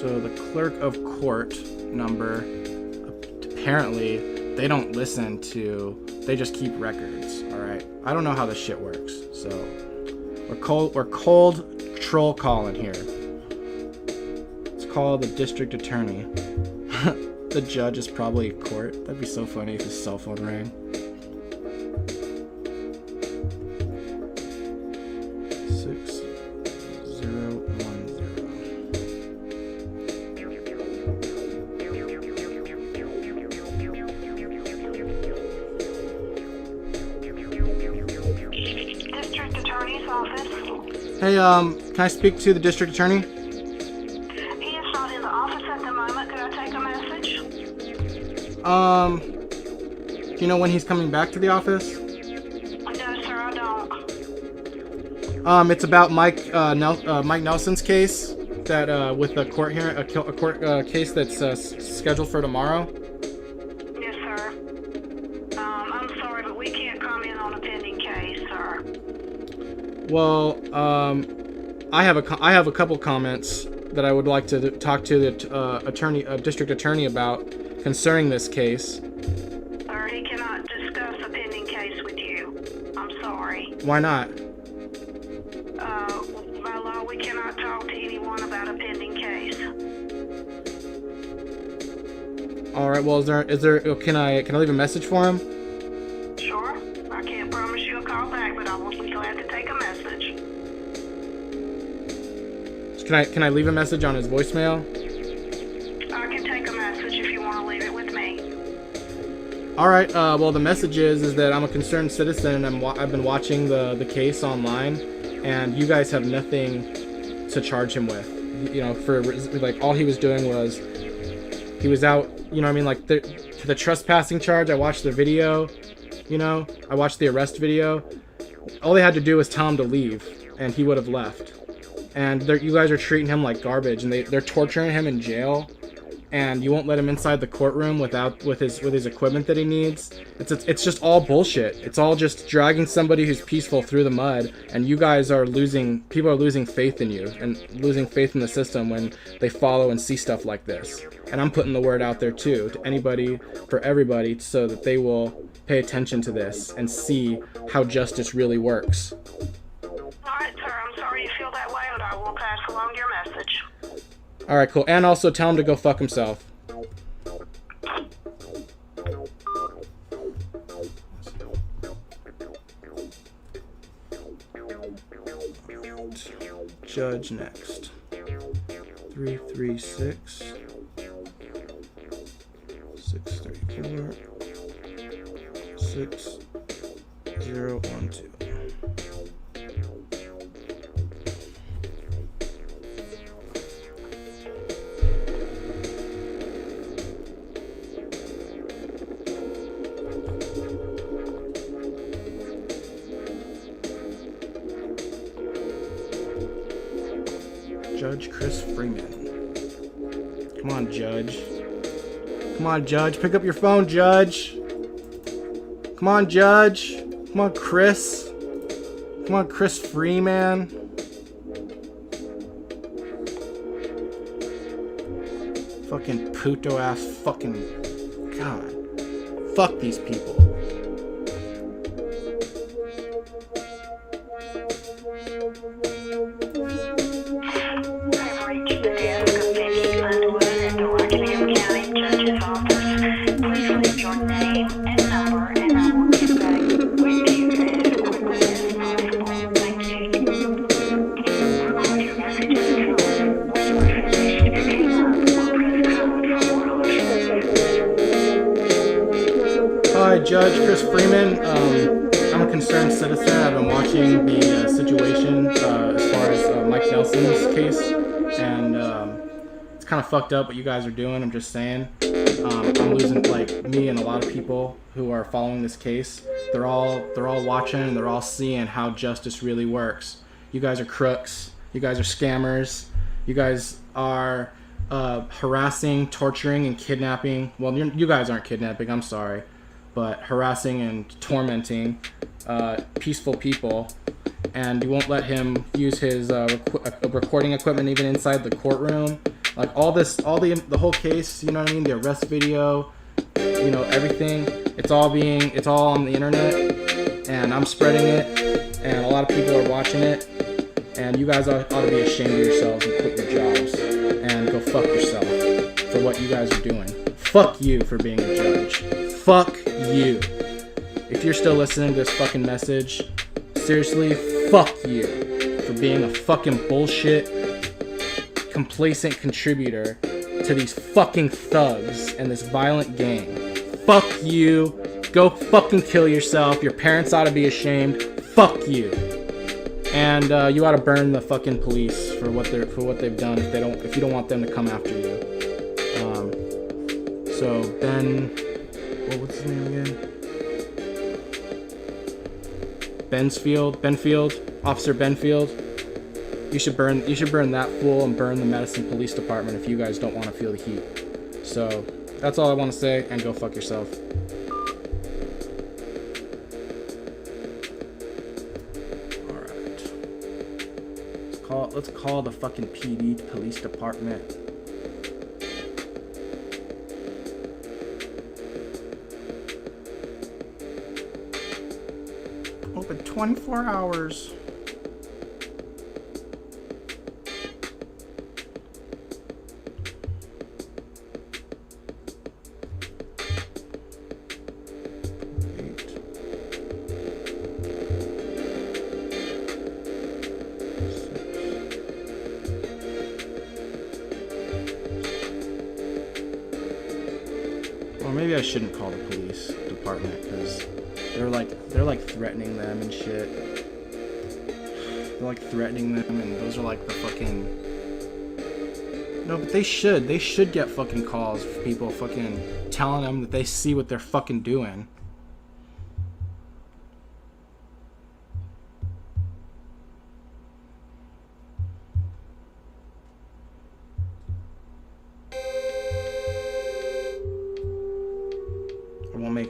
So the clerk of court number, apparently they don't listen to, they just keep records. All right, I don't know how this shit works. So we're cold troll calling here. Let's call the district attorney. The judge is probably at court. That'd be so funny if his cell phone rang. 6010. District Attorney's office. Hey, can I speak to the district attorney? He is not in the office at the moment. Could I take a message? Do you know when he's coming back to the office? No, sir, I don't. It's about Mike Nelson's case that with the court hearing, a court case that's scheduled for tomorrow. Yes, sir. I'm sorry, but we can't comment on a pending case, sir. Well, I have a couple comments that I would like to talk to the district attorney about concerning this case. Sir, he cannot discuss a pending case with you. I'm sorry. Why not? By law, we cannot talk to anyone about a pending case. All right. Well, is there? Can I leave a message for him? Sure. I can't promise you a call back, but I will be glad to take a message. Can I leave a message on his voicemail? I can take a message if you want to leave it with me. All right. Well, the message is that I'm a concerned citizen, and I've been watching the case online, and you guys have nothing to charge him with. You know, for like all he was doing was he was out. You know what I mean? Like the trespassing charge. I watched the video. You know, I watched the arrest video. All they had to do was tell him to leave, and he would have left. And you guys are treating him like garbage, and they're torturing him in jail, and you won't let him inside the courtroom with his equipment that he needs. It's just all bullshit. It's all just dragging somebody who's peaceful through the mud, and you guys are people are losing faith in you and losing faith in the system when they follow and see stuff like this. And I'm putting the word out there too, to anybody, for everybody, so that they will pay attention to this and see how justice really works. Alright, sir, I'm sorry you feel that way, but I will pass along your message. Alright, cool. And also tell him to go fuck himself. Judge next. 336 634 6012. Judge Chris Freeman. Come on, Judge. Come on, Judge. Pick up your phone, Judge. Come on, Judge. Come on, Chris. Come on, Chris Freeman. Fucking puto ass fucking... God. Fuck these people. I've reached the desk of Penny Underwood at the Rockingham County Judge's office. Please leave your name and number, and I will get back with you as quickly as possible. Thank you. Record your messages when you are finished picking up or press code for Hi, Judge Chris Freeman. I'm a concerned citizen. I've been watching the situation as far as Mike Nelson's case, and it's kind of fucked up what you guys are doing. I'm just saying. I'm losing, like, me and a lot of people who are following this case. They're all watching, and they're all seeing how justice really works. You guys are crooks. You guys are scammers. You guys are harassing, torturing, and kidnapping. Well, you guys aren't kidnapping. I'm sorry. but harassing and tormenting peaceful people. And you won't let him use his recording equipment even inside the courtroom. Like the whole case, you know what I mean? The arrest video, you know, everything. It's all on the internet, and I'm spreading it, and a lot of people are watching it. And you guys ought to be ashamed of yourselves and quit your jobs and go fuck yourself for what you guys are doing. Fuck you for being a judge. Fuck you. If you're still listening to this fucking message, seriously, fuck you for being a fucking bullshit, complacent contributor to these fucking thugs and this violent gang. Fuck you. Go fucking kill yourself. Your parents ought to be ashamed. Fuck you. And you ought to burn the fucking police for what they've done if you don't want them to come after you. So what's his name again? Benfield, Officer Benfield. You should burn that fool and burn the Madison Police Department if you guys don't want to feel the heat. So that's all I want to say, and go fuck yourself. Let's call the fucking PD police department. Open 24 hours. Or maybe I shouldn't call the police department because they're like threatening them and shit. They're like threatening them, and those are like the fucking. No, but they should get fucking calls for people fucking telling them that they see what they're fucking doing.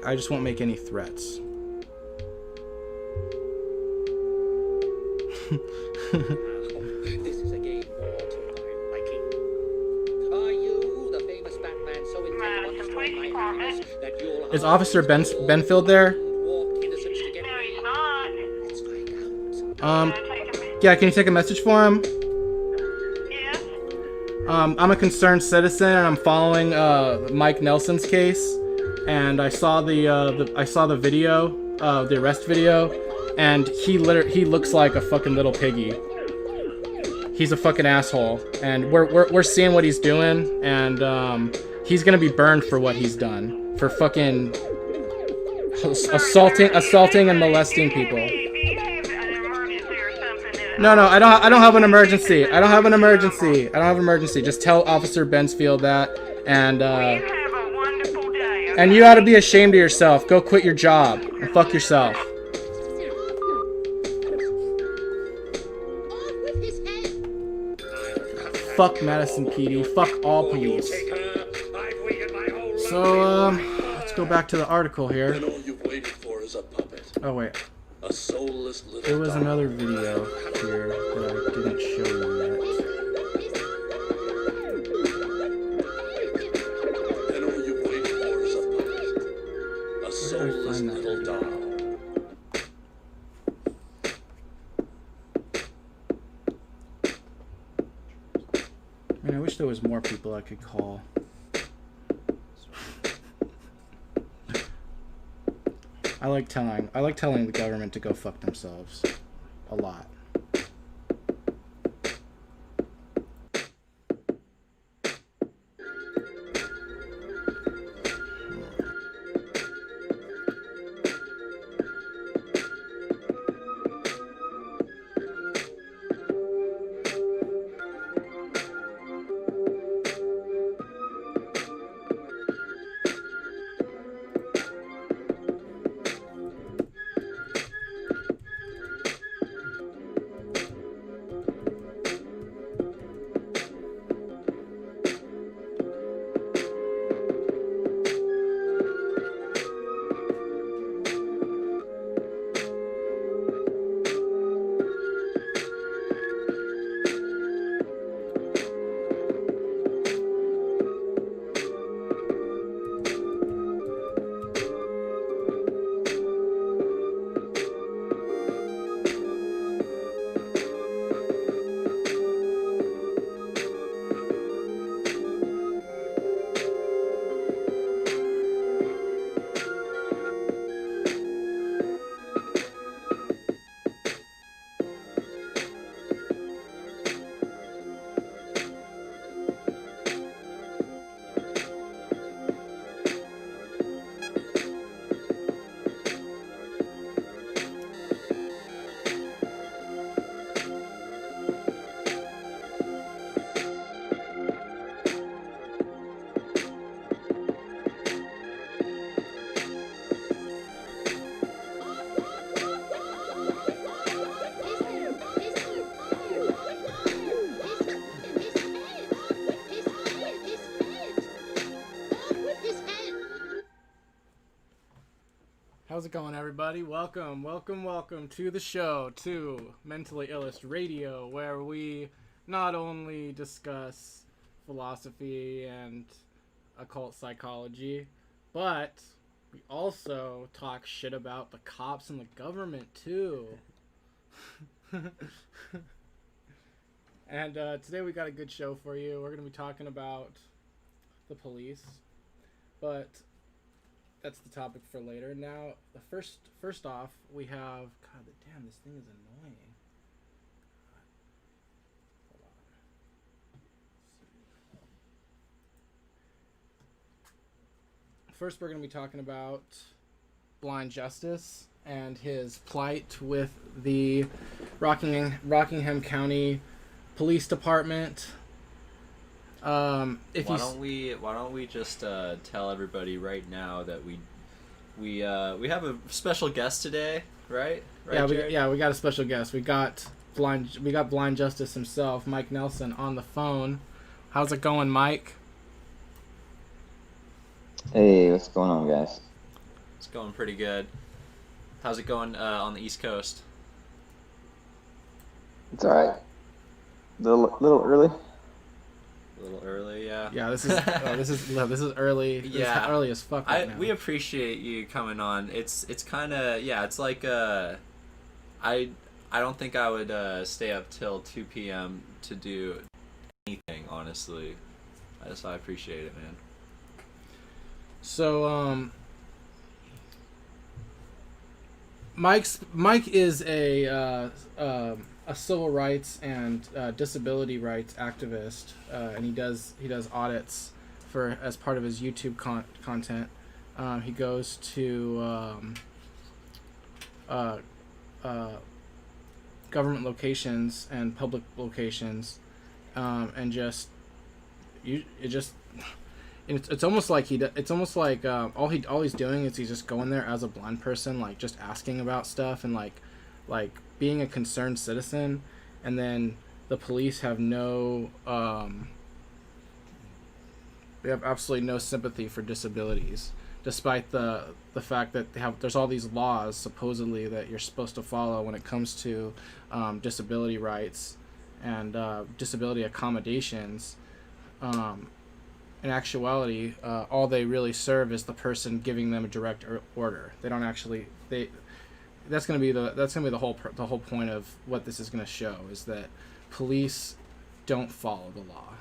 I just won't make any threats. This is a game more to my liking. Are you the famous Batman so intent on destroying my happiness that you'll Is Officer Benfield there? walk innocents to get No, he's paid? not. Let's find out. Yeah, can you take a message for him? Yes. I'm a concerned citizen, and I'm following Mike Nelson's case. And I saw the video, the arrest video, and he looks like a fucking little piggy. He's a fucking asshole, and we're seeing what he's doing, and he's gonna be burned for what he's done, for fucking assaulting and molesting people. Do you have an emergency or something? No, I don't have an emergency. I don't have an emergency. Just tell Officer Benfield that, and You have a wonderful day. and you ought to be ashamed of yourself. Go quit your job and fuck yourself. Fuck Madison PD. Fuck all police. So, let's go back to the article here. And all you've waited for is a puppet. Oh, wait. A soulless little There was dog. another video here that I didn't show you yet. And all you've waited for is a puppet. A soulless find that little video? dog. I mean, I wish there was more people I could call. I like telling the government to go fuck themselves. A lot. it going, everybody? Welcome to the show, to Mentally Illest Radio, where we not only discuss philosophy and occult psychology, but we also talk shit about the cops and the government, too. And today we got a good show for you. We're going to be talking about the police, but that's the topic for later. Now, the first off, we have... God, damn, this thing is annoying. Hold on. First, we're going to be talking about Blind Justice and his plight with the Rockingham County Police Department. Why don't we just tell everybody right now that we have a special guest today, right? Yeah, we got a special guest. We got Blind Justice himself, Mike Nelson, on the phone. How's it going, Mike? Hey, what's going on, guys? It's going pretty good. How's it going on the East Coast? It's alright. Little early. A little early, yeah. Yeah, this is early. This is early as fuck right now. We appreciate you coming on. It's kind of it's like I don't think I would stay up till 2 p.m. to do anything, honestly. I appreciate it, man. So Mike is a civil rights and disability rights activist, and he does audits as part of his YouTube content. He goes to government locations and public locations, and it's almost like all he's doing is he's just going there as a blind person, like just asking about stuff and like being a concerned citizen, and then the police have they have absolutely no sympathy for disabilities, despite the fact that there's all these laws supposedly that you're supposed to follow when it comes to disability rights and disability accommodations. In actuality, all they really serve is the person giving them a direct order. They don't actually That's gonna be the whole point of what this is gonna show, is that police don't follow the law.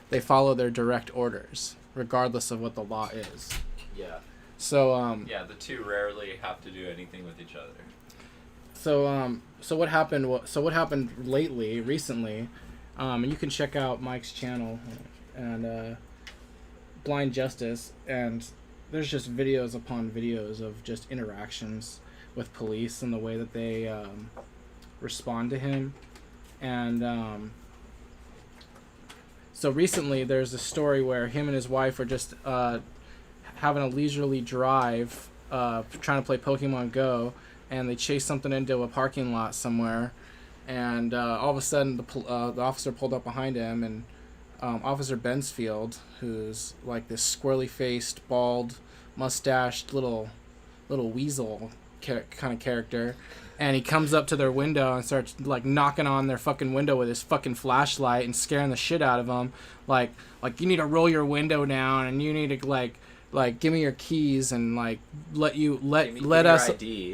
They follow their direct orders, regardless of what the law is. Yeah. So the two rarely have to do anything with each other. So what happened recently, and you can check out Mike's channel and Blind Justice, and there's just videos upon videos of just interactions with police and the way that they respond to him. And so recently there's a story where him and his wife are just having a leisurely drive, trying to play Pokemon Go, and they chase something into a parking lot somewhere, and all of a sudden the officer pulled up behind him, and Officer Bensfield, who's like this squirrely-faced, bald, mustached little weasel kind of character, and he comes up to their window and starts like knocking on their fucking window with his fucking flashlight and scaring the shit out of them, like you need to roll your window down, and you need to like give me your keys, and like let us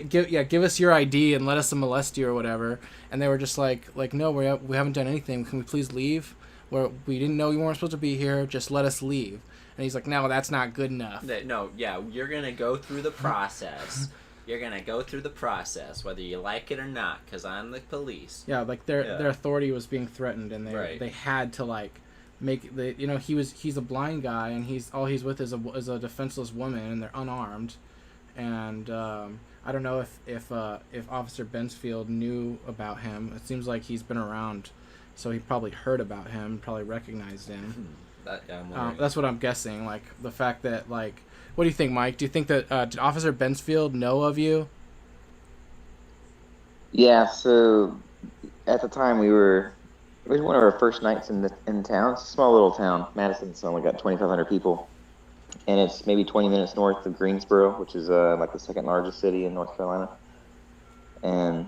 give us your ID and let us molest you or whatever. And they were just like no, we haven't done anything. Can we please leave? We didn't know you weren't supposed to be here. Just let us leave. And he's like, no, that's not good enough. You're gonna go through the process. You're gonna go through the process, whether you like it or not, because I'm the police. Yeah, like their authority was being threatened, and they had to like make the he's a blind guy, and all he's with is a defenseless woman, and they're unarmed, and I don't know if Officer Bensfield knew about him. It seems like he's been around, so he probably heard about him, probably recognized him. That's what I'm guessing. Like the fact that like, what do you think, Mike? Do you think that did Officer Bensfield know of you? Yeah. So at the time it was one of our first nights in town. It's a small little town. Madison's only got 2,500 people, and it's maybe 20 minutes north of Greensboro, which is like the second largest city in North Carolina, and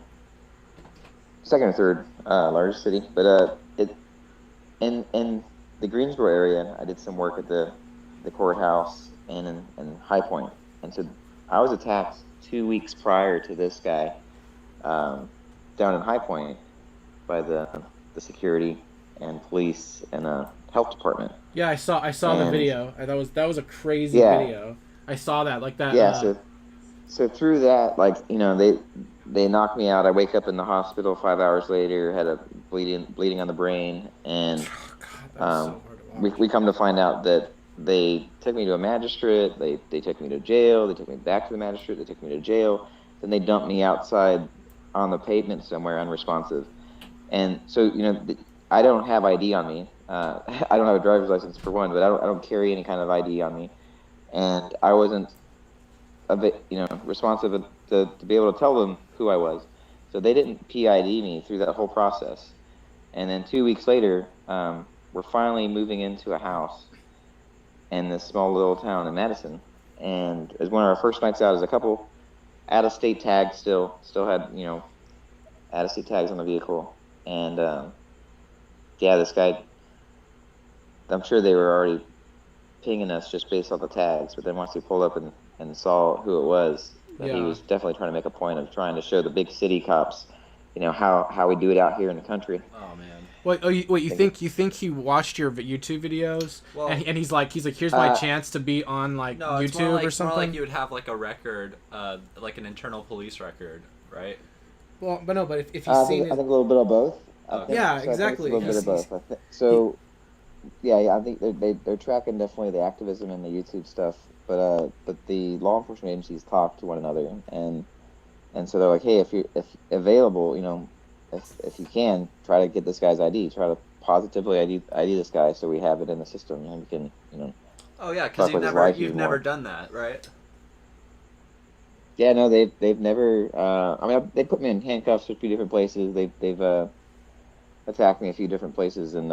second or third largest city. But in the Greensboro area, I did some work at the courthouse and in High Point, and so I was attacked 2 weeks prior to this guy down in High Point by the security and police and health department. Yeah, I saw the video. That was a crazy Yeah. video. I saw that, like that. Yeah, so through that, like, you know, they knocked me out. I wake up in the hospital 5 hours later, had a bleeding on the brain, and Oh, God, that was so hard to watch. we come to find out that they took me to a magistrate, they took me to jail, they took me back to the magistrate, they took me to jail, then they dumped me outside on the pavement somewhere unresponsive. And so, you know, I don't have ID on me. I don't have a driver's license for one, but I don't carry any kind of ID on me. And I wasn't responsive to be able to tell them who I was. So they didn't PID me through that whole process. And then 2 weeks later, we're finally moving into a house in this small little town in Madison. And it was one of our first nights out as a couple, out-of-state tags still had, you know, out-of-state tags on the vehicle. And yeah, this guy, I'm sure they were already pinging us just based off the tags, but then once he pulled up and saw who it was, that he Yeah. was definitely trying to make a point of trying to show the big city cops, you know, how we do it out here in the country. Oh man. Wait, you think he watched your YouTube videos, Well- and he's like, here's my chance to be on like No, it's YouTube more like, or something? More like you would have like a record, like an internal police record, right? Well, but if he's I seen think a it, little bit of both. I think. Yeah, So I think it's exactly. a little bit of He's- both. So, yeah, I think they're tracking definitely the activism and the YouTube stuff, but the law enforcement agencies talk to one another, and so they're like, hey, if available, you know, if you can, try to get this guy's ID, try to positively ID this guy, so we have it in the system, and we can, you know. Oh yeah, because Fuck with his life you've even never more. done that, right? Yeah, no, they've never. I mean, they put me in handcuffs a few different places. They've attacked me a few different places, and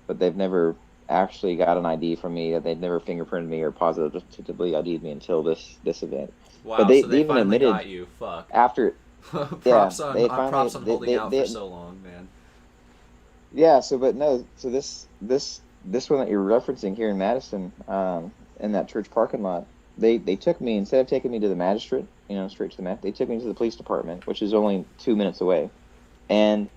but they've never actually got an ID from me. They've never fingerprinted me or positively ID'd me until this event. Wow, But they so they even finally admitted got you. Fuck. after. props on they finally- props on they- holding they- out they- for so long, man. Yeah. So, but no. So this one that you're referencing here in Madison, in that church parking lot, they took me, instead of taking me to the magistrate, you know, straight to the they took me to the police department, which is only 2 minutes away, and.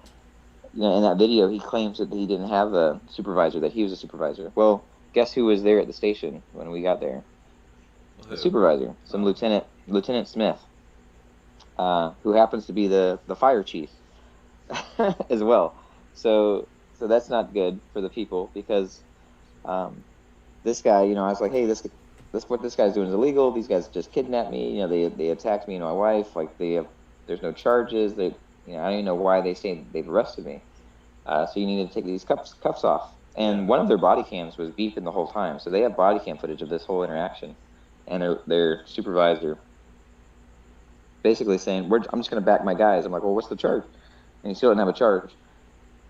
You know, in that video, he claims that he didn't have a supervisor, that he was a supervisor. Well, guess who was there at the station when we got there? The supervisor, some Lieutenant Smith, who happens to be the fire chief as well. So that's not good for the people, because this guy, you know, I was like, hey, this what this guy's doing is illegal. These guys just kidnapped me. You know, they attacked me and my wife. Like, there's no charges. You know, I don't even know why they say they've arrested me. So you need to take these cuffs off. And one of their body cams was beeping the whole time. So they have body cam footage of this whole interaction. And their supervisor basically saying, I'm just going to back my guys. I'm like, well, what's the charge? And he still didn't have a charge.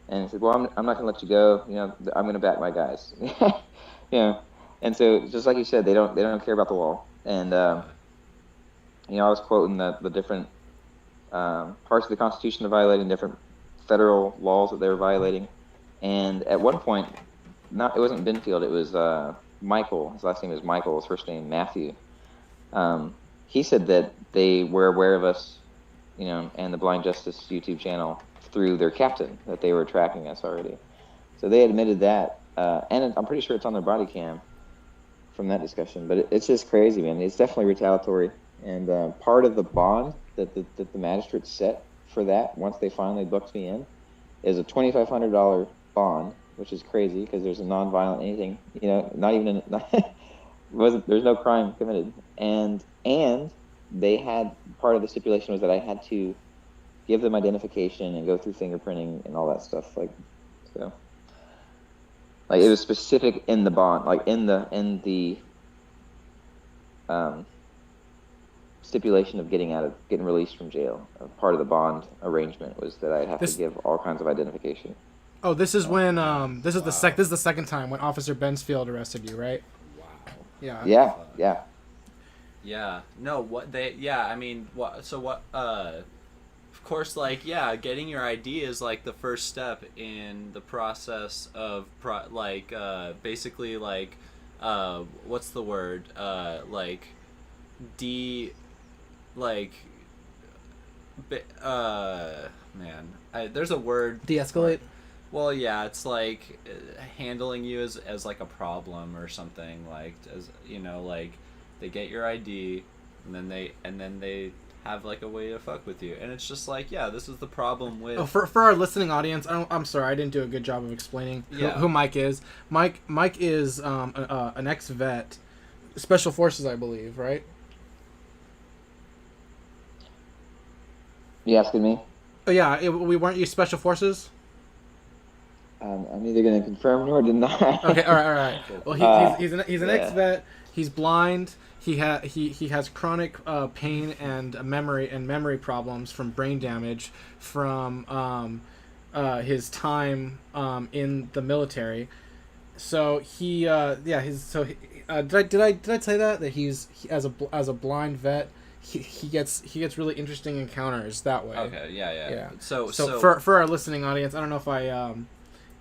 And he said, well, I'm not going to let you go. You know, I'm going to back my guys. You know, and so just like you said, they don't care about the law. And you know, I was quoting the different parts of the Constitution they're violating, different federal laws that they were violating. And at one point, it wasn't Benfield, it was Michael. His last name is Michael, his first name Matthew. He said that they were aware of us, you know, and the Blind Justice YouTube channel through their captain, that they were tracking us already. So they admitted that, and I'm pretty sure it's on their body cam from that discussion. But it's just crazy, man. It's definitely retaliatory. And part of the bond that the magistrate set for that, once they finally booked me in, is a $2,500 bond, which is crazy because there's a non-violent anything, you know, not even there's no crime committed, and they had, part of the stipulation was that I had to give them identification and go through fingerprinting and all that stuff, like, so, like, it was specific in the bond, like in the stipulation of getting released from jail. Part of the bond arrangement was that I'd have to give all kinds of identification. Oh, this is when this is the second time when Officer Bensfield arrested you, right? Yeah. Yeah, yeah. Yeah. No, what they yeah, I mean, what so what of course, like, yeah, getting your ID is like the first step in the process of basically like what's the word? Like de like man, there's a word. De-escalate. Well, yeah, it's like handling you as like a problem or something, like, as you know, like they get your ID and then they have like a way to fuck with you, and it's just like, yeah, this is the problem with. Oh, for our listening audience, I'm sorry, I didn't do a good job of explaining who Mike is. Mike is an ex-vet, Special Forces, I believe, right? You asking me? Oh yeah, we weren't you Special Forces? I'm neither going to confirm nor deny. Okay, all right. Well, he's an yeah. ex-vet. He's blind. He has chronic pain and memory problems from brain damage from his time in the military. So did I say that as a blind vet, he gets really interesting encounters that way. Okay, yeah. So for our listening audience, I don't know if I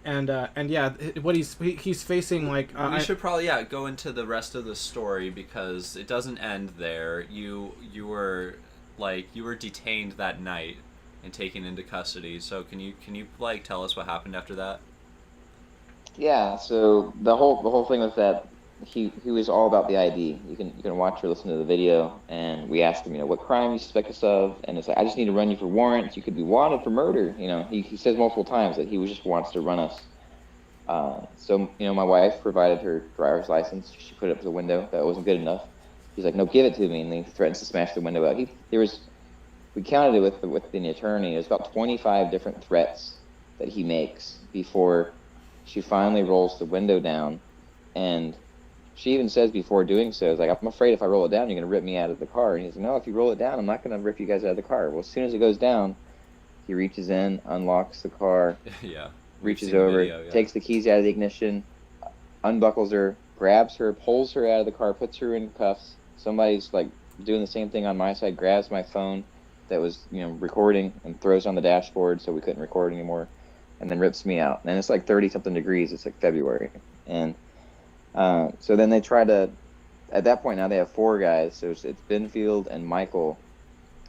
and yeah, what he's facing, like we should probably go into the rest of the story, because it doesn't end there. You were detained that night and taken into custody. So can you like tell us what happened after that? Yeah. So the whole thing was that he was all about the ID. You can watch or listen to the video, and we asked him, what crime you suspect us of, and it's like, I just need to run you for warrants. You could be wanted for murder. He says multiple times that he just wants to run us. So my wife provided her driver's license. She put it up to the window. That wasn't good enough. He's like, no, give it to me, and he threatens to smash the window out. We counted it with the attorney. There's about 25 different threats that he makes before she finally rolls the window down, and she even says before doing so, it's like, I'm afraid if I roll it down, you're going to rip me out of the car. And he's like, no, if you roll it down, I'm not going to rip you guys out of the car. Well, as soon as it goes down, he reaches in, unlocks the car, reaches over, takes the keys out of the ignition, unbuckles her, grabs her, pulls her out of the car, puts her in cuffs. Somebody's like doing the same thing on my side, grabs my phone that was recording and throws on the dashboard so we couldn't record anymore, and then rips me out. And it's like 30-something degrees. It's like February. And so then they try to, at that point now they have 4 guys. So it's Benfield and Michael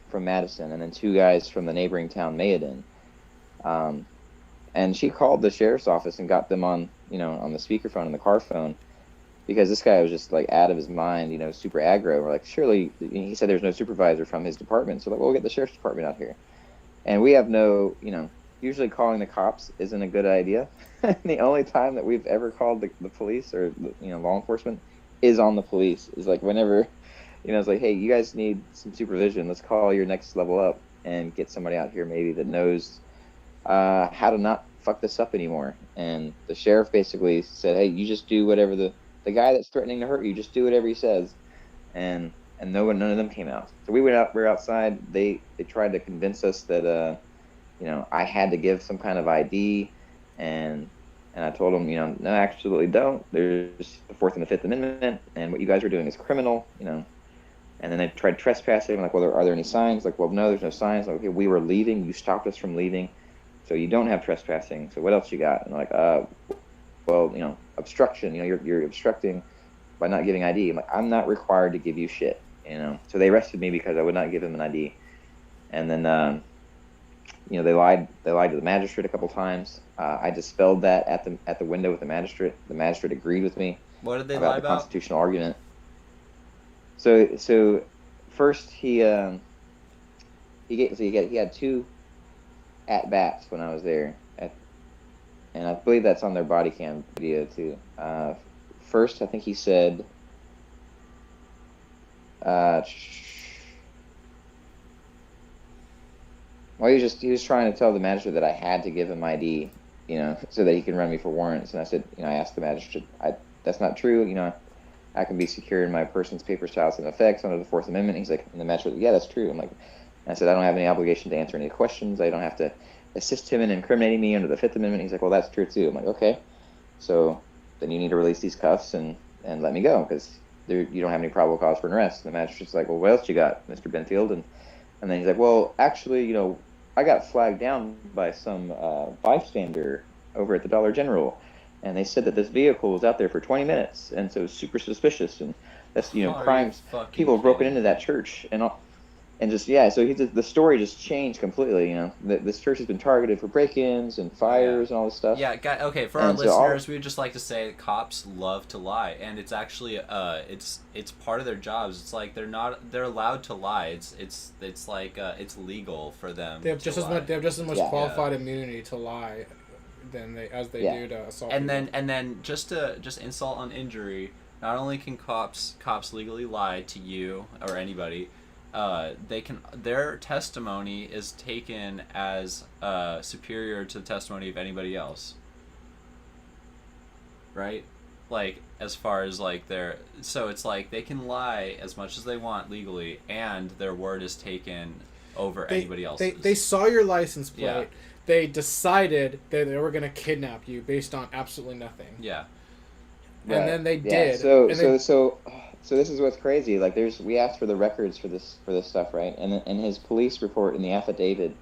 from Madison, and then 2 guys from the neighboring town, Mayodan. And she called the sheriff's office and got them on the speakerphone and the car phone, because this guy was just like out of his mind, super aggro. We're like, surely, he said there's no supervisor from his department. So like, we'll get the sheriff's department out here. And we have no, usually calling the cops isn't a good idea. The only time that we've ever called the police or law enforcement is on the police. Is like whenever, it's like, hey, you guys need some supervision. Let's call your next level up and get somebody out here maybe that knows how to not fuck this up anymore. And the sheriff basically said, hey, you just do whatever the guy that's threatening to hurt you, just do whatever he says. And none of them came out. So we were outside. They tried to convince us that I had to give some kind of ID, and I told them, no, absolutely don't. There's the 4th and the 5th Amendment, and what you guys are doing is criminal, And then they tried trespassing. I'm like, well, are there any signs? Like, well, no, there's no signs. Like, okay, we were leaving. You stopped us from leaving, so you don't have trespassing. So what else you got? And like, well, obstruction. You're obstructing by not giving ID. I'm like, I'm not required to give you shit. So they arrested me because I would not give them an ID, and then. They lied to the magistrate a couple times. I dispelled that at the window with the magistrate. The magistrate agreed with me. What did they about lie the about? Constitutional argument. So first he had 2 at bats when I was there, and I believe that's on their body cam video too. First, I think he said. Well, he was trying to tell the magistrate that I had to give him ID, so that he can run me for warrants. And I said, I asked the magistrate, that's not true. I can be secure in my person's papers, house, and effects under the 4th Amendment. He's like, and the magistrate, yeah, that's true. I'm like, and I said, I don't have any obligation to answer any questions. I don't have to assist him in incriminating me under the 5th Amendment. He's like, well, that's true too. I'm like, okay, so then you need to release these cuffs and let me go, because you don't have any probable cause for an arrest. And the magistrate's like, well, what else you got, Mr. Benfield? And then he's like, well, actually, I got flagged down by some bystander over at the Dollar General, and they said that this vehicle was out there for 20 minutes, and so it's super suspicious, and that's crimes. People have broken into that church, and just so the story just changed completely. This church has been targeted for break-ins and fires and all this stuff. Yeah, okay. For our listeners, we would just like to say that cops love to lie, and it's actually it's part of their jobs. It's like they're allowed to lie. It's like it's legal for them. They have just as much qualified immunity to lie than they do to assault. And then just insult on injury. Not only can cops legally lie to you or anybody. Their testimony is taken as superior to the testimony of anybody else, right? Like, as far as like so it's like they can lie as much as they want legally, and their word is taken over anybody else's. They saw your license plate. Yeah. They decided that they were going to kidnap you based on absolutely nothing. Yeah. And then they did. So this is what's crazy. Like, we asked for the records for this stuff, right? And in his police report, in the affidavit,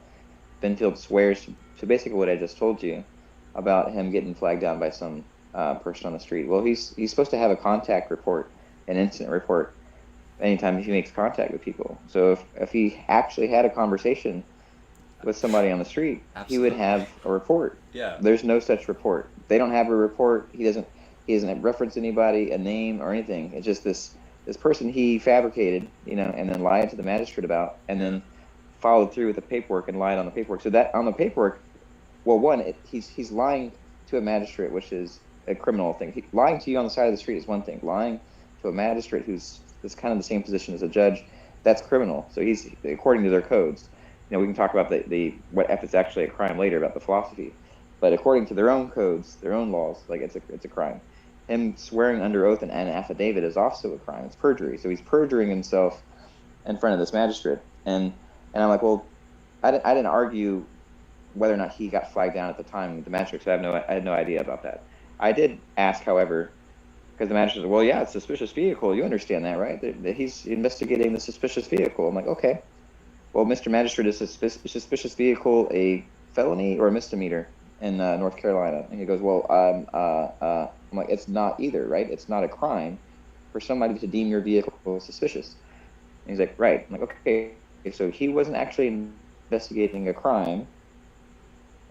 Benfield swears to basically what I just told you about him getting flagged down by some person on the street. Well, he's supposed to have a contact report, an incident report, anytime he makes contact with people. So if he actually had a conversation with somebody on the street, he would have a report. Yeah. There's no such report. They don't have a report. He doesn't reference anybody, a name or anything. It's just this person he fabricated, and then lied to the magistrate about, and then followed through with the paperwork and lied on the paperwork. So that on the paperwork, well, he's lying to a magistrate, which is a criminal thing. Lying to you on the side of the street is one thing. Lying to a magistrate who's kind of the same position as a judge, that's criminal. So he's, according to their codes, we can talk about what if it's actually a crime later about the philosophy, but according to their own codes, their own laws, like it's a crime. Him swearing under oath and an affidavit is also a crime. It's perjury. So he's perjuring himself in front of this magistrate. And I'm like, well, I didn't argue whether or not he got flagged down at the time with the magistrate, so I had no idea about that. I did ask, however, because the magistrate said, well, yeah, it's a suspicious vehicle. You understand that, right? That he's investigating the suspicious vehicle. I'm like, okay. Well, Mr. Magistrate, is a suspicious vehicle a felony or a misdemeanor in North Carolina? And he goes, well, I'm like, it's not either, right? It's not a crime for somebody to deem your vehicle suspicious. And he's like, right. I'm like, okay. So he wasn't actually investigating a crime,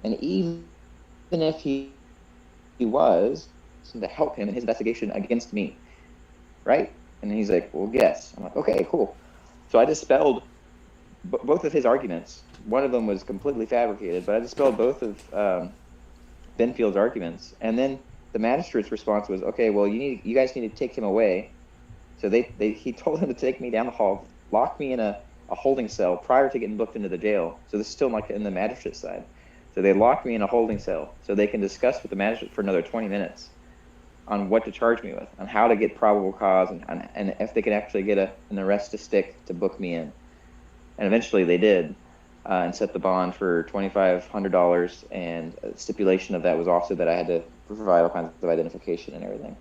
and even if he was, to help him in his investigation against me, right? And he's like, well, yes. I'm like, okay, cool. So I dispelled both of his arguments. One of them was completely fabricated, but I dispelled both of Benfield's arguments. And then the magistrate's response was, okay, well, you guys need to take him away. So he told him to take me down the hall, lock me in a holding cell prior to getting booked into the jail. So this is still like in the magistrate's side. So they locked me in a holding cell so they can discuss with the magistrate for another 20 minutes on what to charge me with, on how to get probable cause, and if they could actually get an arrest to stick to book me in. And eventually they did, and set the bond for $2,500, and a stipulation of that was also that I had to provide all kinds of identification and everything.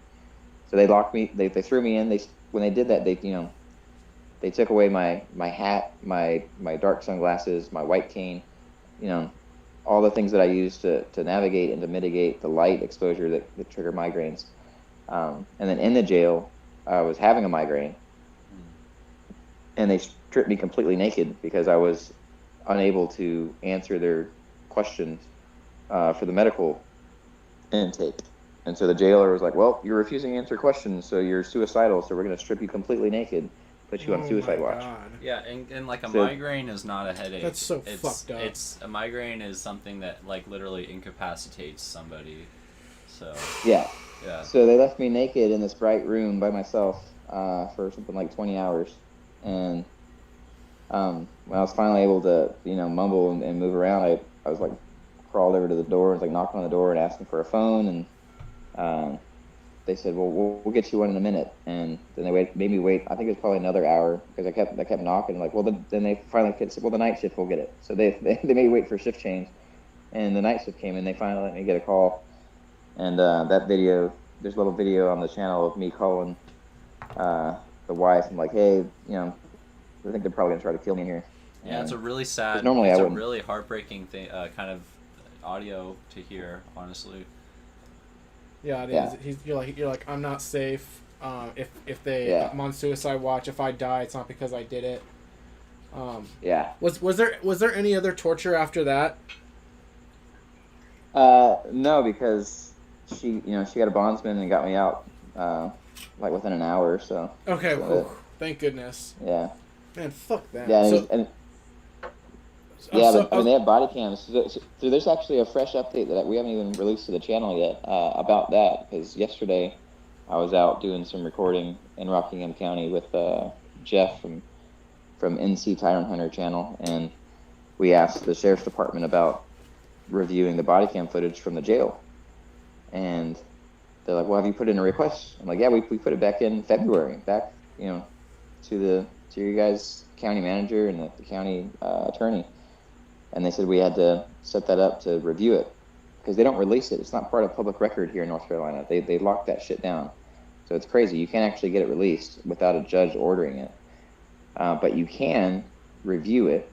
So they locked me, they threw me in. When they did that, they took away my hat, my dark sunglasses, my white cane, all the things that I use to navigate and to mitigate the light exposure that trigger migraines. And then in the jail, I was having a migraine, and they stripped me completely naked because I was unable to answer their questions for the medical intake. And so the jailer was like, well, you're refusing to answer questions, so you're suicidal, so we're going to strip you completely naked, put you on suicide watch. God. Yeah, and like a migraine is not a headache. That's so fucked up. It's a migraine is something that like literally incapacitates somebody. So yeah. Yeah. So they left me naked in this bright room by myself for something like 20 hours. And when I was finally able to, mumble and move around, I was like crawled over to the door and like knocked on the door and asking for a phone, and they said, well, we'll get you one in a minute. And then they made me wait. I think it was probably another hour because I kept knocking. Like, well, then they finally said, well, the night shift will get it. So they made me wait for shift change, and the night shift came, and they finally let me get a call. And that video, there's a little video on the channel of me calling the wife. I'm like, hey, I think they're probably gonna try to kill me in here. Yeah, it's a really sad. normally It's I a wouldn't. really heartbreaking thing, kind of audio to hear, honestly. Yeah, it Yeah. is. You're like I'm not safe. Yeah. I'm on suicide watch. If I die, it's not because I did it. Yeah. Was there any other torture after that? No, because she got a bondsman and got me out, like within an hour or so. Okay, So whew, thank goodness. Yeah. Man, fuck that. Yeah. So, Yeah, so- but I mean, they have body cams. So there's actually a fresh update that we haven't even released to the channel yet about that. Because yesterday, I was out doing some recording in Rockingham County with Jeff from NC Tyrant Hunter channel, and we asked the sheriff's department about reviewing the body cam footage from the jail, and they're like, "Well, have you put in a request?" I'm like, "Yeah, we put it back in February, back to your guys' county manager and the county attorney." And they said we had to set that up to review it because they don't release it. It's not part of public record here in North Carolina. They lock that shit down. So it's crazy. You can't actually get it released without a judge ordering it. But you can review it.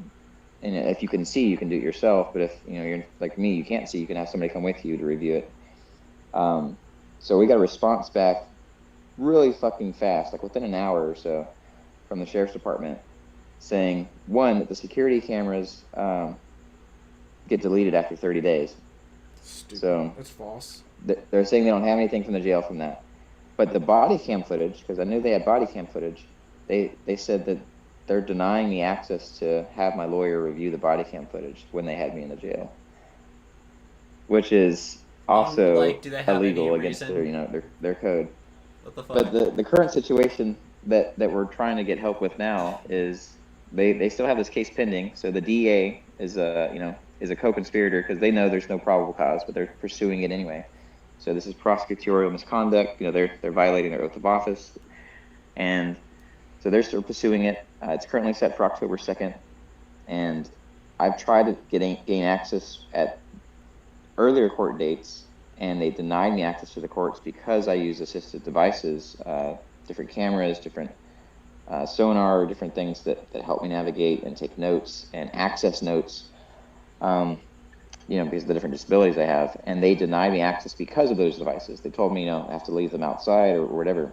And if you can see, you can do it yourself. But if you're like me, you can't see, you can have somebody come with you to review it. So we got a response back really fucking fast, like within an hour or so, from the sheriff's department, saying, one, that the security cameras get deleted after 30 days. Stupid. So that's false. They're saying they don't have anything from the jail from that. But the body cam footage, because I knew they had body cam footage, they said that they're denying me access to have my lawyer review the body cam footage when they had me in the jail, which is also do they have illegal any against reason? their code. What the fuck? But the current situation that we're trying to get help with now is they still have this case pending. So the DA is a co-conspirator because they know there's no probable cause, but they're pursuing it anyway. So this is prosecutorial misconduct. They're violating their oath of office, and so they're still pursuing it. It's currently set for October 2nd, and I've tried to gain access at earlier court dates, and they denied me access to the courts because I use assistive devices, different cameras, different sonar, different things that help me navigate and take notes and access notes, because of the different disabilities I have. And they denied me access because of those devices. They told me, I have to leave them outside or whatever.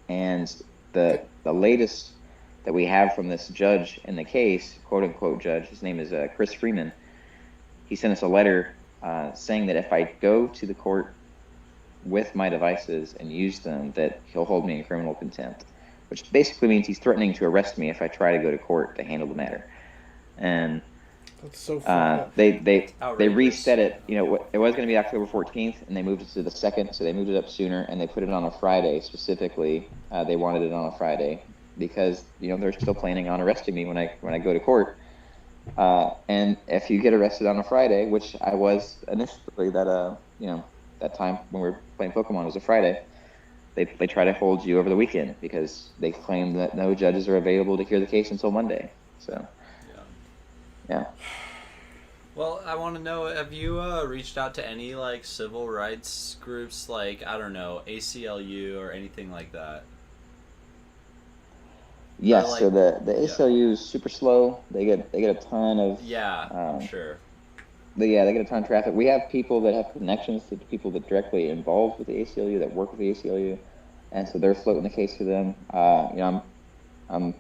And the latest that we have from this judge in the case, quote unquote judge, his name is Chris Freeman. He sent us a letter saying that if I go to the court with my devices and use them, that he'll hold me in criminal contempt, which basically means he's threatening to arrest me if I try to go to court to handle the matter. And That's so fucked up. they Outrageous. reset it. It was going to be October 14th, and they moved it to the 2nd, so they moved it up sooner, and they put it on a Friday specifically. They wanted it on a Friday because they're still planning on arresting me when I go to court. And if you get arrested on a Friday, which I was initially, that time when we were playing Pokemon was a Friday, they try to hold you over the weekend because they claim that no judges are available to hear the case until Monday. So, yeah. Well, I want to know, have you reached out to any civil rights groups, I don't know, ACLU or anything like that? Yes, so the ACLU is super slow. They get a ton of I'm sure. they get a ton of traffic. We have people that have connections to people that directly involved with the ACLU, that work with the ACLU, and so they're floating the case to them. I'm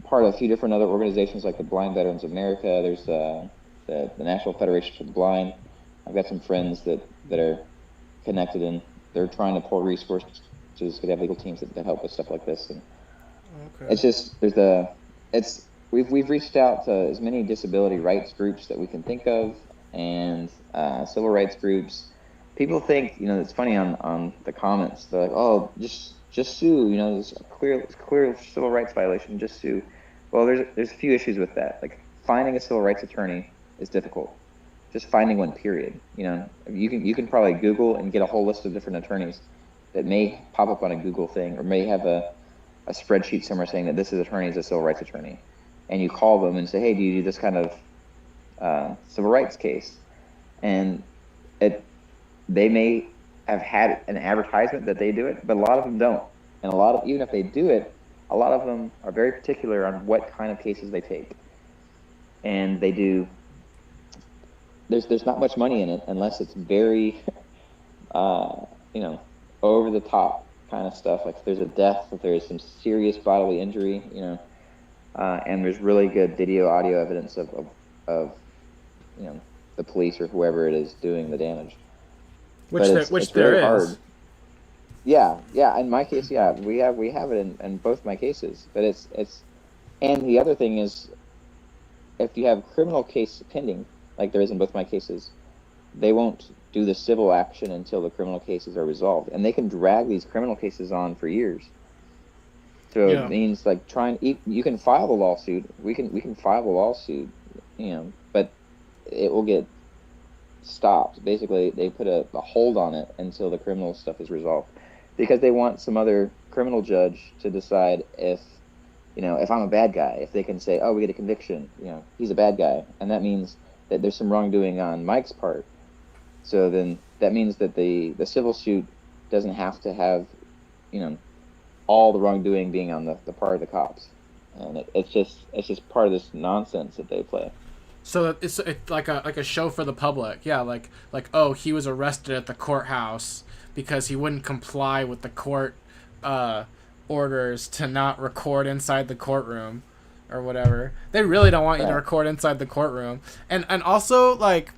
part of a few different other organizations like the Blind Veterans of America. There's the National Federation for the Blind. I've got some friends that are connected, and they're trying to pull resources because they have legal teams that help with stuff like this. And Okay. it's just we've reached out to as many disability rights groups that we can think of, and civil rights groups. People think, it's funny on the comments. They're like, "Oh, just sue. It's a clear civil rights violation. Just sue." Well, there's a few issues with that. Like, finding a civil rights attorney is difficult. Just finding one, period. You can probably Google and get a whole list of different attorneys that may pop up on a Google thing, or may have a spreadsheet somewhere saying that this attorney is a civil rights attorney, and you call them and say, "Hey, do you do this kind of civil rights case?" And they may have had an advertisement that they do it, but a lot of them don't. And a lot of, even if they do it, a lot of them are very particular on what kind of cases they take. And they do, there's not much money in it unless it's very, you know, over the top kind of stuff. Like if there's a death, if there's some serious bodily injury, you know, and there's really good video, audio evidence of you know, the police or whoever it is doing the damage. Which It's there very is. hard. Yeah. In my case, yeah, we have it in both my cases. But it's and the other thing is, if you have criminal case pending, like there is in both my cases, they won't do the civil action until the criminal cases are resolved, and they can drag these criminal cases on for years. So Yeah. it means like you can file the lawsuit. We can file the lawsuit, you know, but it will get stopped. Basically, they put a hold on it until the criminal stuff is resolved, because they want some other criminal judge to decide if, you know, if I'm a bad guy, if they can say, oh, we get a conviction, you know, he's a bad guy, and that means that there's some wrongdoing on Mike's part. So then that means that the civil suit doesn't have to have, you know, all the wrongdoing being on the part of the cops, and it's just part of this nonsense that they play. So it's like a show for the public. Yeah, like oh, he was arrested at the courthouse because he wouldn't comply with the court orders to not record inside the courtroom or whatever. They really don't want you to record inside the courtroom. And also, like,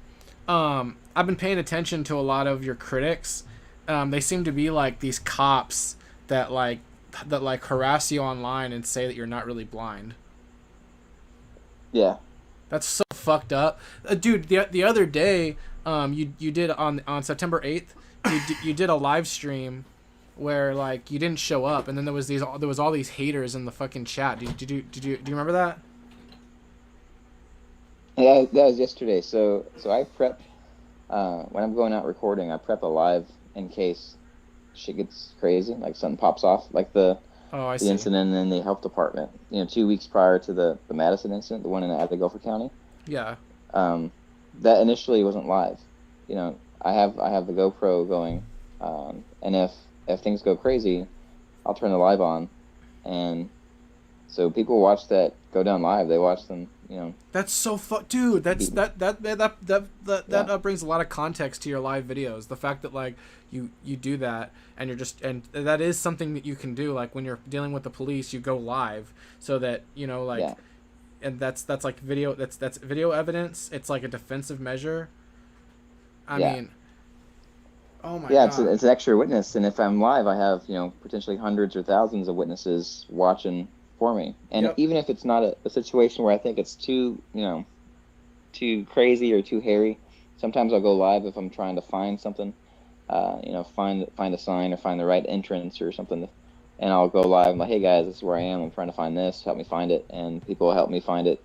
I've been paying attention to a lot of your critics. They seem to be like these cops that harass you online and say that you're not really blind. Yeah. That's so fucked up, dude. The other day, you did on September 8th, you did a live stream where like you didn't show up, and then there was all these haters in the fucking chat. Do you remember that? Yeah, that was yesterday. So I prep when I'm going out recording. I prep a live in case shit gets crazy, like something pops off, like the incident in the health department. You know, 2 weeks prior to the Madison incident, the one in Gulfport County. Yeah. That initially wasn't live. You know, I have the GoPro going, and if things go crazy, I'll turn the live on, and so people watch that go down live. They watch them. You know. That's so dude. That's that brings a lot of context to your live videos. The fact that like you do that, and and that is something that you can do. Like when you're dealing with the police, you go live so that, you know, like. Yeah. And that's like video. That's video evidence. It's like a defensive measure. I mean, oh my god. Yeah, it's an extra witness, and if I'm live, I have, you know, potentially hundreds or thousands of witnesses watching for me. And even if it's not a situation where I think it's too crazy or too hairy, sometimes I'll go live if I'm trying to find something, you know, find a sign or find the right entrance or something. And I'll go live. I'm like, hey guys, this is where I am. I'm trying to find this. Help me find it. And people will help me find it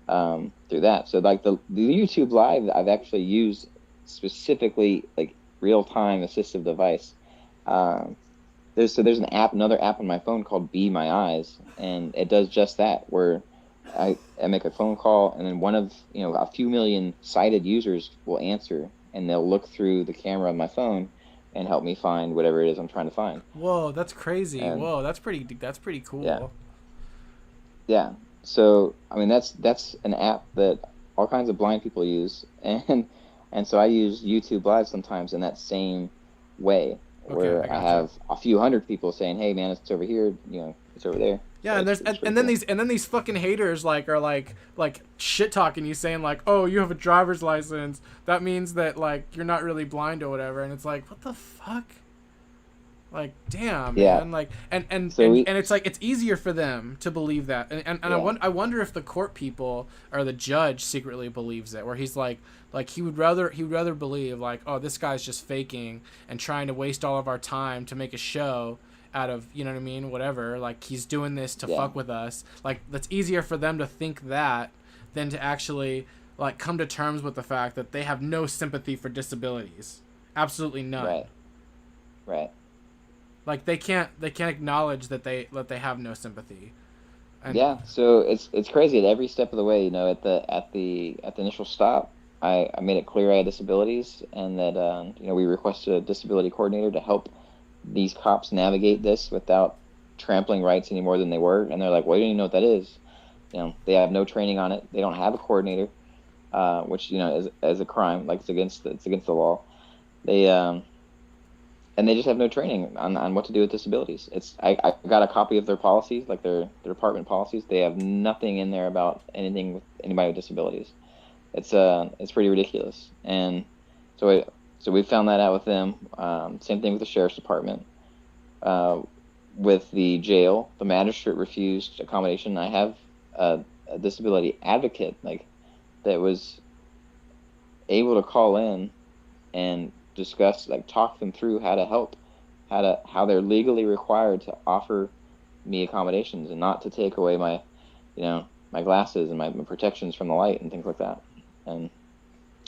through that. So like the YouTube Live, I've actually used specifically like real-time assistive device. There's another app on my phone called Be My Eyes, and it does just that, where I make a phone call, and then one of, you know, a few million sighted users will answer, and they'll look through the camera on my phone and help me find whatever it is I'm trying to find. Whoa, that's crazy. Whoa, that's pretty cool. Yeah. So I mean, that's an app that all kinds of blind people use, and so I use YouTube Live sometimes in that same way, where I have a few hundred people saying, hey man, it's over here, you know, it's over there. Yeah, so and then these fucking haters are shit talking you, saying like, oh, you have a driver's license, that means that like you're not really blind or whatever, and it's like, what the fuck? Like, damn, man. Like, and it's like, it's easier for them to believe that, and I wonder if the court people or the judge secretly believes it, where he's like he would rather believe like, oh, this guy's just faking and trying to waste all of our time to make a show out of, you know what I mean, whatever, like he's doing this to fuck with us. Like, that's easier for them to think that than to actually like come to terms with the fact that they have no sympathy for disabilities, absolutely none. Right. Like they can't acknowledge that they have no sympathy. And so it's crazy at every step of the way. You know, at the initial stop, I made it clear I had disabilities, and that you know, we requested a disability coordinator to help these cops navigate this without trampling rights any more than they were, and they're like, well, you don't even know what that is. They have no training on it. They don't have a coordinator, which is a crime. Like it's against the law. And they just have no training on what to do with disabilities. I got a copy of their policies, like their department policies. They have nothing in there about anything with anybody with disabilities. It's pretty ridiculous. And so we found that out with them. Same thing with the sheriff's department. With the jail, the magistrate refused accommodation. I have a disability advocate that was able to call in and discuss, talk them through how to help, how they're legally required to offer me accommodations and not to take away my my glasses and my protections from the light and things like that.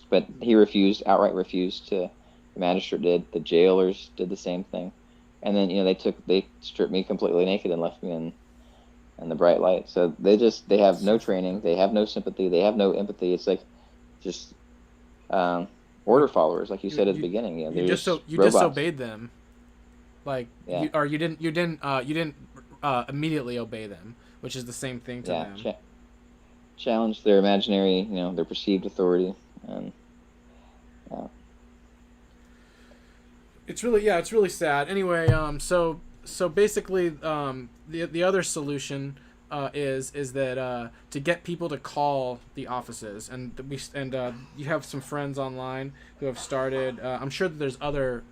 But he outright refused to. The magistrate did. The jailers did the same thing, and then they stripped me completely naked and left me in the bright light. So they have no training, they have no sympathy, they have no empathy. It's like just order followers, like you said at the beginning. You disobeyed them, you didn't immediately obey them, which is the same thing to them. Challenge their imaginary, their perceived authority, and it's really sad. Anyway, so basically, the other solution is that to get people to call the offices, and you have some friends online who have started. I'm sure that there's other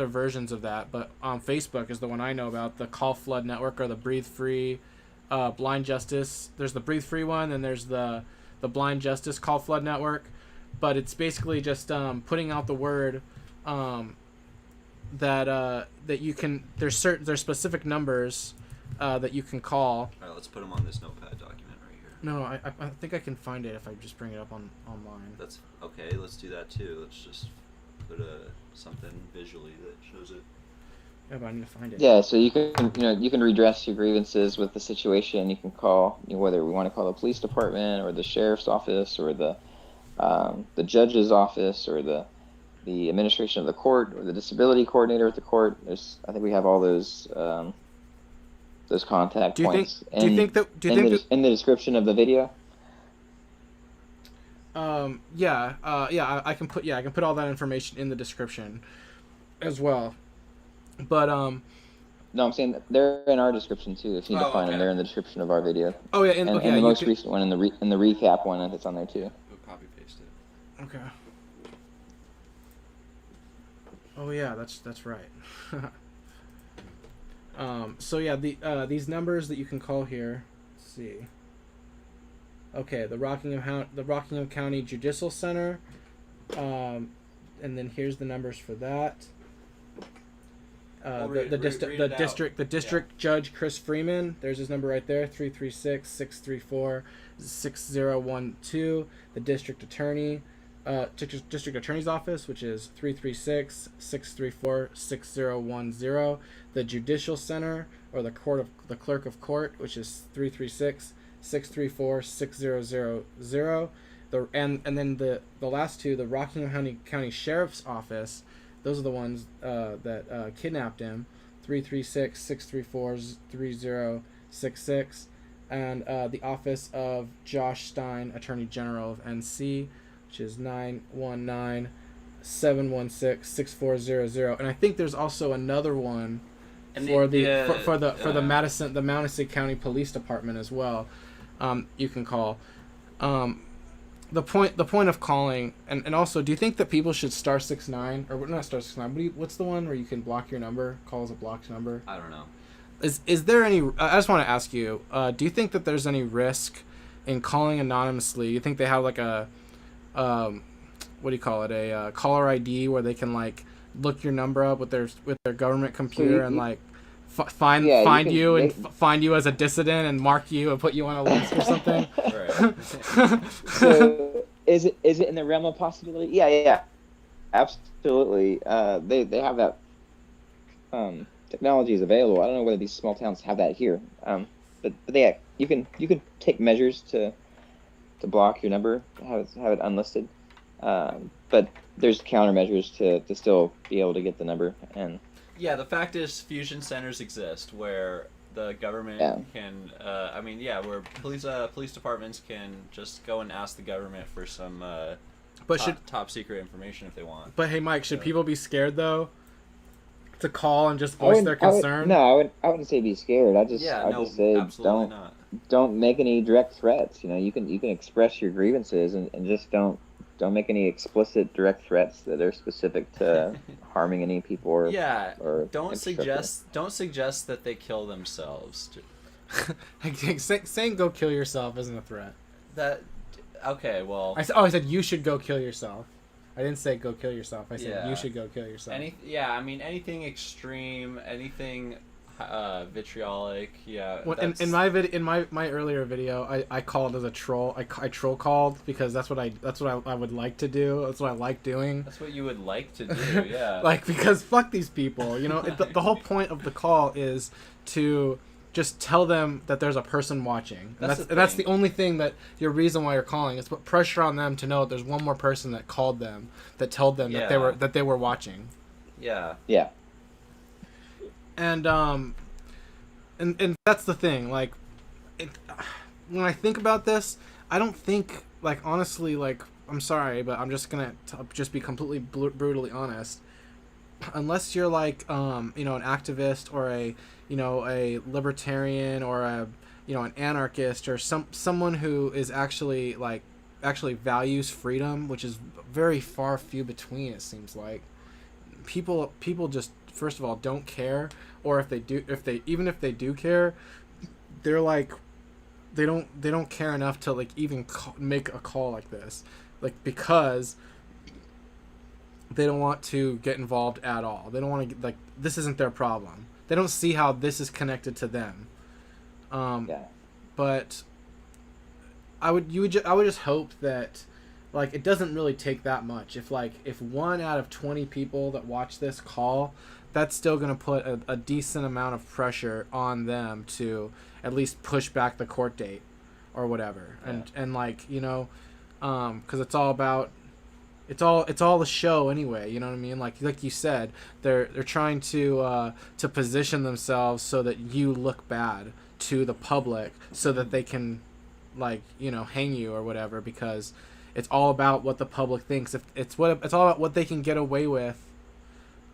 versions of that, but on Facebook is the one I know about, the Call Flood Network or the Breathe Free, Blind Justice. There's the Breathe Free one, and there's the Blind Justice Call Flood Network, but it's basically just putting out the word. That you can there's specific numbers that you can call. All right, let's put them on this notepad document right here. No, I think I can find it if I just bring it up online. That's okay. Let's do that too. Let's just put something visually that shows it. Yeah, but I need to find it. Yeah, so you can redress your grievances with the situation. You can call, whether we want to call the police department or the sheriff's office or the judge's office or the administration of the court or the disability coordinator at the court. I think we have all those contact points. Do you think in the description of the video? I can put all that information in the description as well. But no, I'm saying they're in our description too. If you need to find them, they're in the description of our video. Oh yeah, and the most recent one in the recap one that's on there too. We'll copy paste it. Okay. Oh yeah, that's right. So yeah, these numbers that you can call here. Let's see. Okay, the Rockingham County Judicial Center, and then here's the numbers for that. The district judge Chris Freeman. There's his number right there, 336-634-6012. The district attorney. District Attorney's Office, which is 336-634-6010. The Judicial Center, or the Clerk of Court, which is 336-634-6000. And then the last two, the Rockingham County Sheriff's Office, those are the ones that kidnapped him, 336-634-3066, and the Office of Josh Stein, Attorney General of NC, which is 919-716-6400. And I think there's also another one for the Madison County Police Department as well. You can call. The point of calling, and also, do you think that people should *69, or not *69? What's the one where you can block your number? Call as a blocked number. I don't know. Is there any? I just want to ask you. Do you think that there's any risk in calling anonymously? You think they have like a what do you call it? A caller ID where they can look your number up with their government computer and find you you as a dissident and mark you and put you on a list or something. Right. So is it in the realm of possibility? Yeah, absolutely. They have that. Technology is available. I don't know whether these small towns have that here. But you can take measures to block your number, have it unlisted. But there's countermeasures to still be able to get the number. And yeah, the fact is, fusion centers exist where the government can. Where police departments can just go and ask the government for some top secret information if they want. But hey, Mike, should people be scared though to call and just voice their concern? I wouldn't say be scared. I just say don't make any direct threats. You can express your grievances and just don't make any explicit direct threats that are specific to harming any people or don't suggest that they kill themselves. Saying go kill yourself isn't a threat. Okay, well, I said you should go kill yourself. I didn't say go kill yourself. I said you should go kill yourself. Anything extreme, anything vitriolic, in my earlier video, I called as a troll. I troll called because that's what I would like to do. That's what I like doing. That's what you would like to do, yeah. Like, because fuck these people. The whole point of the call is to just tell them that there's a person watching. That's the only thing your reason why you're calling is put pressure on them to know that there's one more person that called them, that told them that they were watching. Yeah. Yeah. And that's the thing. Like, when I think about this, I don't think, like, honestly, like, I'm sorry, but I'm just gonna just be completely brutally honest. Unless you're like, an activist or a libertarian or an anarchist or someone who is actually values freedom, which is very few between. It seems like people just, first of all, don't care, or if they do care, they're like, they don't care enough to like even make a call like this, like, because they don't want to get involved at all. They don't want to like, this isn't their problem. They don't see how this is connected to them. But I would just hope that, like, it doesn't really take that much. If 1 out of 20 people that watch this call, that's still going to put a decent amount of pressure on them to at least push back the court date or whatever. Yeah. And like, because it's all about, it's all the show anyway, you know what I mean? Like you said, they're trying to position themselves so that you look bad to the public, so that they can, like, hang you or whatever, because it's all about what the public thinks. It's all about what they can get away with.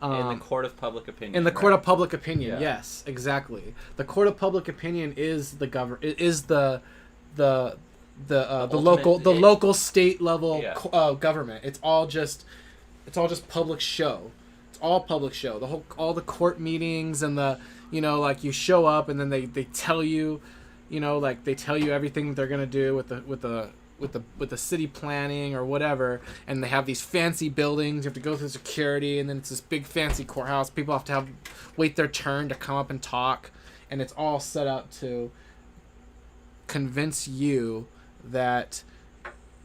In the court of public opinion. In the court of public opinion, yes, exactly. The court of public opinion is the local state level government. It's all just public show. It's all public show. All the court meetings and the, like, you show up and then they tell you, they tell you everything they're gonna do with the city planning or whatever, and they have these fancy buildings. You have to go through security, and then it's this big fancy courthouse. People have to wait their turn to come up and talk, and it's all set up to convince you that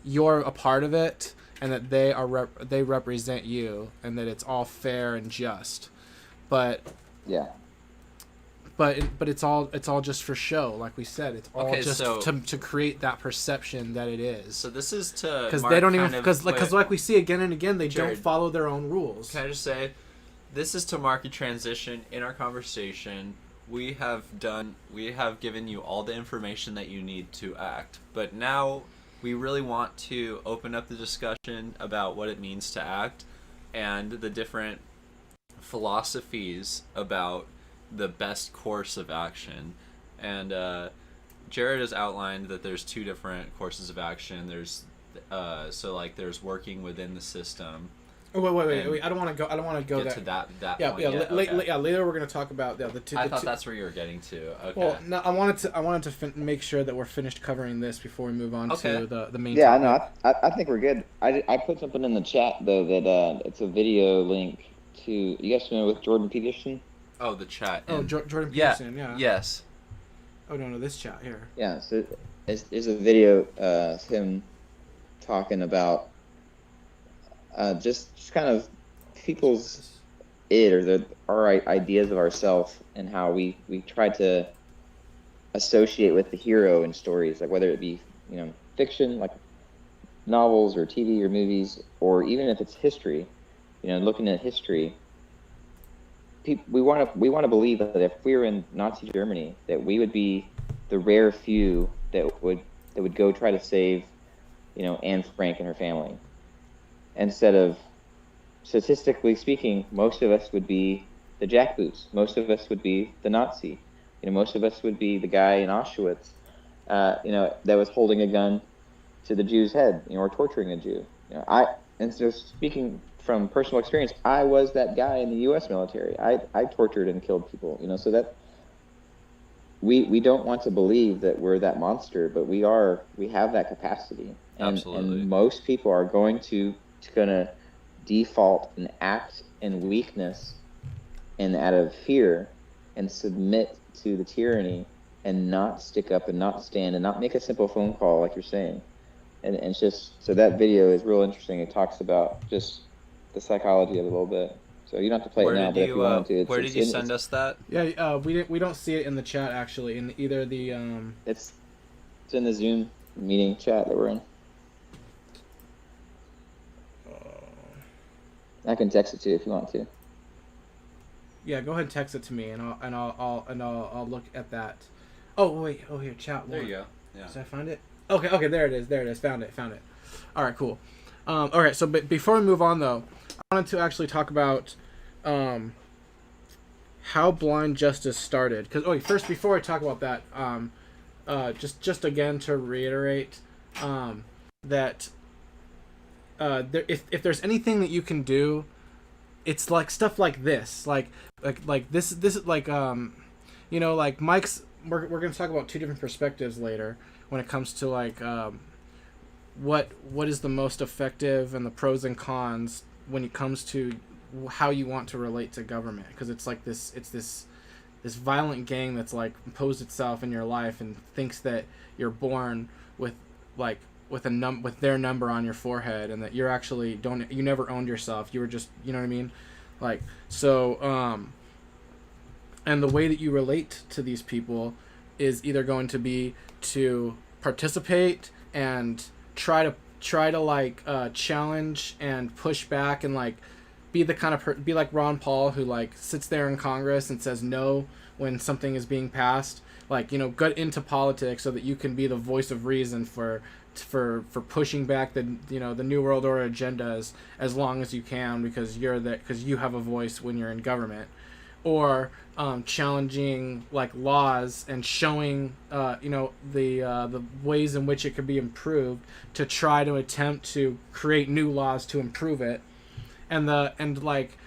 you're a part of it and that they represent you and that it's all fair and just. But it's all just for show, like we said. It's all to create that perception that it is. So this is to, because they don't even, because like we see again and again, they don't follow their own rules. Can I just say, this is to mark a transition in our conversation. We have given you all the information that you need to act, but now we really want to open up the discussion about what it means to act and the different philosophies about the best course of action. And Jared has outlined that there's 2 different courses of action. There's there's working within the system. Oh, wait! I don't want to go to that yeah, point. Yeah, later we're going to talk about the 2. I thought that's where you were getting to. Okay. Well, no, I wanted to make sure that we're finished covering this before we move on to the main. Yeah, topic. I think we're good. I put something in the chat though that it's a video link to. You guys familiar with Jordan Peterson? Oh, the chat. Oh, Jordan Peterson. Yeah. Yes. Oh no, this chat here. Yeah. So it's a video of him talking about. Just kind of people's our ideas of ourselves and how we try to associate with the hero in stories, like whether it be fiction, like novels or TV or movies, or even if it's history, looking at history. we want to believe that if we were in Nazi Germany, that we would be the rare few that would go try to save, Anne Frank and her family, instead of, statistically speaking, most of us would be the jackboots. Most of us would be the Nazi. Most of us would be the guy in Auschwitz, that was holding a gun to the Jew's head, or torturing a Jew. And so, speaking from personal experience, I was that guy in the U.S. military. I tortured and killed people. So that we don't want to believe that we're that monster, but we have that capacity. Absolutely. And most people are gonna default and act in weakness and out of fear and submit to the tyranny and not stick up and not stand and not make a simple phone call like you're saying. And it's just, so that video is real interesting. It talks about just the psychology of it a little bit. So you don't have to play it now, but if you want to, where did you send us that? Yeah, we don't see it in the chat actually in either the It's in the Zoom meeting chat that we're in. I can text it to you if you want to. Yeah, go ahead and text it to me, and I'll look at that. Oh wait, here, chat. There you go. Yeah. Did I find it? Okay, there it is. Found it. All right, cool. All right, so before we move on though, I wanted to actually talk about how blind justice started. Because first, before I talk about that, just again to reiterate that if there's anything that you can do, it's like stuff like this, like this is like like Mike's. We're gonna talk about two different perspectives later when it comes to like what is the most effective and the pros and cons when it comes to how you want to relate to government, because it's like this violent gang that's like imposed itself in your life and thinks that you're born with with their number on your forehead, and that you're actually you never owned yourself. You were just, you know what I mean? Like, so, and the way that you relate to these people is either going to be to participate and try to like challenge and push back and like be the kind of be like Ron Paul, who like sits there in Congress and says no when something is being passed. Like, get into politics so that you can be the voice of reason for pushing back the the New World Order agenda as long as you can, because you have a voice when you're in government, or challenging like laws and showing the ways in which it could be improved to try to attempt to create new laws to improve it, and like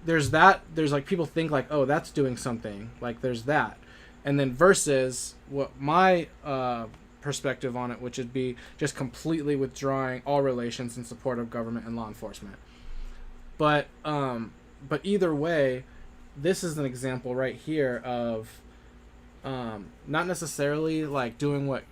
there's like people think like, oh, that's doing something, like there's that, and then versus what my perspective on it, which would be just completely withdrawing all relations in support of government and law enforcement. But either way, this is an example right here of not necessarily like doing what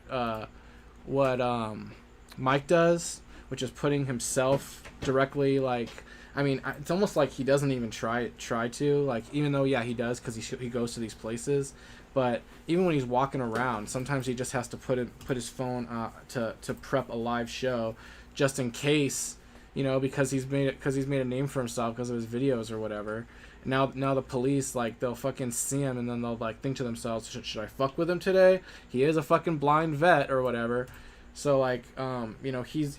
Mike does, which is putting himself directly, like, I mean, it's almost like he doesn't even try to, like, even though he does, because he goes to these places. But even when he's walking around, sometimes he just has to put his phone to prep a live show, just in case, because he's made a name for himself because of his videos or whatever. Now the police, like, they'll fucking see him and then they'll like think to themselves, should I fuck with him today? He is a fucking blind vet or whatever. So like he's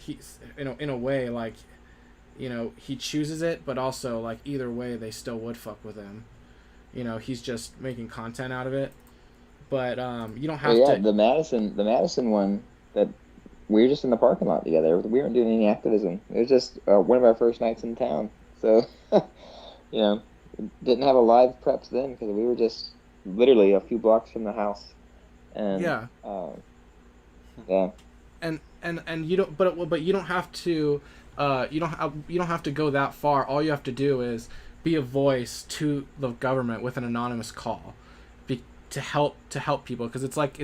in a way, like, he chooses it, but also like either way they still would fuck with him. He's just making content out of it. But you don't have to. The Madison one, that we were just in the parking lot together. We weren't doing any activism. It was just one of our first nights in town. So, didn't have a live preps then because we were just literally a few blocks from the house. And yeah. Yeah. And you don't, but you don't have to. You don't have to go that far. All you have to do is be a voice to the government with an anonymous call, to help people, because it's like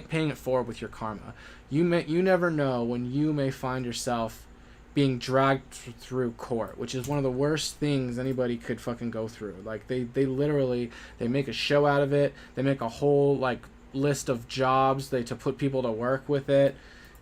paying it forward with your karma. You never know when you may find yourself being dragged through court, which is one of the worst things anybody could fucking go through. Like they literally make a show out of it. They make a whole like list of jobs to put people to work with it.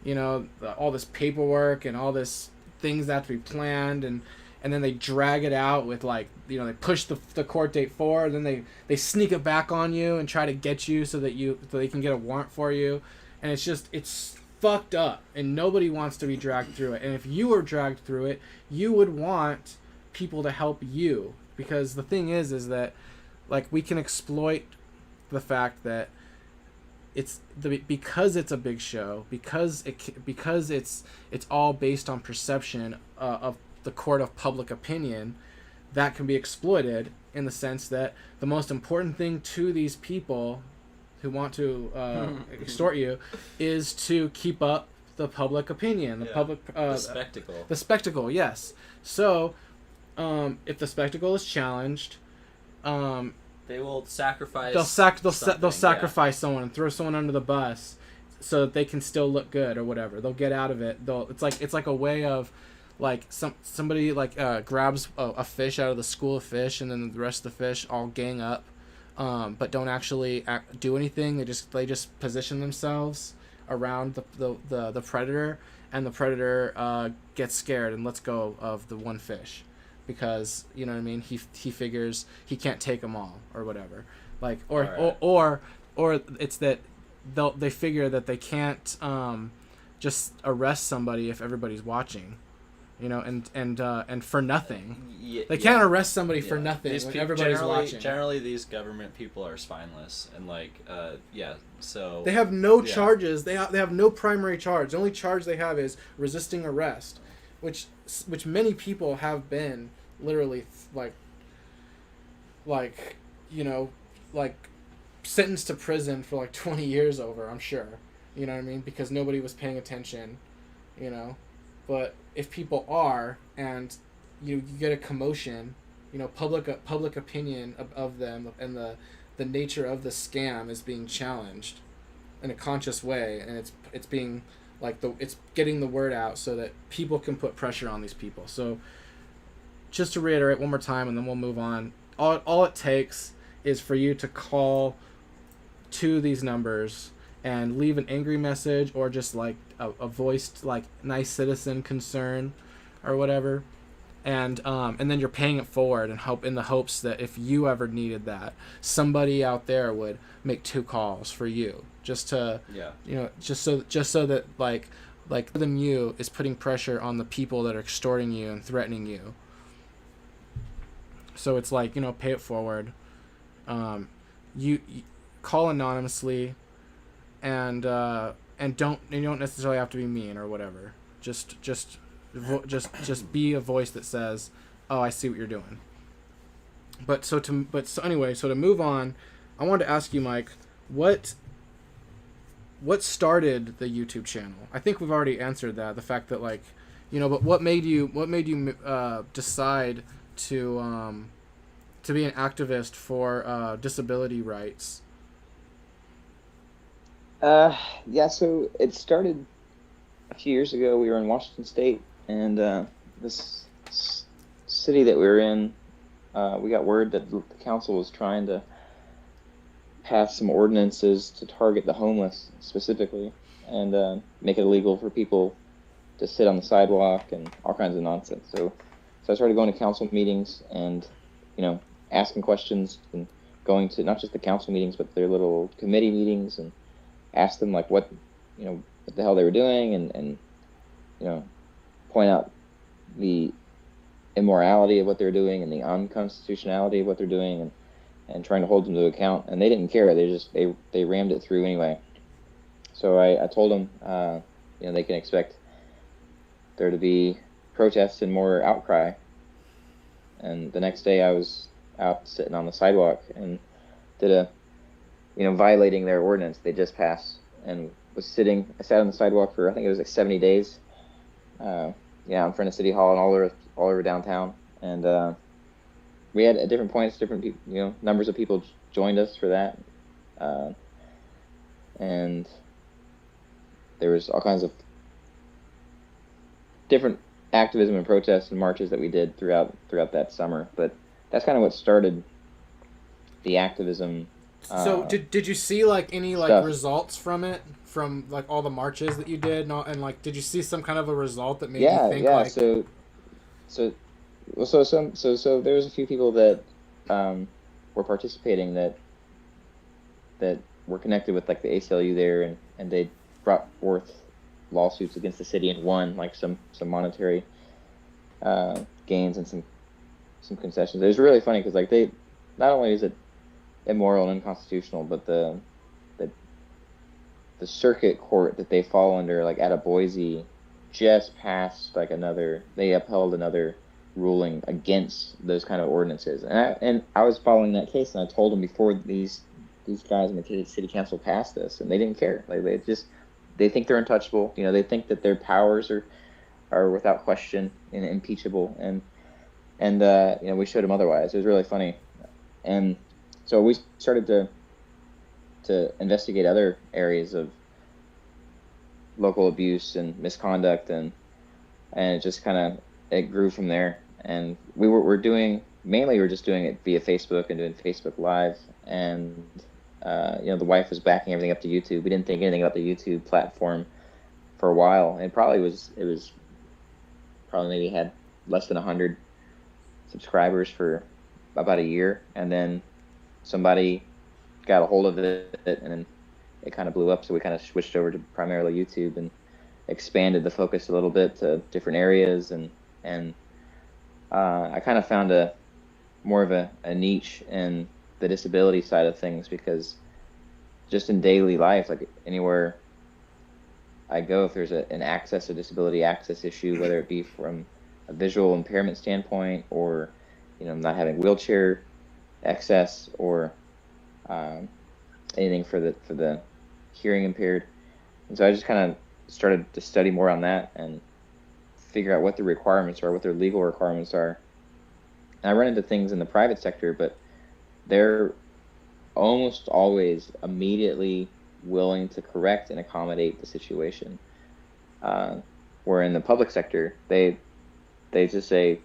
All this paperwork and all this things that have to be planned, and and then they drag it out with like, you know, they push the court date forward, and then they sneak it back on you and try to get you so they can get a warrant for you, and it's fucked up, and nobody wants to be dragged through it. And if you were dragged through it, you would want people to help you, because the thing is that like we can exploit the fact that because it's a big show, because it's all based on perception of the court of public opinion, that can be exploited in the sense that the most important thing to these people who want to extort you is to keep up the public opinion, the spectacle. The spectacle, yes. So, if the spectacle is challenged, they will sacrifice. They'll sacrifice someone and throw someone under the bus, so that they can still look good or whatever. They'll get out of it. It's like a way of, like somebody like grabs a fish out of the school of fish, and then the rest of the fish all gang up, but don't actually do anything. They just position themselves around the predator, and the predator gets scared and lets go of the one fish, because, you know what I mean, he figures he can't take them all or whatever, like or it's that they figure that they can't just arrest somebody if everybody's watching, you know, and for nothing. They can't arrest somebody for nothing when everybody's watching. Generally, these government people are spineless, and so they have no charges. They have no primary charge. The only charge they have is resisting arrest, which many people have been literally like you know, like sentenced to prison for like 20 years over, I'm sure. You know what I mean? Because nobody was paying attention, you know. But if people are, and you get a commotion, you know, public opinion of them, and the nature of the scam is being challenged in a conscious way, and it's being like it's getting the word out so that people can put pressure on these people. So just to reiterate one more time, and then we'll move on. All it takes is for you to call to these numbers and leave an angry message, or just like a voiced like nice citizen concern or whatever, and then you're paying it forward in the hopes that if you ever needed that, somebody out there would make 2 calls for you, just to you know, just so that like than you is putting pressure on the people that are extorting you and threatening you. So it's like, you know, pay it forward. You call anonymously, and you don't necessarily have to be mean or whatever. Just be a voice that says, "Oh, I see what you're doing." So to move on, I wanted to ask you, Mike, what started the YouTube channel? I think we've already answered that, the fact that, like, you know, but what made you decide to be an activist for disability rights? So it started a few years ago. We were in Washington State, and this city that we were in, we got word that the council was trying to pass some ordinances to target the homeless specifically, and make it illegal for people to sit on the sidewalk and all kinds of nonsense. So I started going to council meetings and, you know, asking questions, and going to not just the council meetings, but their little committee meetings, and ask them like what the hell they were doing, and you know, point out the immorality of what they're doing and the unconstitutionality of what they're doing, and trying to hold them to account. And they didn't care. They rammed it through anyway. So I told them, you know, they can expect there to be protests and more outcry. And the next day I was out sitting on the sidewalk and violating their ordinance they just passed, and I sat on the sidewalk for, I think it was like 70 days, in front of City Hall and all over downtown. And we had, at different points, different people, you know, numbers of people joined us for that. And there was all kinds of different activism and protests and marches that we did throughout that summer. But that's kind of what started the activism. So did you see like any like stuff. results from it, from like all the marches that you did, and like did you see some kind of a result that made you think like? So Well, so there was a few people that were participating that were connected with like the ACLU there, and they brought forth lawsuits against the city and won like some monetary gains and some concessions. It was really funny because like they, not only is it immoral and unconstitutional, but the circuit court that they fall under, like out of Boise, just passed like they upheld another ruling against those kind of ordinances. And I was following that case, and I told them before these guys in the city council passed this, and they didn't care. Like they think they're untouchable. You know, they think that their powers are without question and impeachable. And you know, we showed them otherwise. It was really funny. And so we started to investigate other areas of local abuse and misconduct, and it just kind of, it grew from there. And we're just doing it via Facebook and doing Facebook Live. And you know, the wife was backing everything up to YouTube. We didn't think anything about the YouTube platform for a while. It was probably maybe had less than 100 subscribers for about a year, and then somebody got a hold of it, and then it kind of blew up. So we kind of switched over to primarily YouTube and expanded the focus a little bit to different areas, and I kind of found more of a niche in the disability side of things, because just in daily life, like anywhere I go, if there's a disability access issue, whether it be from a visual impairment standpoint, or you know, not having wheelchair access, or anything for the hearing impaired. And so I just kind of started to study more on that and figure out what the requirements are, what their legal requirements are. And I run into things in the private sector, but they're almost always immediately willing to correct and accommodate the situation. Where in the public sector, they just say,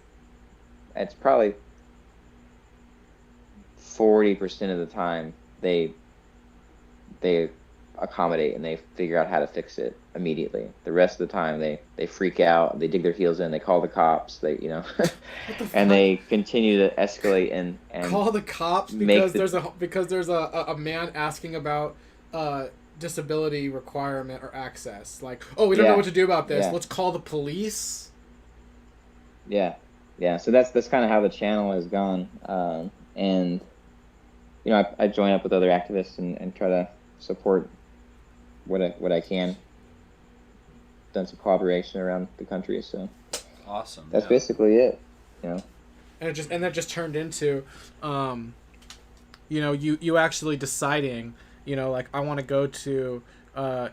it's probably 40% of the time they accommodate and they figure out how to fix it immediately. The rest of the time they freak out, they dig their heels in, they call the cops, and they continue to escalate and call the cops because there's a man asking about disability requirement or access. Like, oh, we don't know what to do about this. Yeah. Let's call the police. Yeah. So that's kind of how the channel has gone. And you know, I join up with other activists and try to support what I can. Done some collaboration around the country, so Awesome. that's basically it. You know. And that just turned into, you know, you actually deciding, you know, like, I want to go to,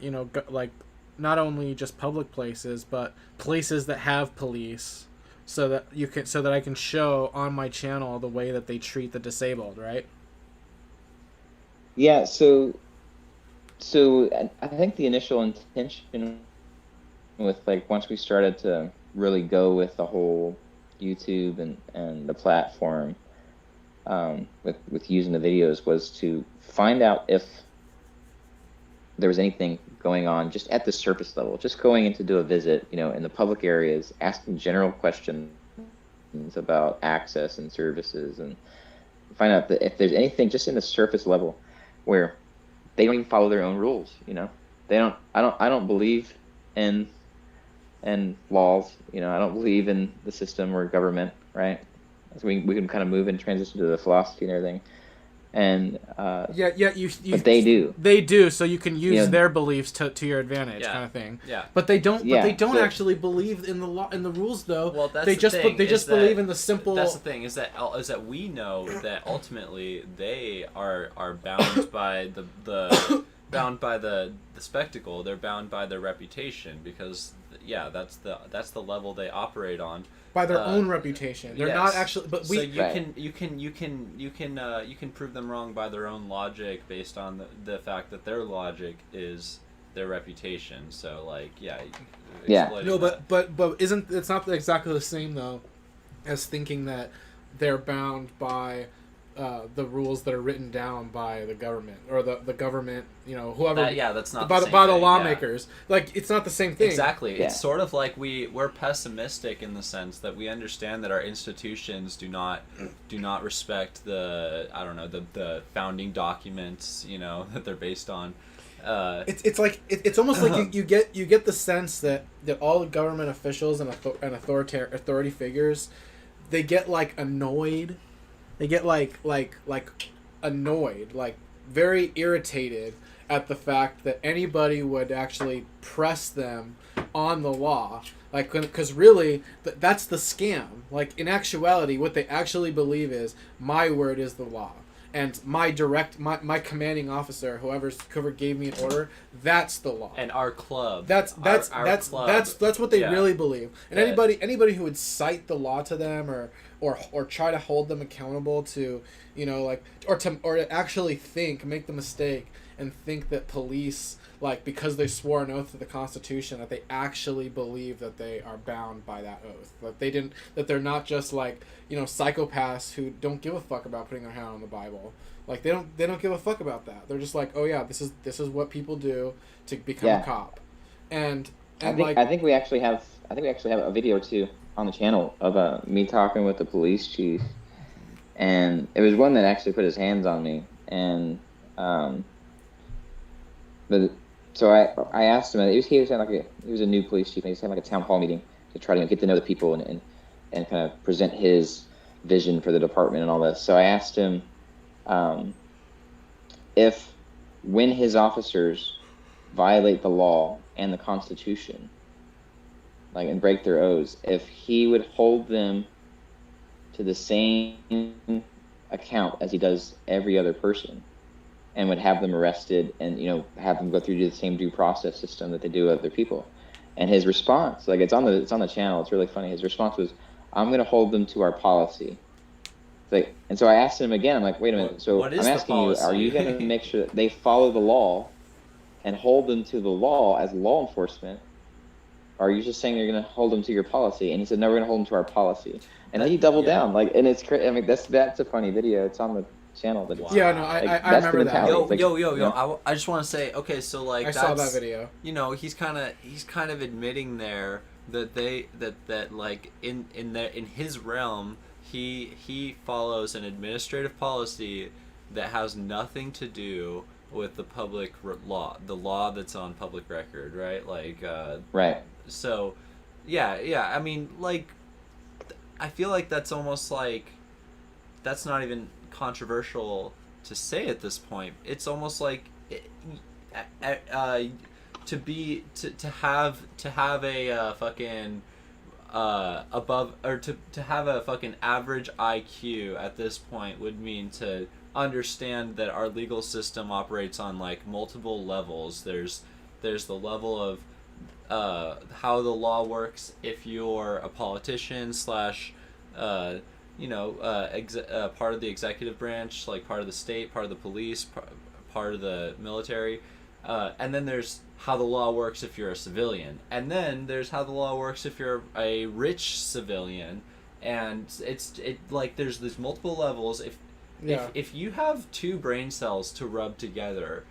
you know, like, not only just public places, but places that have police, so that I can show on my channel the way that they treat the disabled, right? Yeah. So I think the initial intention with, like, once we started to really go with the whole YouTube and the platform, with using the videos, was to find out if there was anything going on just at the surface level, just going in to do a visit, you know, in the public areas, asking general questions about access and services, and find out that if there's anything just in the surface level where they don't even follow their own rules, you know, I don't believe in laws, you know, I don't believe in the system or government, right? So we can kind of move and transition to the philosophy and everything. And but they do, so you can use their beliefs to your advantage, kind of thing. Yeah. But they don't actually believe in the law, in the rules, though. Well, that's they the just thing, believe in the simple. That's the thing, is that we know that ultimately they are bound by the bound by the spectacle. They're bound by their reputation, because that's the level they operate on. By their own reputation, they're not actually. But we. So you can prove them wrong by their own logic, based on the fact that their logic is their reputation. So, like, No, but isn't, it's not exactly the same though, as thinking that they're bound by the rules that are written down by the government or the government, whoever. That's not by the the, same by the thing, lawmakers. Like, it's not the same thing. Exactly. Yeah. It's sort of like we're pessimistic in the sense that we understand that our institutions do not respect the founding documents, that they're based on. It's like it's almost like you get the sense that all the government officials and authority figures, they get like annoyed. They get like annoyed, like very irritated at the fact that anybody would actually press them on the law. Like, because really, that's the scam. Like, in actuality, what they actually believe is my word is the law. And my commanding officer, whoever gave me an order, that's the law. And our club. That's what they really believe. And anybody who would cite the law to them or try to hold them accountable to, or to actually make the mistake and think that police, like, because they swore an oath to the Constitution, that they actually believe that they are bound by that oath. That they're not just like, psychopaths who don't give a fuck about putting their hand on the Bible. Like, they don't give a fuck about that. They're just like, oh yeah, this is what people do to become a cop. And I think we actually have a video too on the channel of me talking with the police chief, and it was one that actually put his hands on me, and but so I asked him. He was a new police chief. And he was having like a town hall meeting to try to get to know the people and kind of present his vision for the department and all this. So I asked him if when his officers violate the law and the Constitution, like, and break their oaths, if he would hold them to the same account as he does every other person, and would have them arrested and have them go through the same due process system that they do other people. And his response, like, it's on the channel, it's really funny. His response was, "I'm going to hold them to our policy." Like, and so I asked him again. I'm like, wait a minute. So I'm asking you, are you going to make sure that they follow the law and hold them to the law as law enforcement? Or are you just saying you're going to hold them to your policy? And he said, no, we're going to hold them to our policy. And then he doubled down. Like, and it's crazy. I mean, that's a funny video. It's on the channel. But Wow. Yeah, no, I remember that. Yo. I just want to say, okay, so like I saw that video. He's kind of admitting there that like in his realm, he follows an administrative policy that has nothing to do with the public law, the law that's on public record, right? Like, right. So, yeah. I mean, like, I feel like that's almost like, that's not even controversial to say at this point. It's almost like, to have a fucking above, or to have a fucking average IQ at this point would mean to understand that our legal system operates on like multiple levels. There's the level of how the law works if you're a politician / part of the executive branch, like part of the state, part of the police, part of the military, and then there's how the law works if you're a civilian, and then there's how the law works if you're a rich civilian, and there's multiple levels. If you have two brain cells to rub together,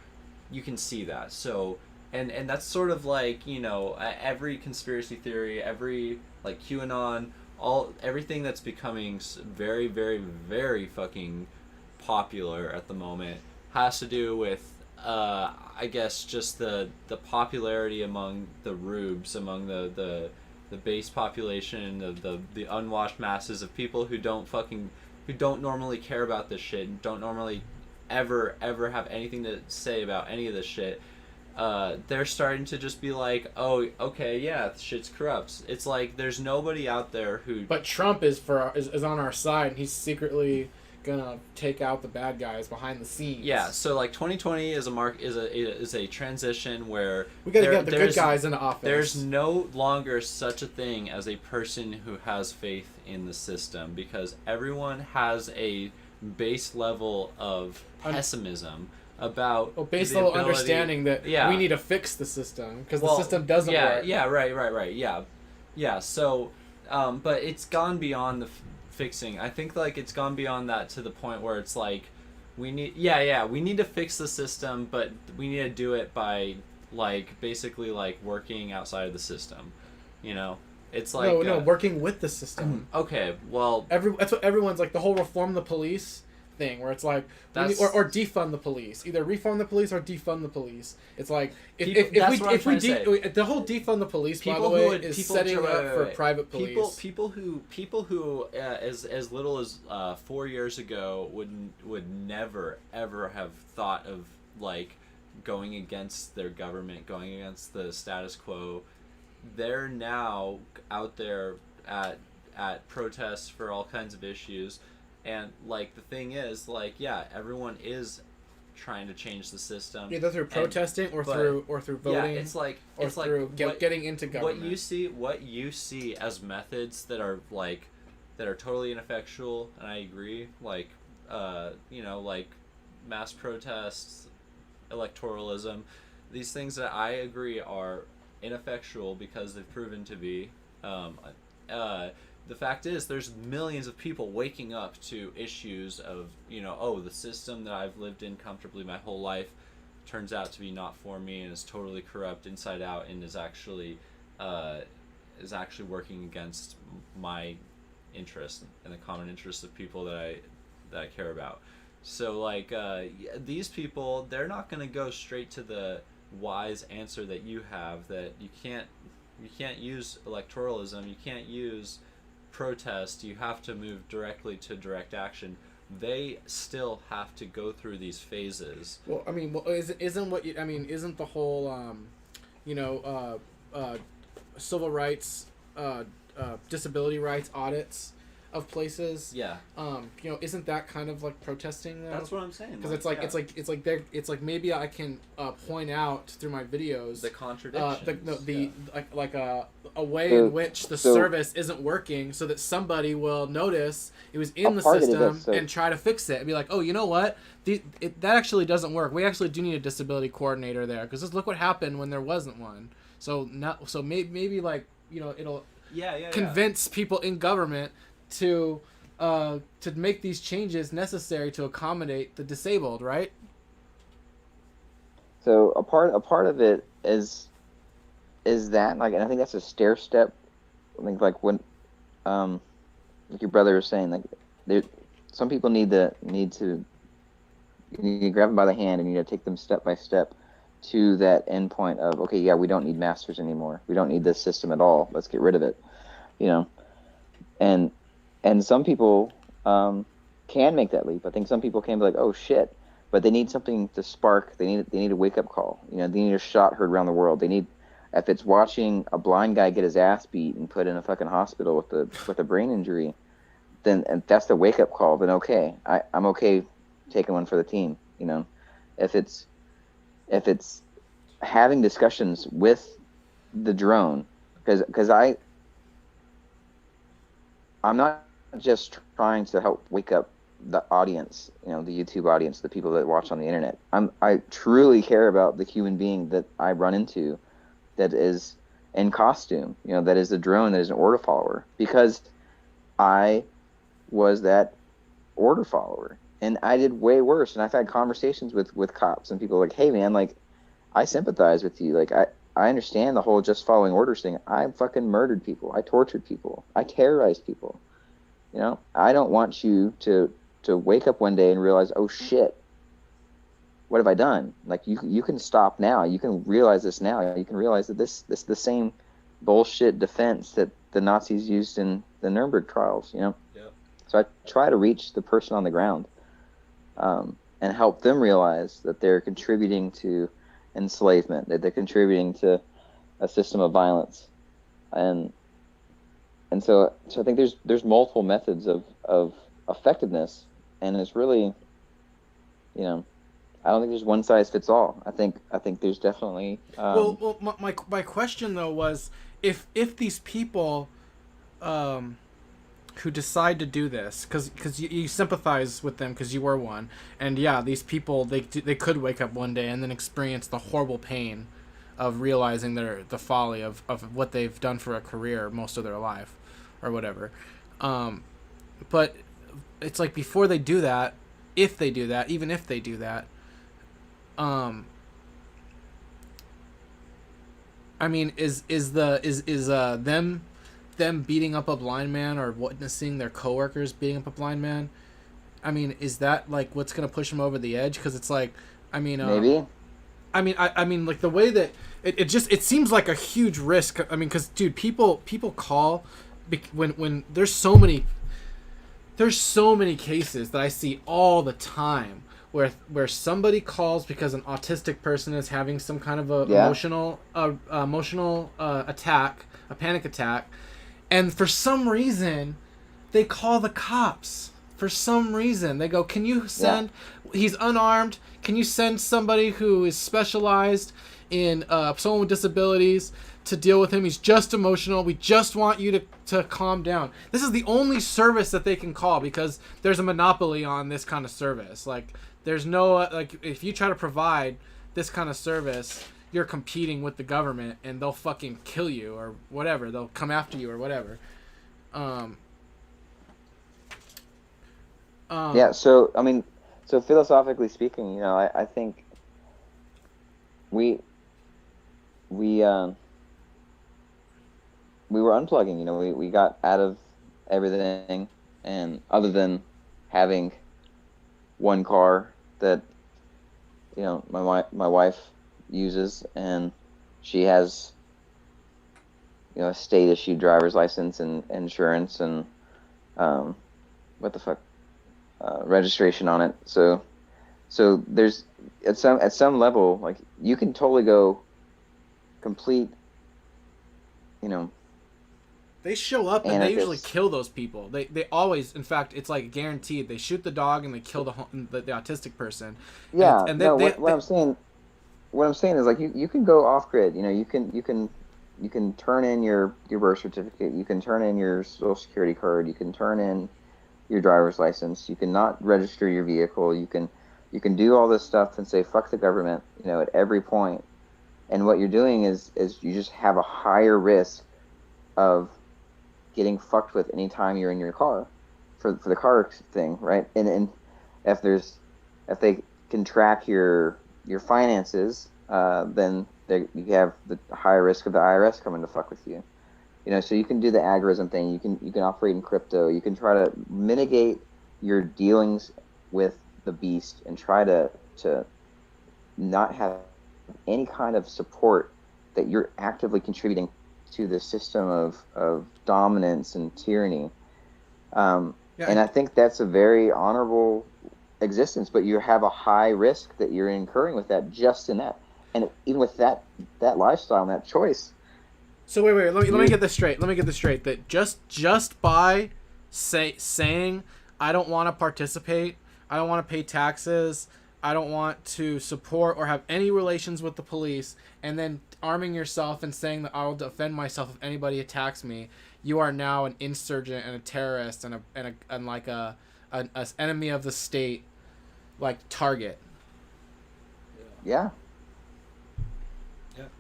you can see that. So and that's sort of like, every conspiracy theory, every like QAnon, everything that's becoming very, very, very fucking popular at the moment has to do with I guess just the popularity among the rubes, among the base population of the unwashed masses of people who don't normally care about this shit and don't normally ever have anything to say about any of this shit. They're starting to just be like, oh, okay, yeah, shit's corrupt. It's like there's nobody out there who. But Trump is on our side, and he's secretly gonna take out the bad guys behind the scenes. Yeah, so like 2020 is a transition where we gotta get the good guys into office. There's no longer such a thing as a person who has faith in the system, because everyone has a base level of pessimism about base level understanding that we need to fix the system because the system doesn't work. Yeah, right. Yeah. So, but it's gone beyond fixing. I think like it's gone beyond that to the point where it's like we need we need to fix the system, but we need to do it by like basically like working outside of the system. You know, it's like working with the system. Okay, well, That's what everyone's like, the whole reform the police thing, where it's like or defund the police, either reform the police or defund the police. It's like if the whole defund the police, by the way, is setting up for private police. People who as little as 4 years ago would never ever have thought of like going against their government, going against the status quo. They're now out there at protests for all kinds of issues. And, like, the thing is, like, yeah, everyone is trying to change the system. Either through protesting or through voting. Yeah, it's like getting into government. What you see as methods that are totally ineffectual, and I agree, like, like mass protests, electoralism, these things that I agree are ineffectual because they've proven to be. The fact is, there's millions of people waking up to issues of, the system that I've lived in comfortably my whole life turns out to be not for me and is totally corrupt inside out and is actually working against my interest and the common interests of people that I care about. So, like, these people, they're not going to go straight to the wise answer that you have, that you can't use electoralism, you can't use protest, you have to move directly to direct action. They still have to go through these phases. Well, I mean, isn't the whole civil rights, disability rights audits of places? Yeah. Isn't that kind of like protesting though? That's what I'm saying. Because it's like maybe I can point out through my videos the contradictions. A way in which the service isn't working, so that somebody will notice it was in the system and try to fix it and be like, oh, you know what? That actually doesn't work. We actually do need a disability coordinator there, because just look what happened when there wasn't one. So maybe like it'll convince people in government to make these changes necessary to accommodate the disabled, right? So a part of it is that, like, and I think that's a stair step. I think like when like your brother was saying, like some people need to grab them by the hand and you need to take them step by step to that end point of, okay, yeah, we don't need masters anymore. We don't need this system at all. Let's get rid of it. And some people can make that leap. I think some people can be like, oh shit, but they need something to spark. They need a wake up call. They need a shot heard around the world. They need, if it's watching a blind guy get his ass beat and put in a fucking hospital with a brain injury, then, and that's the wake up call, then okay, I'm okay taking one for the team. If it's having discussions with the drone, because I'm not just trying to help wake up the audience, the YouTube audience, the people that watch on the internet. I truly care about the human being that I run into that is in costume, that is a drone, that is an order follower, because I was that order follower and I did way worse. And I've had conversations with cops and people like, hey man, like, I sympathize with you. Like, I understand the whole just following orders thing. I fucking murdered people. I tortured people. I terrorized people. I don't want you to wake up one day and realize, oh shit, what have I done? Like, you can stop now. You can realize this now. You can realize that this is the same bullshit defense that the Nazis used in the Nuremberg trials, Yep. So I try to reach the person on the ground and help them realize that they're contributing to enslavement, that they're contributing to a system of violence. And so I think there's multiple methods of effectiveness, and it's really, I don't think there's one size fits all. I think there's definitely. Well, my question though was, if these people, who decide to do this, because you sympathize with them because you were one, and yeah, these people they could wake up one day and then experience the horrible pain of realizing the folly of what they've done for a career most of their life, or whatever. but it's like before they do that, if they do that, even if they do that, I mean, is them beating up a blind man or witnessing their coworkers beating up a blind man? I mean, is that like what's gonna push them over the edge? Because it's like, I mean, Maybe. I mean, like the way that it seems like a huge risk. I mean, because dude, people call when there's so many cases that I see all the time where somebody calls because an autistic person is having some kind of a emotional attack, a panic attack, and for some reason they call the cops. For some reason they go, can you send? He's unarmed. Can you send somebody who is specialized in someone with disabilities to deal with him? He's just emotional. We just want you to calm down. This is the only service that they can call because there's a monopoly on this kind of service. Like, there's no, like, if you try to provide this kind of service, you're competing with the government and they'll fucking kill you or whatever. They'll come after you or whatever. Yeah, so I mean, so philosophically speaking, you know, I think we were unplugging, you know, we got out of everything, and other than having one car that, you know, my wife uses, and she has, you know, a state issued driver's license and insurance and registration on it. So there's at some level, like, you can totally go complete, you know. They show up and they usually kill those people. They always, in fact, it's like guaranteed. They shoot the dog and they kill the autistic person. Yeah. What I'm saying is, like, you can go off grid. You know, you can turn in your birth certificate. You can turn in your social security card. You can turn in your driver's license. You can not register your vehicle. You can do all this stuff and say fuck the government, you know, at every point. And what you're doing is you just have a higher risk of getting fucked with anytime you're in your car for the car thing, right? And if they can track your finances, then you have the higher risk of the IRS coming to fuck with you. You know, so you can do the agorism thing. You can operate in crypto. You can try to mitigate your dealings with the beast and try to not have any kind of support that you're actively contributing to the system of dominance and tyranny. And I think that's a very honorable existence, but you have a high risk that you're incurring with that, just in that. And even with that lifestyle and that choice. So wait. Let me get this straight. That just by saying I don't want to participate, I don't want to pay taxes, I don't want to support or have any relations with the police, and then arming yourself and saying that I will defend myself if anybody attacks me, you are now an insurgent and a terrorist and like a enemy of the state, like, target. Yeah. Yep.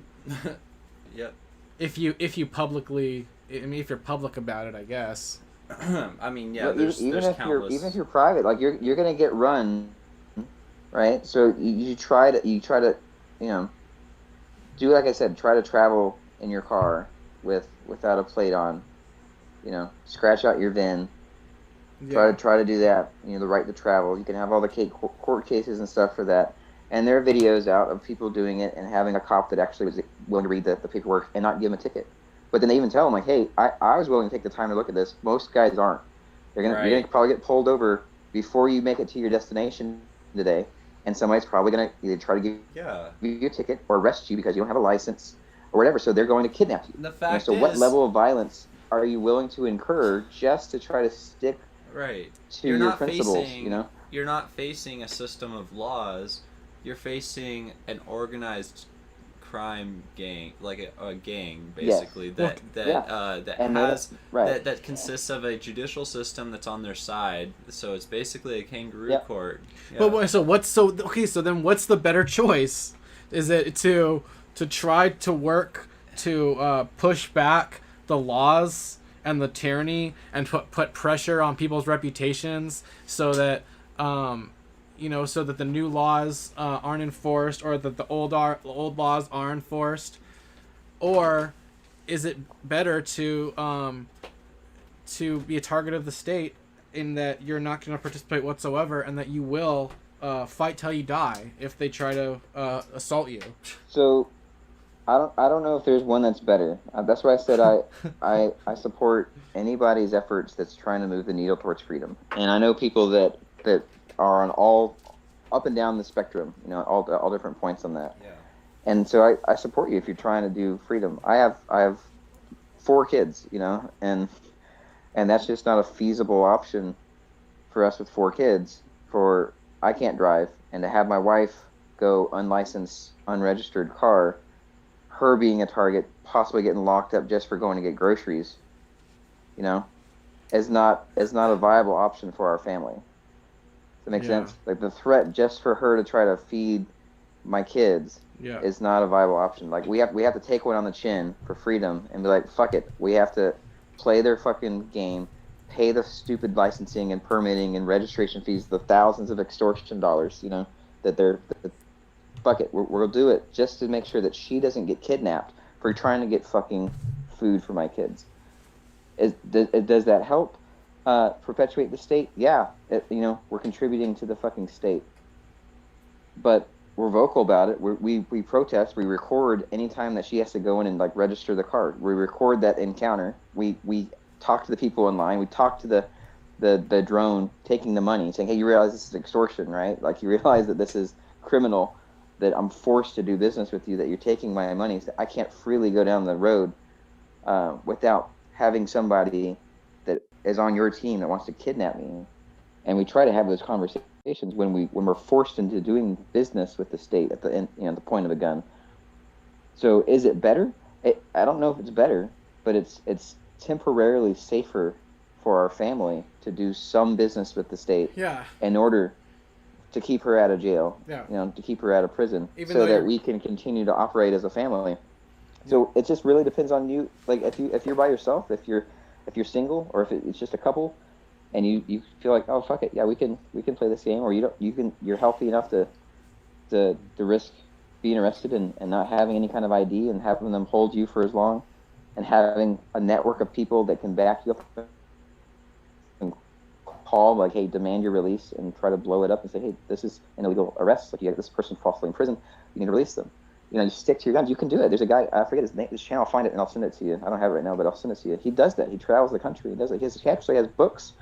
Yep. If you publicly, I mean, if you're public about it, I guess. I mean, yeah. Well, there's even countless. if you're private, like, you're gonna get run, right? So you try to you know, do, like I said, try to travel in your car without a plate on, you know, scratch out your VIN. Yeah. Try to do that. You know, the right to travel. You can have all the court cases and stuff for that. And there are videos out of people doing it and having a cop that actually was willing to read the paperwork and not give them a ticket. But then they even tell them, like, hey, I was willing to take the time to look at this. Most guys aren't. You're gonna probably get pulled over before you make it to your destination today, and somebody's probably gonna either try to give you a ticket or arrest you because you don't have a license or whatever. So they're going to kidnap you. The fact so what level of violence are you willing to incur just to try to stick to your principles? You know, you're not facing a system of laws. You're facing an organized crime gang, like a gang, basically, that consists of a judicial system that's on their side. So it's basically a kangaroo court. Yeah. But so then what's the better choice? Is it to try to work to push back the laws and the tyranny and put pressure on people's reputations so that so that the new laws aren't enforced, or that the old laws are enforced? Or is it better to be a target of the state, in that you're not going to participate whatsoever, and that you will fight till you die if they try to assault you? So I don't know if there's one that's better. That's why I said I support anybody's efforts that's trying to move the needle towards freedom. And I know people that are on all up and down the spectrum, all different points on that. Yeah. And so I support you if you're trying to do freedom. I have 4 kids, and that's just not a feasible option for us with 4 kids. I can't drive, and to have my wife go unlicensed, unregistered car, her being a target, possibly getting locked up just for going to get groceries, is not a viable option for our family. Does that make sense? Like, the threat just for her to try to feed my kids is not a viable option. Like, we have to take one on the chin for freedom and be like, fuck it, we have to play their fucking game, pay the stupid licensing and permitting and registration fees, the thousands of extortion dollars, fuck it, we'll do it just to make sure that she doesn't get kidnapped for trying to get fucking food for my kids. Does that help perpetuate the state? Yeah, we're contributing to the fucking state. But we're vocal about it. We protest. We record anytime that she has to go in and register the car. We record that encounter. We talk to the people in line. We talk to the drone taking the money, saying, hey, you realize this is extortion, right? Like, you realize that this is criminal, that I'm forced to do business with you, that you're taking my money. So I can't freely go down the road without having somebody that is on your team that wants to kidnap me. And we try to have those conversations when we're forced into doing business with the state at the end, the point of a gun. So is it better? I don't know if it's better, but it's temporarily safer for our family to do some business with the state in order to keep her out of jail, to keep her out of prison, so that we can continue to operate as a family. So it just really depends on you. Like, if you're by yourself, if you're single, or if it's just a couple, and you feel like, oh, fuck it, yeah, we can play this game, or you're healthy enough to risk being arrested and not having any kind of ID, and having them hold you for as long, and having a network of people that can back you up and call, like, hey, demand your release, and try to blow it up and say, hey, this is an illegal arrest, like, you got this person falsely in prison, you need to release them. You stick to your guns. You can do it. There's a guy, I forget his name, his channel, I'll find it and I'll send it to you. I don't have it right now, but I'll send it to you. He does that. He travels the country. He does it. He actually has books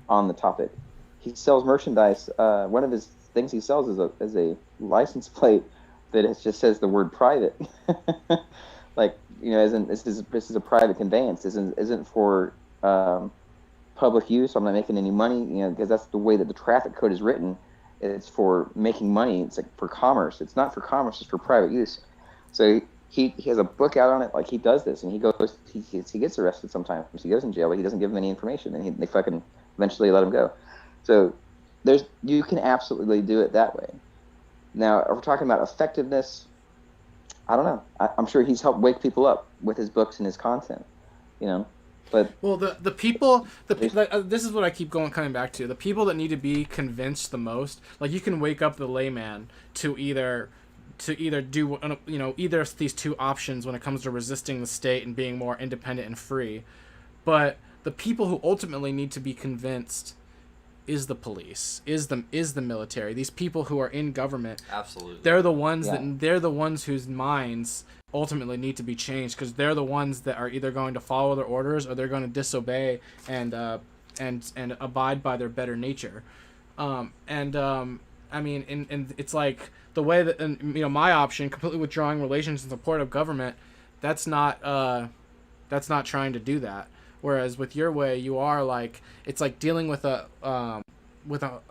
on the topic. He sells merchandise. One of his things he sells is a license plate that just says the word private. Like, this is a private conveyance. Isn't for public use. I'm not making any money, because that's the way that the traffic code is written. It's for making money. It's like for commerce. It's not for commerce. It's for private use. So he has a book out on it. Like, he does this, and he gets arrested sometimes. He goes in jail, but he doesn't give them any information, and they fucking eventually let him go. So you can absolutely do it that way. Now, if we're talking about effectiveness, I don't know. I'm sure he's helped wake people up with his books and his content, But the people, this is what I keep coming back to. The people that need to be convinced the most, like, you can wake up the layman to either do either of these two options when it comes to resisting the state and being more independent and free. But the people who ultimately need to be convinced is the police, is the military. These people who are in government. Absolutely. They're the ones whose minds ultimately need to be changed, because they're the ones that are either going to follow their orders, or they're going to disobey and abide by their better nature. I mean, and it's like the way that, my option, completely withdrawing relations in support of government, that's not trying to do that. Whereas with your way, you are like, it's like dealing with a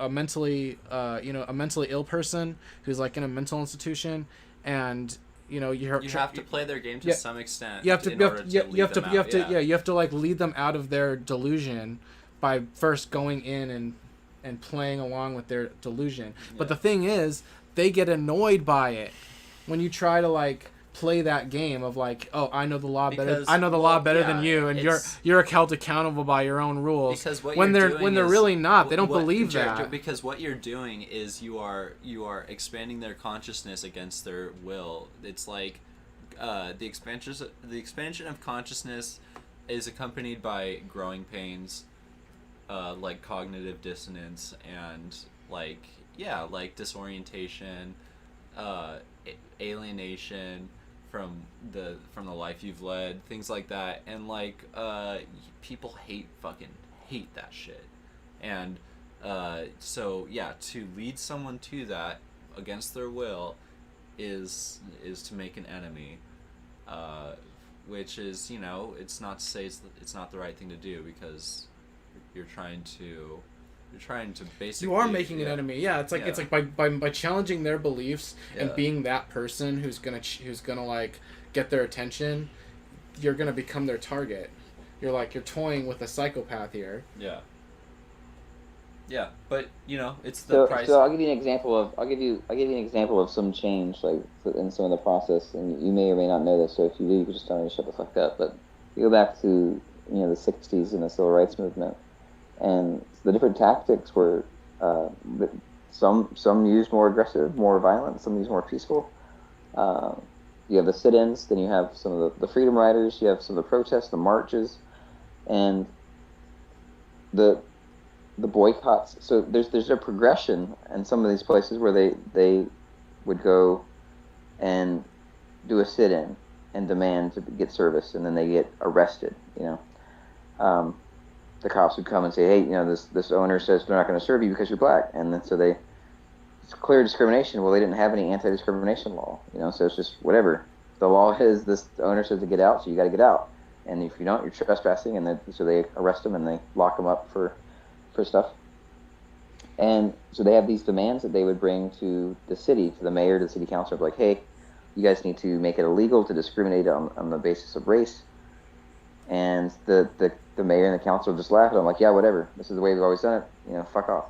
mentally ill person who's like in a mental institution, and you have to play their game to some extent. You have to like lead them out of their delusion by first going in and playing along with their delusion. But the thing is, they get annoyed by it when you try to like play that game of like, oh, I know the law better. Because, I know the law well, better yeah, than you, and it's- you're held accountable by your own rules. Because what when you're they're doing is, really not, they don't what- believe Jared, that. Because what you're doing is you are expanding their consciousness against their will. It's like the expansion of consciousness is accompanied by growing pains, like cognitive dissonance and like disorientation, alienation from the life you've led, things like that, and like people hate that shit, and so yeah, to lead someone to that against their will is to make an enemy, which is, it's not to say it's not the right thing to do, because you're trying to basically, You are making an enemy. Yeah, it's like Yeah. it's like by challenging their beliefs and Yeah. being that person who's gonna like get their attention, you're gonna become their target. You're toying with a psychopath here. Yeah. Yeah, but it's the price. So I'll give you an example of some change, like in some of the process, and you may or may not know this. So if you do, you can just tell me to shut the fuck up. But you go back to the '60s and the civil rights movement, and the different tactics were some used more aggressive, more violent, some used more peaceful. You have the sit-ins, then you have some of the freedom riders, you have some of the protests, the marches, and the boycotts. So there's a progression in some of these places where they would go and do a sit-in and demand to get service, and then they get arrested. The cops would come and say, hey, this owner says they're not going to serve you because you're black, and then so it's clear discrimination. Well, they didn't have any anti-discrimination law, so it's just whatever. The law is the owner says to get out, so you got to get out, and if you don't, you're trespassing, and so they arrest them and they lock them up for stuff. And so they have these demands that they would bring to the city, to the mayor, to the city council, like, hey, you guys need to make it illegal to discriminate on the basis of race. And the mayor and the council just laugh at them, like, yeah, whatever. This is the way we've always done it. Fuck off.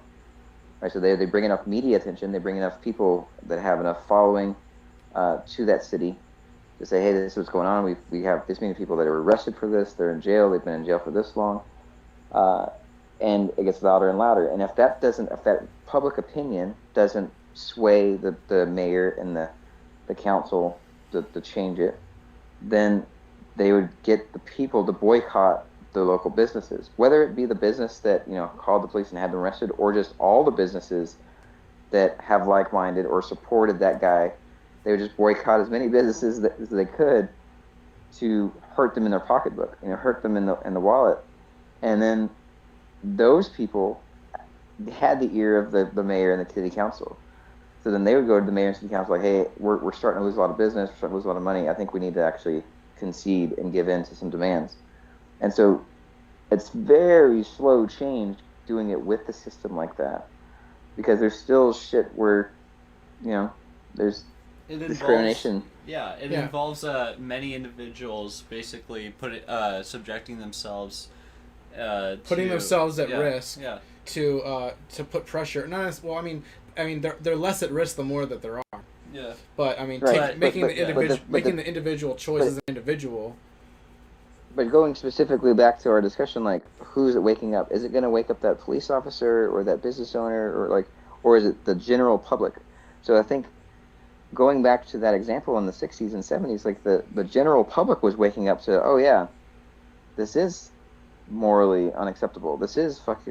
Right? So they bring enough media attention, they bring enough people that have enough following to that city to say, hey, this is what's going on. We have this many people that are arrested for this. They're in jail. They've been in jail for this long. And it gets louder and louder. And if that public opinion doesn't sway the mayor and the council to change it, then they would get the people to boycott the local businesses, whether it be the business that called the police and had them arrested, or just all the businesses that have like-minded or supported that guy. They would just boycott as many businesses as they could to hurt them in their pocketbook, hurt them in the wallet, and then those people had the ear of the mayor and the city council. So then they would go to the mayor and city council like, hey, we're starting to lose a lot of business, we're starting to lose a lot of money. I think we need to actually concede and give in to some demands. And so it's very slow change doing it with the system like that, because there's still shit where, there's discrimination. It involves many individuals basically subjecting themselves, Putting themselves at risk. Yeah. To put pressure. They're less at risk the more that there are. Yeah. But making the individual choice as an individual. But going specifically back to our discussion, like, who's it waking up? Is it going to wake up that police officer or that business owner, or is it the general public? So I think going back to that example in the 60s and 70s, like the general public was waking up to, oh yeah, this is morally unacceptable. This is fucked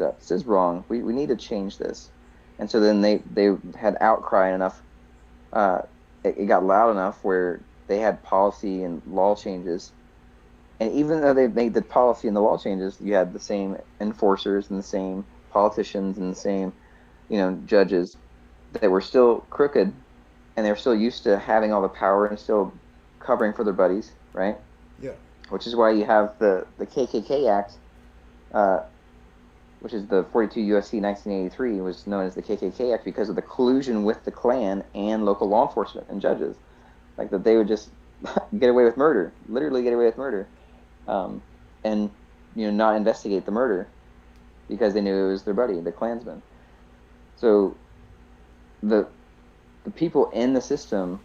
up. This is wrong. We need to change this. And so then they had outcry enough. It got loud enough where they had policy and law changes. And even though they made the policy and the law changes, you had the same enforcers and the same politicians and the same, judges that were still crooked, and they were still used to having all the power and still covering for their buddies, right? Yeah. Which is why you have the KKK Act, which is the 42 U.S.C. 1983, was known as the KKK Act because of the collusion with the Klan and local law enforcement and judges. Like, that they would just get away with murder, literally get away with murder, and not investigate the murder because they knew it was their buddy, the Klansman. So the people in the system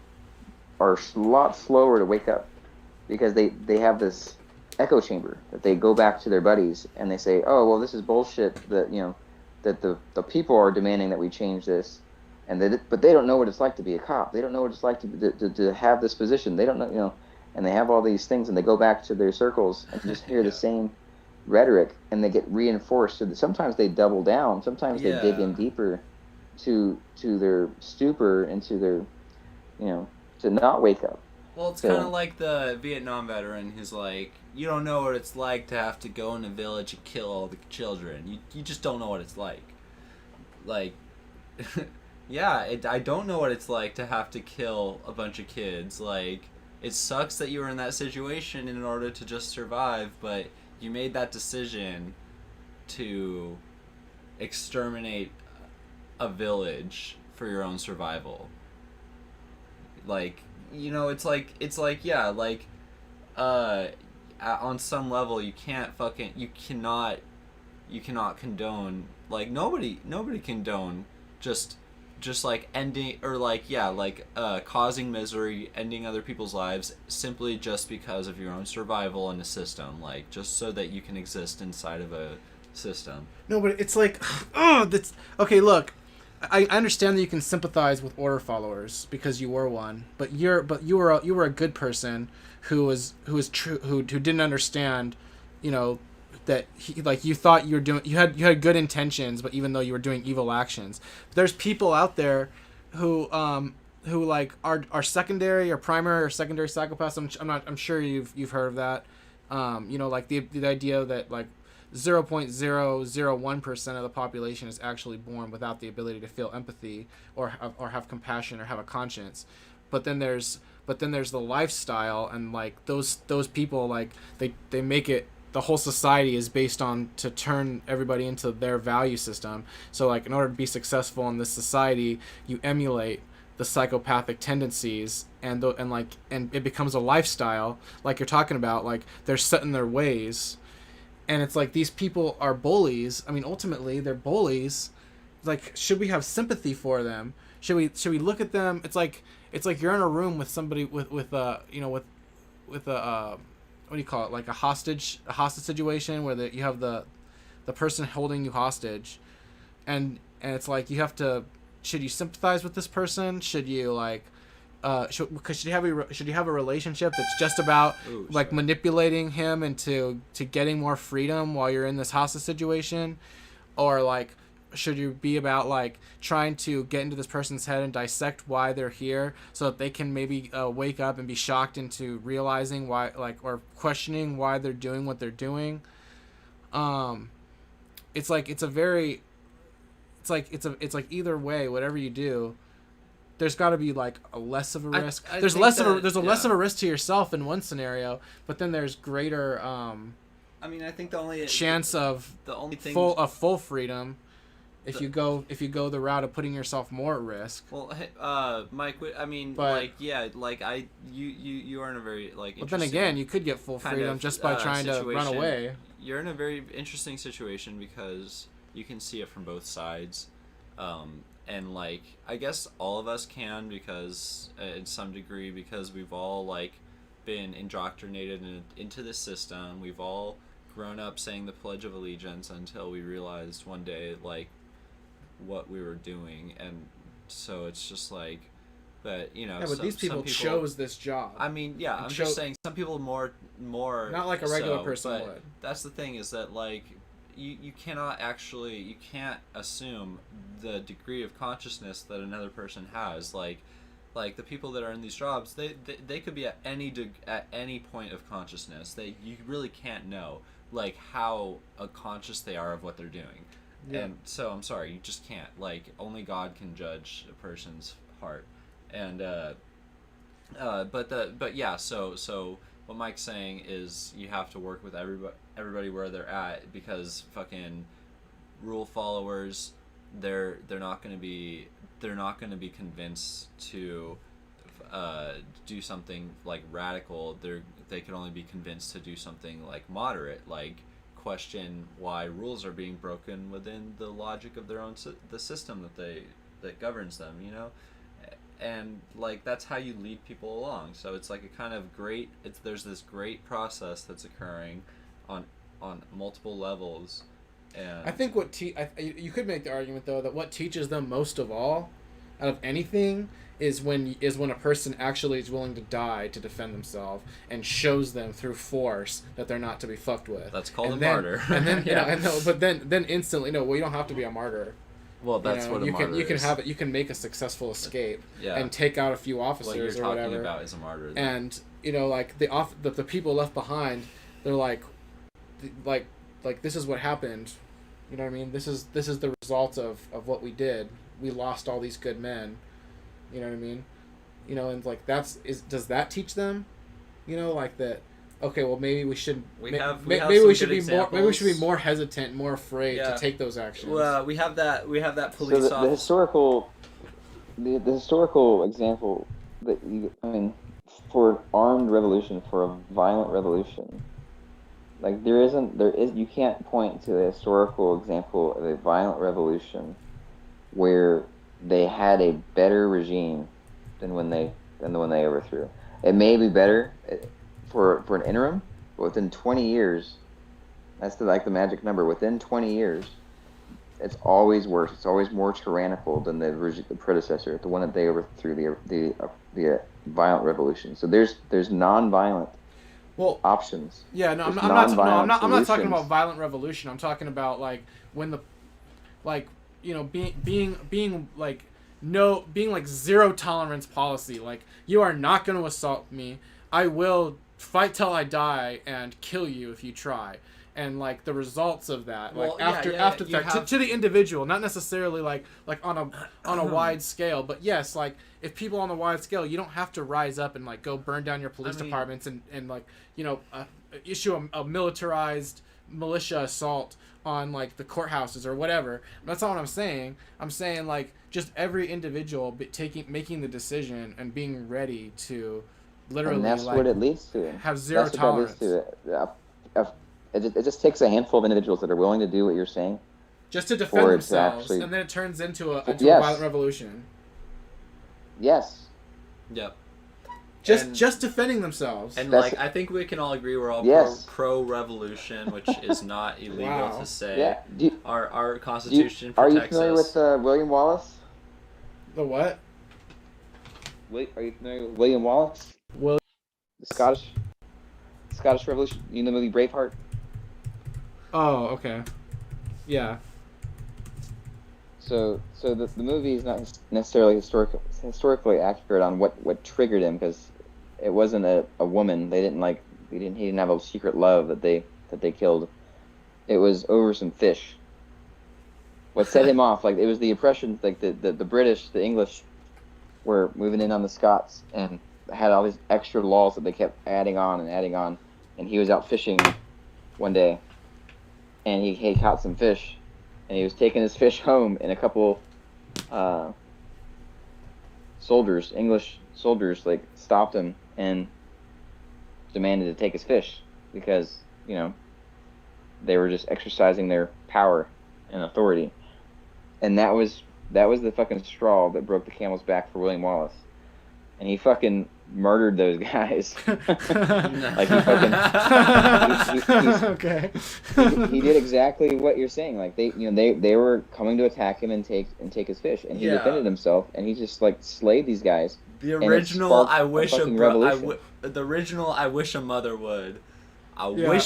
are a lot slower to wake up because they have this echo chamber that they go back to their buddies and they say, oh, well, this is bullshit that, that the people are demanding that we change this. But they don't know what it's like to be a cop. They don't know what it's like to have this position. They don't know, and they have all these things and they go back to their circles and just hear the same rhetoric and they get reinforced. So sometimes they double down. Sometimes they dig in deeper to their stupor and to their, to not wake up. Well, it's kind of like the Vietnam veteran who's like, you don't know what it's like to have to go in a village and kill all the children. You just don't know what it's like. Like, yeah, I don't know what it's like to have to kill a bunch of kids. Like, it sucks that you were in that situation in order to just survive, but you made that decision to exterminate a village for your own survival. Like, it's like yeah, like on some level you cannot condone, like nobody condone just like ending, or like, yeah, like causing misery, ending other people's lives simply just because of your own survival in a system, like just so that you can exist inside of a system. No, but it's like, oh, that's okay. Look, I understand that you can sympathize with order followers because you were one, but you were a good person who was true, who didn't understand, that you thought you had good intentions, but even though you were doing evil actions. There's people out there who like are secondary or primary or secondary psychopaths. I'm sure you've heard of that. Like the idea that like 0.001% of the population is actually born without the ability to feel empathy or have compassion or have a conscience. But then there's the lifestyle, and like those people, like they make it, the whole society is based on to turn everybody into their value system. So like in order to be successful in this society, you emulate the psychopathic tendencies, and it becomes a lifestyle, like you're talking about. Like they're set in their ways. And it's like these people are bullies. I mean, ultimately, they're bullies. Like, should we have sympathy for them? Should we look at them? It's like you're in a room with somebody with a what do you call it? Like a hostage situation where you have the person holding you hostage, and it's like you have to. Should you sympathize with this person? Should you like? Should you have a relationship that's just about manipulating him into getting more freedom while you're in this hostage situation, or like should you be about like trying to get into this person's head and dissect why they're here so that they can maybe wake up and be shocked into realizing why, like, or questioning why they're doing what they're doing. It's like either way, whatever you do, there's got to be like a less of a risk. There's less of a risk to yourself in one scenario, but then there's greater I mean, I think the only chance of full freedom if you go the route of putting yourself more at risk. Well, Mike, I mean, you are in a very But then again, you could get full freedom just by trying to run away. You're in a very interesting situation because you can see it from both sides. And like, I guess all of us can, because in some degree, because we've all like been indoctrinated into this system. We've all grown up saying the Pledge of Allegiance until we realized one day like what we were doing, and so it's just like, but but these people chose this job. I mean, yeah, I'm just saying some people more not like a regular person would. That's the thing, is that like you can't assume the degree of consciousness that another person has. Like the people that are in these jobs, they could be at any point of consciousness. You really can't know like how conscious they are of what they're doing. Yeah. And so I'm sorry, you just can't. Like, only God can judge a person's heart. And but yeah, so what Mike's saying is you have to work with everybody where they're at, because fucking rule followers, they're not going to be convinced to do something like radical. They could only be convinced to do something like moderate, like question why rules are being broken within the logic of their own the system that governs them, and like that's how you lead people along. So it's like a kind of great. There's this great process that's occurring on multiple levels. And I think you could make the argument though that what teaches them most of all, out of anything, is when a person actually is willing to die to defend themselves and shows them through force that they're not to be fucked with. That's called and a then, martyr. And then Yeah. but then instantly well, you don't have to be a martyr. Well, that's what a martyr is. You can make a successful escape Yeah. and take out a few officers What you're or talking whatever. about is a martyr. And like the people left behind, they're like this is what happened. You know what I mean? This is the result of what we did. We lost all these good men. You know what I mean? You know, and like does that teach them? You know, like that. Okay, well maybe we should. Maybe we should be more hesitant, more afraid to take those actions. Well, we have that police so the historical example that for armed revolution, for a violent revolution, like you can't point to a historical example of a violent revolution where they had a better regime than the one they overthrew. It may be better for an interim, but within 20 years, that's the magic number. Within 20 years, it's always worse. It's always more tyrannical than the predecessor, the one that they overthrew, the violent revolution. So there's non-violent options. Yeah, no, I'm not talking about violent revolution. I'm talking about like when being like zero tolerance policy. Like, you are not going to assault me. I will fight till I die and kill you if you try. And like the results of that, after the fact, to the individual, not necessarily like on a wide scale, but yes, like if people on the wide scale, you don't have to rise up and like go burn down your police departments and like issue a militarized militia assault on like the courthouses or whatever. That's not what I'm saying. I'm saying like just every individual making the decision and being ready to literally. And that's what it leads to. Have zero tolerance. It just takes a handful of individuals that are willing to do what you're saying, just to defend themselves, and then it turns into a violent revolution. Yes. Yep. Just defending themselves. And like I think we can all agree we're all pro revolution, which is not illegal to say. Yeah. Our Constitution protects us. Are you familiar with William Wallace? The what? Are you familiar with William Wallace? The Scottish Revolution. You know the movie Braveheart? Oh, okay. Yeah. So the movie is not necessarily historically accurate on what triggered him, because it wasn't a woman. He didn't have a secret love that they killed. It was over some fish. What set him off, like it was the oppression, like the British, the English were moving in on the Scots and had all these extra laws that they kept adding on, and he was out fishing one day, and he caught some fish, and he was taking his fish home, and a couple English soldiers, like stopped him and demanded to take his fish because they were just exercising their power and authority, and that was the fucking straw that broke the camel's back for William Wallace. And he fucking murdered those guys. Like he did exactly what you're saying. Like they were coming to attack him and take his fish, and he defended himself, and he just like slayed these guys. The original I wish a mother would. I wish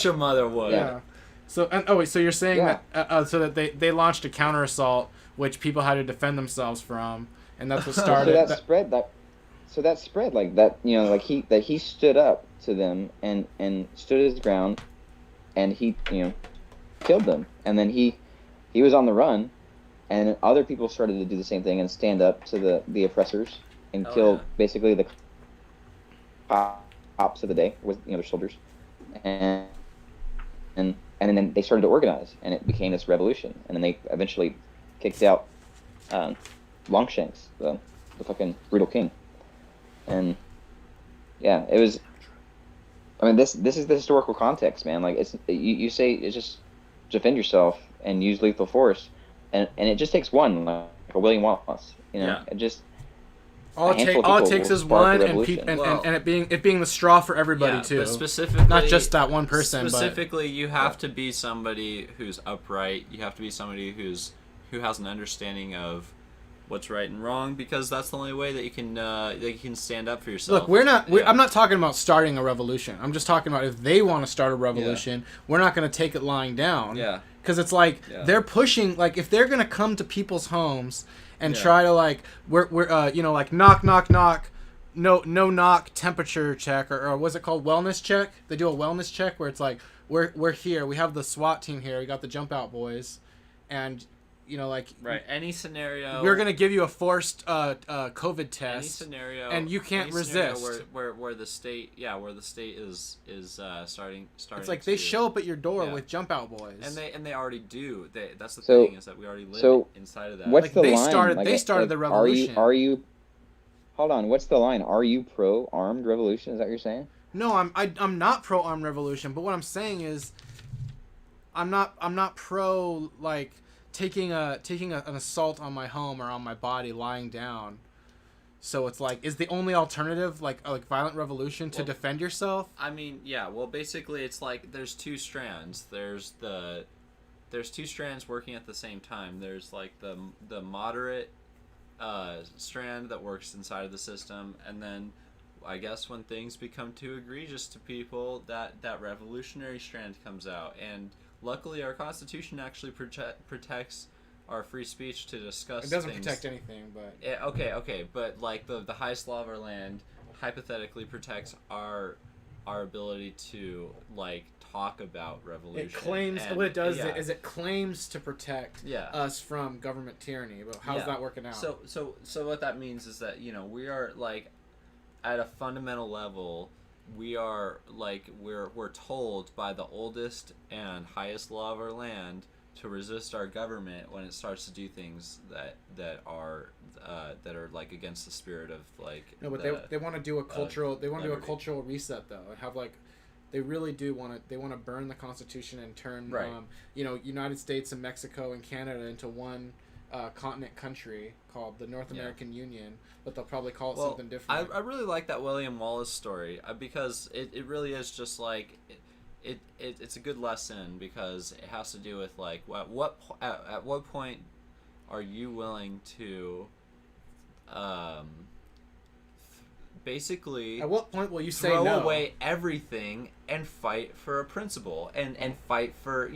a mother would. Yeah. So so you're saying that so that they launched a counter assault which people had to defend themselves from, and that's what started. So that spread like that, he stood up to them and stood his ground, and he killed them, and then he was on the run, and other people started to do the same thing and stand up to the oppressors and kill basically the cops of the day with their soldiers, and then they started to organize, and it became this revolution, and then they eventually kicked out Longshanks, the fucking brutal king. And yeah, it was. I mean, this is the historical context, man. Like you say, it's just defend yourself and use lethal force, and it just takes one, like a William Wallace. It just All a it, handful of all it people takes will is spark a one, and, revolution. and it being the straw for everybody Yeah, too. but specifically, not just that one person. Specifically, you have to be somebody who's upright. You have to be somebody who has an understanding of what's right and wrong, because that's the only way that you can stand up for yourself. Look, I'm not talking about starting a revolution. I'm just talking about if they want to start a revolution, we're not going to take it lying down. Yeah. Because it's like they're pushing, like if they're going to come to people's homes and try to like like knock knock knock, no knock temperature check or what's it called, wellness check. They do a wellness check where it's like we're here, we have the SWAT team here, we got the jump out boys, and like right, any scenario we're gonna give you a forced COVID test. Any scenario, and you can't resist. Where the state is starting. It's like they show up at your door with jump out boys, and they already do. That's the thing, is that we already live inside of that. What's like the they line? started the revolution. Are you? Hold on. What's the line? Are you pro armed revolution? Is that what you're saying? No, I'm not pro armed revolution. But what I'm saying is, I'm not pro like taking an assault on my home or on my body lying down. So it's like, is the only alternative like violent revolution to defend yourself? I mean, yeah. Well, basically, it's like there's two strands. There's two strands working at the same time. There's like the moderate strand that works inside of the system, and then I guess when things become too egregious to people, that revolutionary strand comes out. And luckily, our Constitution actually protects our free speech to discuss things. It doesn't protect anything, but... Okay, but like the highest law of our land hypothetically protects our ability to like talk about revolution. It claims, what it does is it claims to protect us from government tyranny. But how's that working out? So what that means is that we are like at a fundamental level. We are like we're told by the oldest and highest law of our land to resist our government when it starts to do things that are like against the spirit of like. No, but they want to do a cultural do a cultural reset though, and have like they really do want to burn the Constitution and turn United States and Mexico and Canada into one continent country called the North American Union, but they'll probably call it something different. I really like that William Wallace story because it really is just like it's a good lesson, because it has to do with like at what point are you willing to basically at what point will you say throw no? away everything and fight for a principle and fight for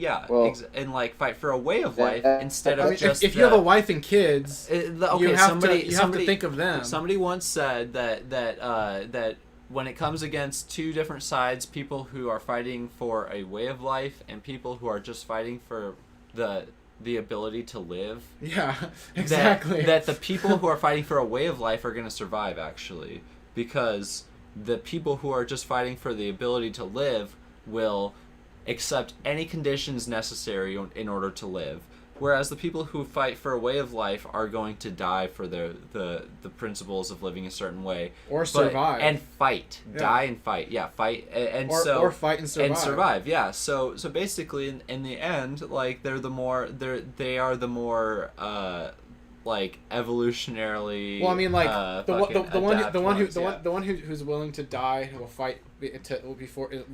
and like fight for a way of life instead of just if you have a wife and kids, you have to think of them. Somebody once said that when it comes against two different sides, people who are fighting for a way of life and people who are just fighting for the ability to live. Yeah, exactly. That the people who are fighting for a way of life are going to survive, actually, because the people who are just fighting for the ability to live will accept any conditions necessary in order to live. Whereas the people who fight for a way of life are going to die for the principles of living a certain way, or survive and fight, die and fight, fight or fight and survive, So basically, in the end, like they are the more like evolutionarily. Well, I mean, like the one who's willing to die will fight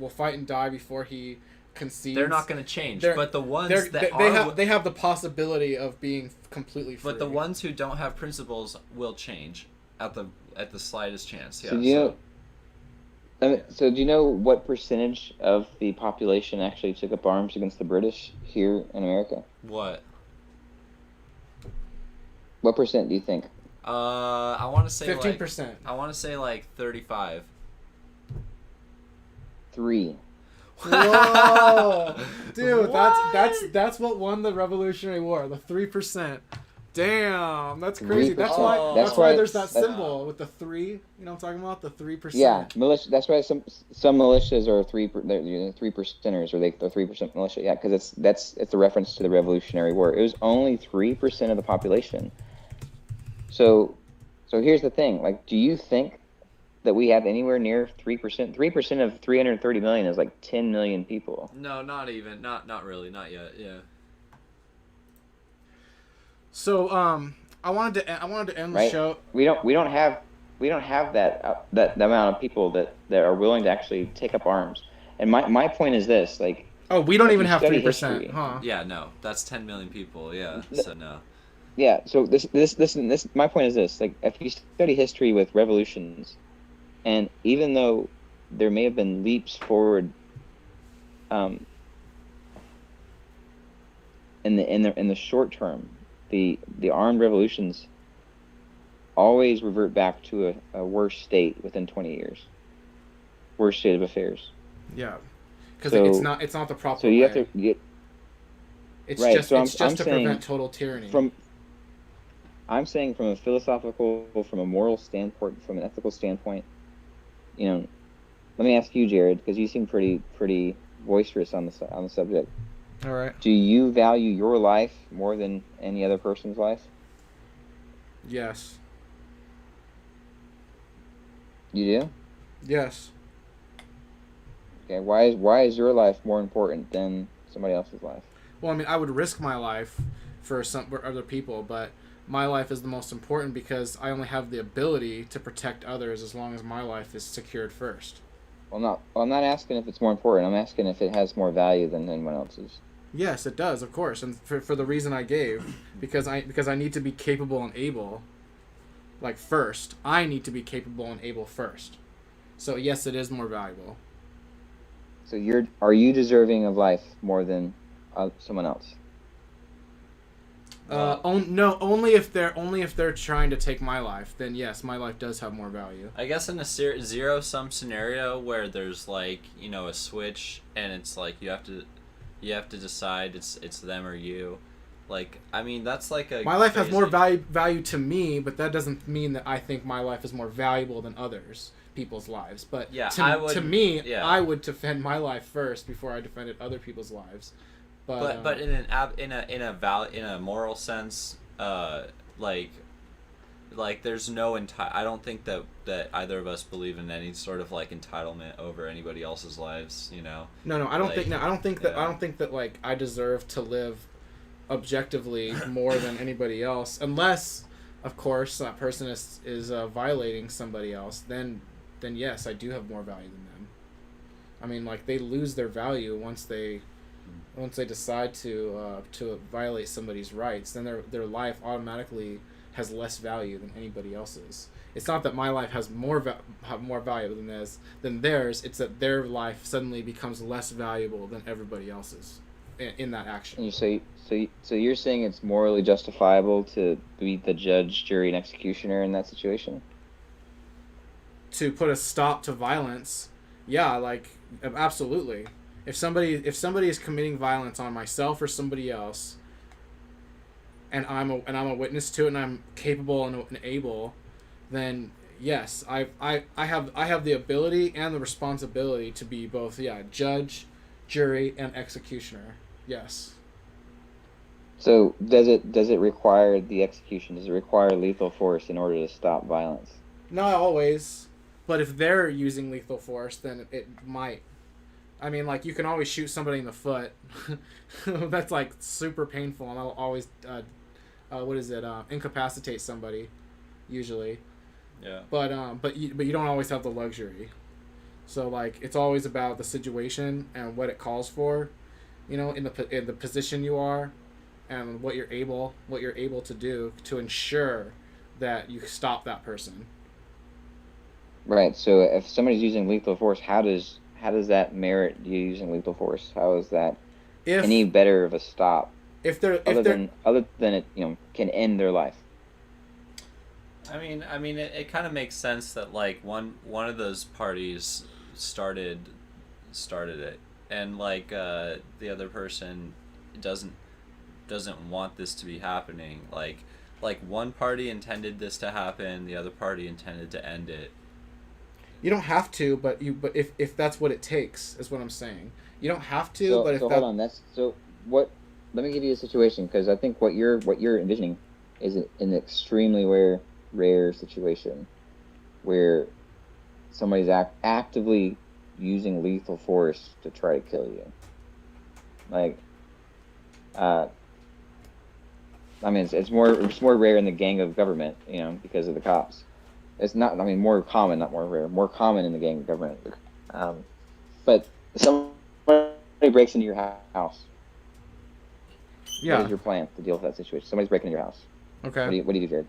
will fight and die before he concedes. They're not going to change, but the ones they have the possibility of being completely free. But the ones who don't have principles will change at the slightest chance. Yeah. So do you know what percentage of the population actually took up arms against the British here in America? What? What percent do you think? I want to say 15%. I want to say like 35. 3. Whoa, dude, that's what won the Revolutionary War. The 3%. Damn, that's crazy. 3%. That's why there's that symbol with the 3. You know what I'm talking about? The 3%. Yeah, militia. That's why some militias are 3%ers, or they're 3% militia. Yeah, because it's a reference to the Revolutionary War. It was only 3% of the population. So here's the thing. Like, do you think that we have anywhere near 3%? 3% of 330 million is like 10 million people. No, not even. Not really. Not yet. Yeah. So I wanted to end the show. We don't have we don't have that amount of people that are willing to actually take up arms. And my point is this, like, Oh, we don't if even you have study 3%, history- huh? Yeah, no, that's 10 million people. Yeah, so no. Yeah, so this my point is this, like, if you study history with revolutions, and even though there may have been leaps forward in the short term, the armed revolutions always revert back to a worse state within 20 years. Worse state of affairs. Yeah, because So- it's not the proper So you way. have to get It's right, just so I'm it's just to saying prevent total tyranny. I'm saying from a philosophical, from a moral standpoint, from an ethical standpoint, you know, let me ask you, Jared, because you seem pretty boisterous on the subject. All right. Do you value your life more than any other person's life? Yes. You do? Yes. Okay. Why is your life more important than somebody else's life? Well, I mean, I would risk my life for other people, but my life is the most important because I only have the ability to protect others as long as my life is secured first. Well, I'm not asking if it's more important. I'm asking if it has more value than anyone else's. Yes, it does, of course, and for the reason I gave, because I need to be capable and able. Like first, I need to be capable and able first. So yes, it is more valuable. So are you deserving of life more than someone else? No, only if they're trying to take my life, then yes, my life does have more value. I guess in a zero-sum scenario where there's like, you know, a switch and it's like you have to decide it's them or you. Like, I mean, that's like a My life has more crazy- value to me, but that doesn't mean that I think my life is more valuable than people's lives. But Yeah, to me, yeah. I would defend my life first before I defended other people's lives. But in a moral sense, like there's no I don't think that either of us believe in any sort of like entitlement over anybody else's lives, you know. No, I don't like, think. No, I don't think that like I deserve to live objectively more than anybody else, unless, of course, that person is violating somebody else. Then yes, I do have more value than them. I mean, like, they lose their value once they decide to violate somebody's rights. Then their life automatically has less value than anybody else's. It's not that my life has more value than theirs. It's that their life suddenly becomes less valuable than everybody else's in that action. And so you're saying it's morally justifiable to be the judge, jury, and executioner in that situation? To put a stop to violence, yeah, like, absolutely. If somebody is committing violence on myself or somebody else, and I'm a witness to it, and I'm capable and able, then yes, I have the ability and the responsibility to be both, judge, jury, and executioner. Yes. So does it require the execution? Does it require lethal force in order to stop violence? Not always, but if they're using lethal force, then it might. I mean, like, you can always shoot somebody in the foot. That's, like, super painful, and I'll always, incapacitate somebody, usually. Yeah. But you don't always have the luxury. So, like, it's always about the situation and what it calls for, you know, in the position you are, and what you're able to do to ensure that you stop that person. Right. So if somebody's using lethal force, how does that merit you using lethal force? How is that any better of a stop? Other than it, you know, can end their life. I mean, it kind of makes sense that like one of those parties started it, and like the other person doesn't want this to be happening. Like one party intended this to happen, the other party intended to end it. You don't have to, but if that's what it takes, is what I'm saying. You don't have to, So, but if so hold on. Let me give you a situation, because I think what you're envisioning is an extremely rare situation where somebody's actively using lethal force to try to kill you. Like, I mean, it's more rare in the gang of government, you know, because of the cops. it's not. I mean, more common, not more rare. More common in the gang government. But somebody breaks into your house. Yeah. What is your plan to deal with that situation? Somebody's breaking into your house. Okay. What do you do,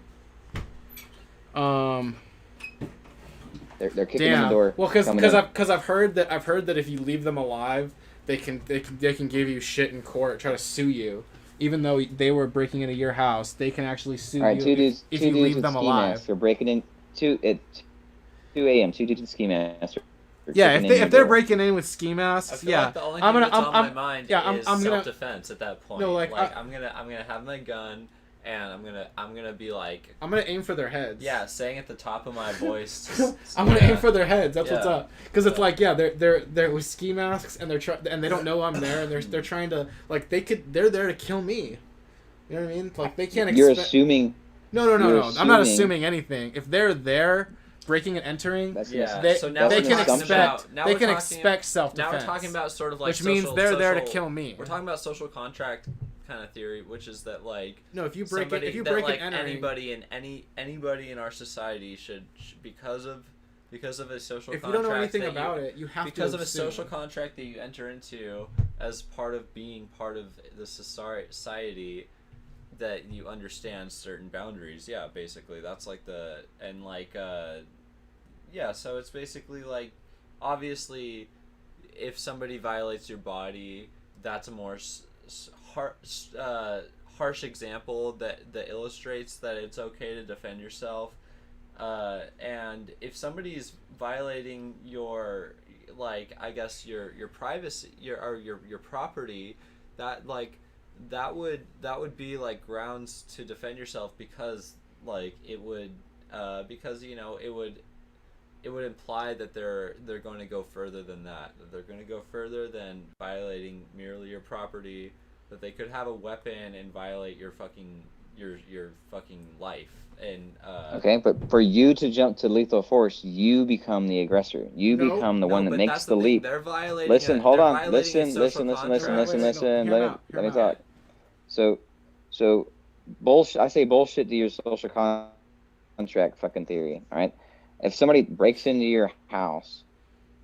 Jared? They're kicking in the Damn. door. Well, coming in. because I've heard that if you leave them alive, they can give you shit in court, try to sue you, even though they were breaking into your house. They can actually sue All right, you if you leave with them ski alive. masks. They're breaking in 2 a.m. 2 dudes with ski masks. Yeah, if they're breaking in with ski masks, I feel yeah, like the only thing that's on my mind is I'm gonna, self-defense at that point. No, like, I'm gonna have my gun, and I'm gonna be like, I'm gonna aim for their heads. yeah, saying at the top of my voice. I'm gonna aim for their heads. That's what's Yeah. up. Because it's like, yeah, they're with ski masks and and they don't know I'm there, and they're trying to, like, they're there to kill me. You know what I mean? Like, they can't. You're expect... assuming. No. I'm not assuming anything. If they're there, breaking and entering, Yeah. they, So now they we're can talking expect. about- now They we're can talking- expect self-defense. Now we're talking about sort of like which means social- they're there to social- kill me. We're talking about social contract kind of theory, which is that like No, if you break somebody, it, if you that, break like, and entering, anybody in our society should because of a social if you contract don't know anything that about it, you have because to of a assume. social contract that you enter into as part of being part of the society that you understand certain boundaries. Yeah, basically that's like so it's basically like, obviously, if somebody violates your body, that's a more harsh example that illustrates that it's okay to defend yourself. And if somebody's violating your, like, I guess your privacy, your property, that would be like grounds to defend yourself, because like it would it would imply that they're going to go further than that. That they're going to go further than violating merely your property. That they could have a weapon and violate your fucking life. And Okay, but for you to jump to lethal force, you become the aggressor. You No, become the one that but makes that's the thing. leap. They're violating. Listen, hold they're on. violating a Listen. social contract. Hear Let me me talk. So bullshit. I say bullshit to your social contract fucking theory. All right. If somebody breaks into your house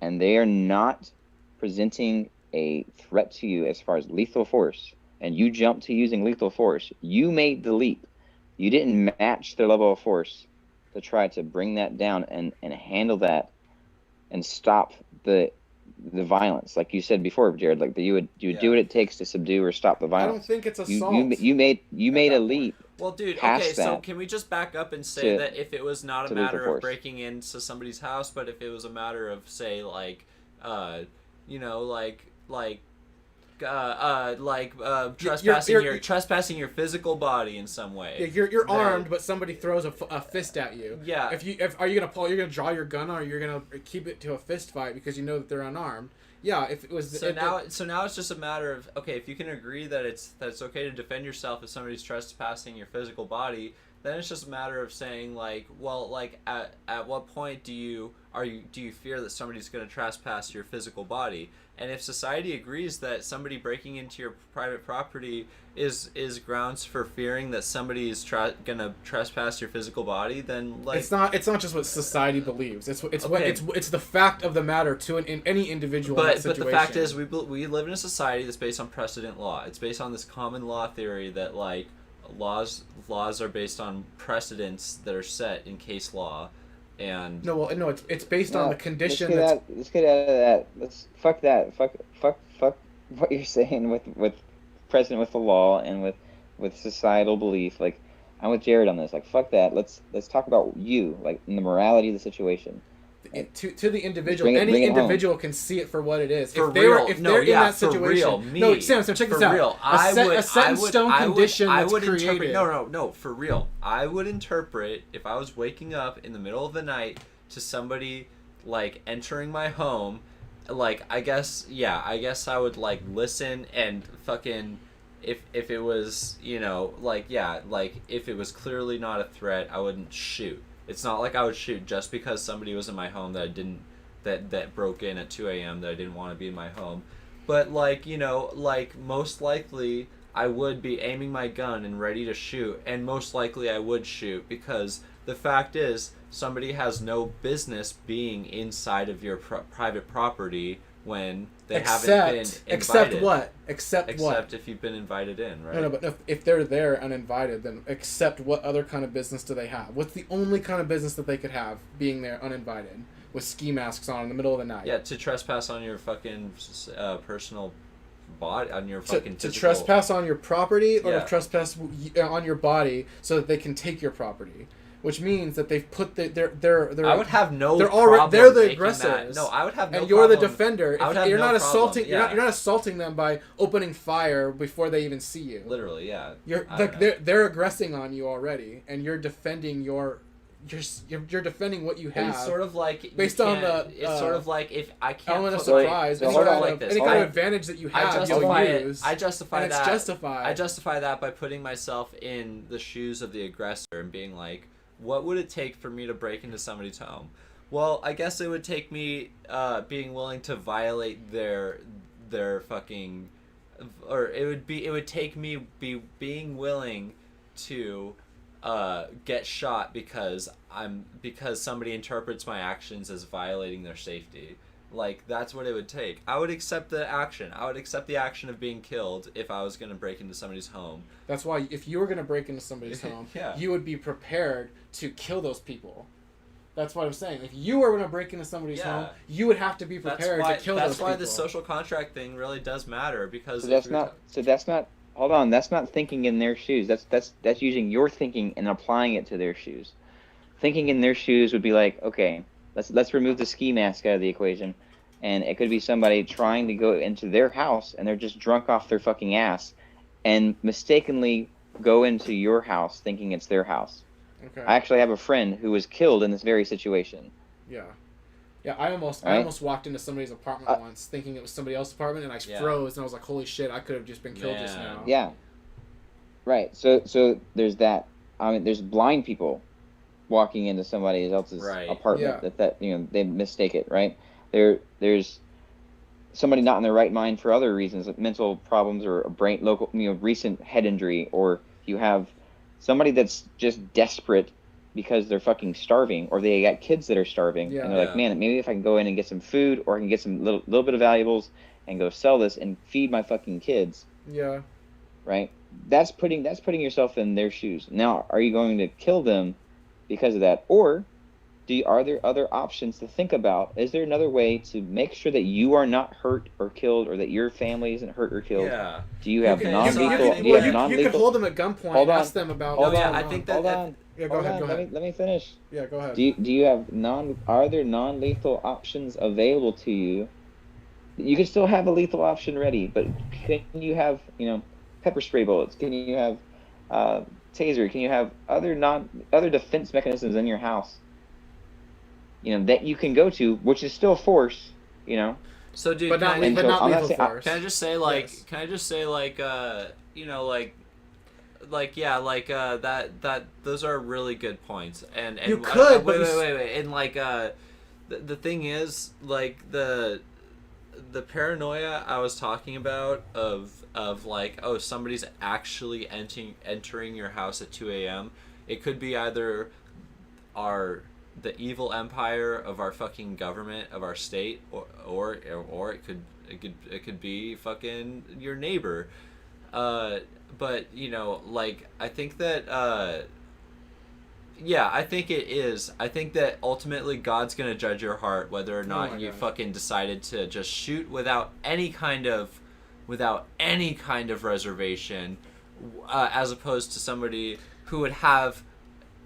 and they are not presenting a threat to you as far as lethal force, and you jump to using lethal force, you made the leap. You didn't match their level of force to try to bring that down and handle that and stop the violence. Like you said before, Jared, like you would do what it takes to subdue or stop the I violence. don't think it's assault. You made a leap. Well, dude, past okay, so that can we just back up and say to- that if it was not a to lethal matter of force. breaking into somebody's house, but if it was a matter of, say, like, trespassing your physical body in some way. Yeah, you're then- armed, but somebody throws a fist at you. Yeah. Are you gonna draw your gun, or you're gonna keep it to a fist fight because you know that they're unarmed? Yeah, if it was. So now it's just a matter of, okay, if you can agree that it's okay to defend yourself if somebody's trespassing your physical body, then it's just a matter of saying, like, well, like, at what point do you fear that somebody's going to trespass your physical body? And if society agrees that somebody breaking into your private property is grounds for fearing that somebody is gonna trespass your physical body, then, like, it's not just what society believes. It's Okay. it's the fact of the matter to in any individual. in that But situation. the fact is, we live in a society that's based on precedent law. It's based on this common law theory that, like, laws are based on precedents that are set in case law, and no, it's based on the condition. Let's get out of that. Let's fuck that. Fuck what you're saying with precedent with the law and with societal belief. Like, I'm with Jared on this. Like, fuck that. Let's talk about you, like, in the morality of the situation. To the individual, Bring any it home. individual can see it for what it is. For if they real. were, if No, they're yeah, in that for situation, real. Me. no, Sam, check For this out. real. A set in stone condition that's interpret. created. No, for real. I would interpret, if I was waking up in the middle of the night to somebody, like, entering my home, like, I guess I would, like, listen and fucking, if it was, if it was clearly not a threat, I wouldn't shoot. It's not like I would shoot just because somebody was in my home that broke in at 2 a.m. that I didn't want to be in my home. But, like, most likely I would be aiming my gun and ready to shoot, and most likely I would shoot, because the fact is somebody has no business being inside of your private property when they haven't been invited. Except what? Except if you've been invited in, right? No, but if they're there uninvited, then except what other kind of business do they have? What's the only kind of business that they could have being there uninvited with ski masks on in the middle of the night? Yeah, to trespass on your fucking personal body, on your fucking to physical... trespass on your property, or Yeah. to trespass on your body so that they can take your property. Which means that they've put they're I would have no they're problem they're the making aggressors. that. No, I would have no and you're problem. the defender. I would If have you're no not problem, assaulting yeah. you're not assaulting them by opening fire before they even see you. Literally, yeah. You're I like don't know. they're aggressing on you already, and you're defending you're defending what you have. It's sort of like you based on can't- the, it's sort of like if I can't element of put my- surprise, so any hold kind on. of, like this. any I- kind of advantage that you I have, justify you'll it. use. I justify and that. it's justified. I justify that by putting myself in the shoes of the aggressor and being like, what would it take for me to break into somebody's home? Well, I guess it would take me being willing to violate their fucking, or it would take me being willing to get shot because somebody interprets my actions as violating their safety. Like, that's what it would take. I would accept the action. I would accept the action of being killed if I was going to break into somebody's home. That's why if you were going to break into somebody's home, Yeah. you would be prepared to kill those people. That's what I'm saying. If you were going to break into somebody's Yeah. home, you would have to be prepared to kill those people. That's why the social contract thing really does matter, because So that's not. Hold on. That's not thinking in their shoes. That's using your thinking and applying it to their shoes. Thinking in their shoes would be like, okay, let's remove the ski mask out of the equation, and it could be somebody trying to go into their house and they're just drunk off their fucking ass, and mistakenly go into your house thinking it's their house. Okay. I actually have a friend who was killed in this very situation. Yeah. Yeah, I almost walked into somebody's apartment once thinking it was somebody else's apartment, and I froze, and I was like, holy shit, I could have just been killed just Man. now. Yeah. Right. So there's that. I mean, there's blind people walking into somebody else's Right. apartment Yeah. that they mistake it, right? There's somebody not in their right mind for other reasons, like mental problems or a recent head injury, or you have somebody that's just desperate because they're fucking starving, or they got kids that are starving, Yeah. and they're like, man, maybe if I can go in and get some food, or I can get some little bit of valuables and go sell this and feed my fucking kids, Yeah. right? That's putting yourself in their shoes. Now, are you going to kill them because of that, or are there other options to think about? Is there another way to make sure that you are not hurt or killed, or that your family isn't hurt or killed? Yeah. Do you have Okay, non-lethal? so Do you have you non-lethal? could hold them at gunpoint Hold and on. ask them about Hold what's on. going I on. think that- Hold on. Yeah, go Hold ahead, on. go ahead. Let me finish. Yeah, go ahead. Do you have are there non-lethal options available to you? You can still have a lethal option ready, but can you have, pepper spray bullets? Can you have taser? Can you have other defense mechanisms in your house? That you can go to, which is still force, So, dude, but not, can I- but not I'm not lethal saying- force. Can I just say like? Yes. Can I just say like? That those are really good points. And You could, but wait. And like the thing is like the paranoia I was talking about of like, oh, somebody's actually entering your house at 2 a.m. It could be either the evil empire of our fucking government, of our state, or it could be fucking your neighbor. But like, I think that I think it is. I think that ultimately God's gonna judge your heart whether or not my you God. fucking decided to just shoot without any kind of reservation, as opposed to somebody who would have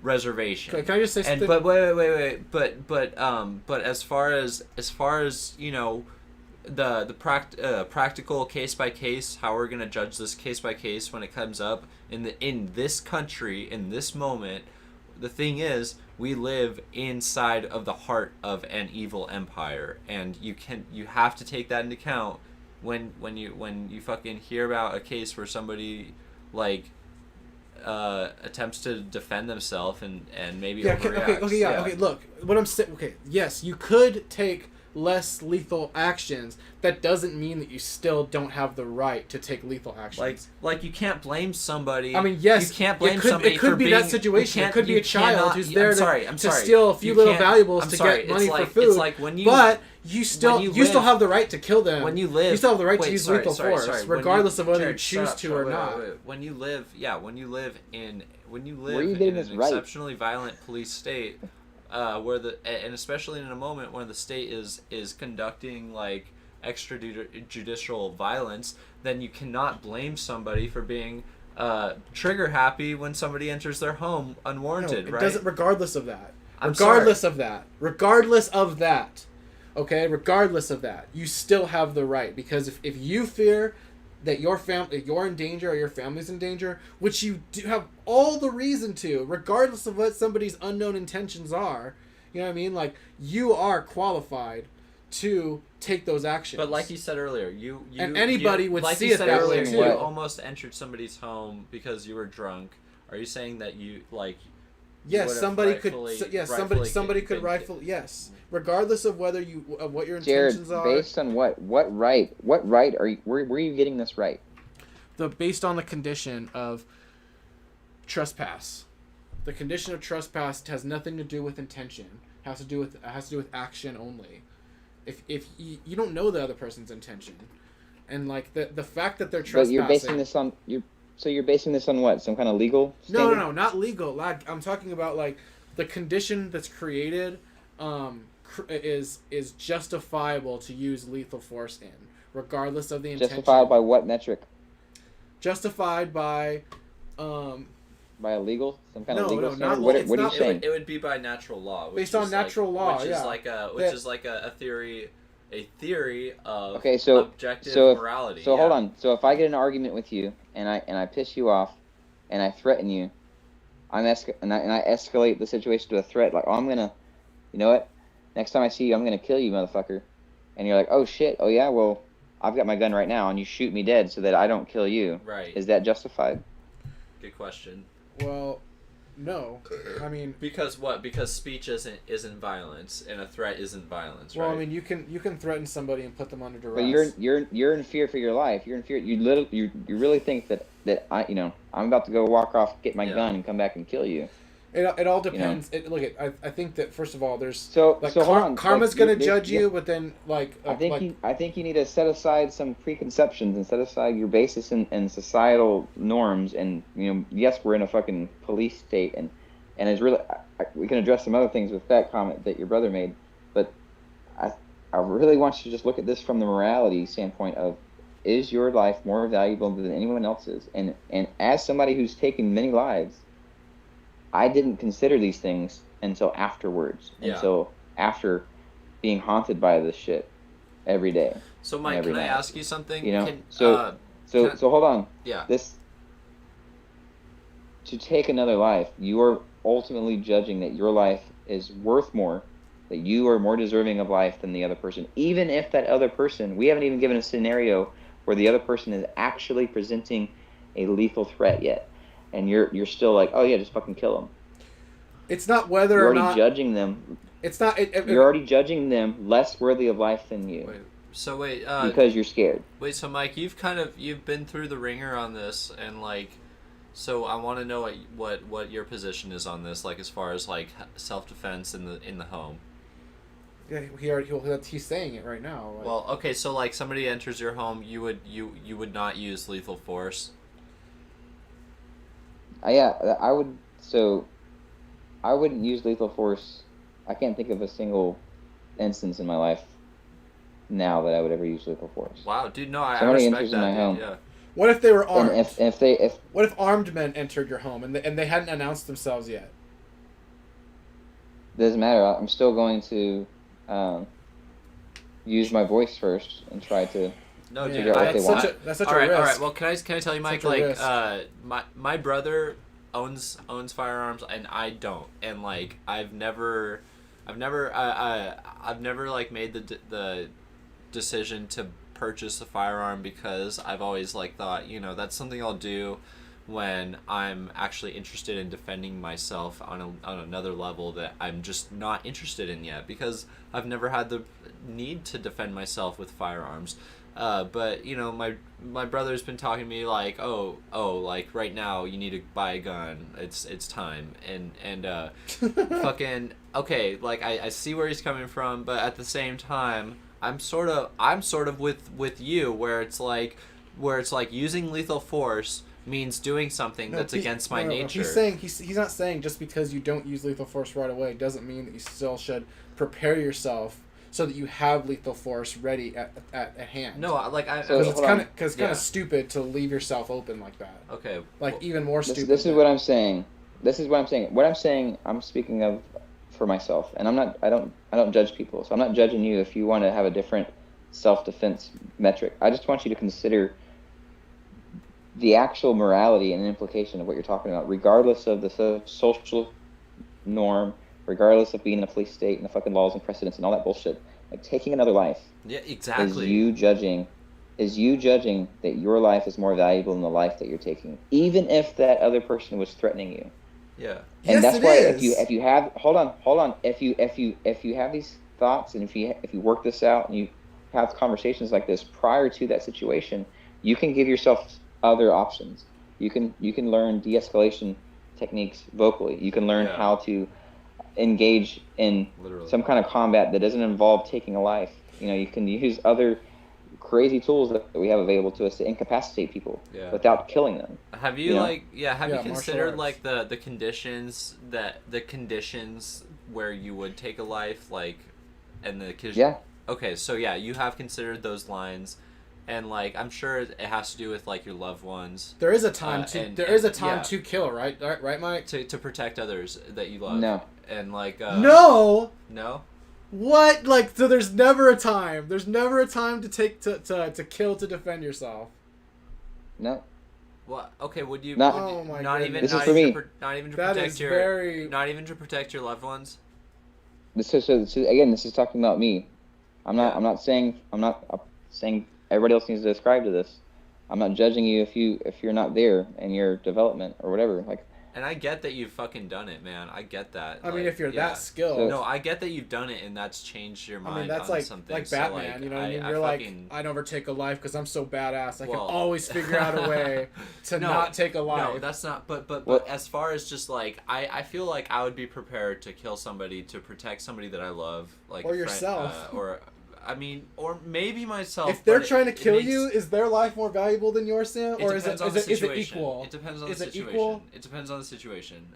reservation. Can I just say And something? but wait. But as far as the practical case by case, how we're gonna judge this case by case when it comes up in this country, in this moment, the thing is, we live inside of the heart of an evil empire, and you have to take that into account when you fucking hear about a case where somebody like attempts to defend themselves and maybe overreacts. Okay. Look, what I'm saying. Okay, yes, you could take less lethal actions, that doesn't mean that you still don't have the right to take lethal actions. Like you can't blame somebody. I mean, yes, you can't blame somebody. It could for be being, that situation. you It could be you a child cannot- who's there I'm to sorry. steal a few You little can't- valuables I'm to sorry, get money it's like, for food. It's like when you, but you still live- have the right to kill them. when you live, you still have the right wait, to use sorry, lethal sorry, force, sorry. When regardless of whether you Jared, choose shut up, to shut or up, not. wait. When you live in Where are you getting an this right? exceptionally violent police state, and especially in a moment where the state is conducting like extrajudicial violence, then you cannot blame somebody for being trigger happy when somebody enters their home unwarranted, No, it right? doesn't. Regardless of that. I'm Regardless sorry. of that. Regardless of that. Okay. Regardless of that, you still have the right, because if you fear that you're in danger or your family's in danger, which you do have all the reason to, regardless of what somebody's unknown intentions are, you know what I mean? Like, you are qualified to take those actions. But like you said earlier, And anybody would like see you it said that earlier, way, you too. almost entered somebody's home because you were drunk. Are you saying that you like? Yes, would've somebody could. rightfully- Yes, rightfully somebody been- could rightfully. Yes, regardless of whether what your Jared, intentions are. based on what right are you? Where are you getting this right? Based on the condition of trespass. The condition of trespass has nothing to do with intention. Has to do with action only. If you don't know the other person's intention, and like the fact that they're But trespassing. you're basing this on you're basing this on what? Some kind of legal standard? No, not legal. Like, I'm talking about like the condition that's created is justifiable to use lethal force in, regardless of the intention. Justified by what metric? Justified by By a legal? Some kind of No, legal no, standard? not- What it's are you not- saying? It would be by natural law, which Based is on natural law, which yeah. is like a theory of Okay, so objective if, morality. So yeah. hold on. So if I get in an argument with you and I piss you off and I threaten you, and I escalate the situation to a threat, like, oh, I'm gonna, you know what? Next time I see you, I'm gonna kill you, motherfucker. And you're like, oh shit, oh yeah, well, I've got my gun right now, and you shoot me dead so that I don't kill you. Right. Is that justified? Good question. well, no. I mean, Because what? Because speech isn't violence, and a threat isn't violence, well, right? I mean, you can threaten somebody and put them under duress. But you're in fear for your life. You're in fear. You really think that I'm about to go walk off, get my Yeah. gun, and come back and kill you. It all depends. I think that first of all, there's So like hold on. karma's Like, gonna this- judge yeah. you, but then like I think you need to set aside some preconceptions and set aside your basis in societal norms. And yes, we're in a fucking police state, and it's really we can address some other things with that comment that your brother made, but I really want you to just look at this from the morality standpoint of, is your life more valuable than anyone else's? And as somebody who's taken many lives, I didn't consider these things until afterwards, Yeah. until after being haunted by this shit every day. So, Mike, every can I night. ask you something? So hold on. Yeah. To take another life, you are ultimately judging that your life is worth more, that you are more deserving of life than the other person, even if that other person, we haven't even given a scenario where the other person is actually presenting a lethal threat yet, and you're still like, oh yeah, just fucking kill them. it's not whether You're or already not judging them. it's not. You're already judging them less worthy of life than you because you're scared. Wait, so Mike, you've been through the ringer on this, and like, so I want to know what your position is on this, like as far as like self-defense in the home. Yeah, he's saying it right now. Like, Well, okay, so like somebody enters your home, you would not use lethal force. I would. So, I wouldn't use lethal force. I can't think of a single instance in my life now that I would ever use lethal force. Wow, dude, no, I Somebody respect enters in that, my dude. home. Yeah. what if they were armed? And if What if armed men entered your home and they hadn't announced themselves yet? doesn't matter, I'm still going to use my voice first and try to. No, Yeah, dude, figure out what they want. That's such all a right, risk. all right. Well, can I tell you, Mike? Such a Like, risk. my brother owns firearms, and I don't. And like, I've never like made the decision to purchase a firearm because I've always like thought, that's something I'll do when I'm actually interested in defending myself on another level that I'm just not interested in yet, because I've never had the need to defend myself with firearms. But you know, my brother's been talking to me like, oh, like right now you need to buy a gun. It's time. And fucking okay. Like I see where he's coming from, but at the same time, I'm sort of with you where it's like using lethal force means doing something that's against my nature. He's saying he's not saying just because you don't use lethal force right away doesn't mean that you still should prepare yourself so that you have lethal force ready at hand. No, like because it's kind of stupid to leave yourself open like that. Okay. Like even more stupid. This is what I'm saying. What I'm saying, I'm speaking of for myself, and I don't judge people, so I'm not judging you if you want to have a different self-defense metric. I just want you to consider the actual morality and implication of what you're talking about, regardless of the social norm, regardless of being in a police state and the fucking laws and precedents and all that bullshit. Like taking another life. Yeah, exactly. Is you judging that your life is more valuable than the life that you're taking, even if that other person was threatening you. Yeah. And yes, that's why is. if you have hold on, if you have these thoughts and if you work this out and you have conversations like this prior to that situation, you can give yourself other options. You can learn de-escalation techniques vocally. You can learn how to engage in some kind of combat that doesn't involve taking a life. You know, you can use other crazy tools that we have available to us to incapacitate people without killing them. Have you have you considered arts. like the conditions where you would take a life, like, and the okay, so you have considered those lines. And like I'm sure it has to do with like your loved ones. There is a time to kill, right? Right, Mike? To protect others that you love. No. And like no. What? Like, so there's never a time. There's never a time to take to kill to defend yourself. No. What? Okay, would you? Not, oh my not goodness. even This not is for even me. not even to That protect is your very... not even to protect your loved ones. This is again. This is talking about me. I'm not saying everybody else needs to ascribe to this. I'm not judging you if you're not there in your development or whatever. Like. And I get that you've fucking done it, man. I get that. I mean, if you're that skilled. No, I get that you've done it and that's changed your mind. I mean, that's on like something. like So, Batman. like, You know what I mean? I You're fucking... like, I never take a life because I'm so badass. I can always figure out a way to not take a life. No, that's not. But as far as just like, I feel like I would be prepared to kill somebody to protect somebody that I love, like or a friend, yourself, or maybe myself. If they're trying to kill you, is their life more valuable than yours, Sam? Or is it equal? It depends on the situation. Equal? It depends on the situation.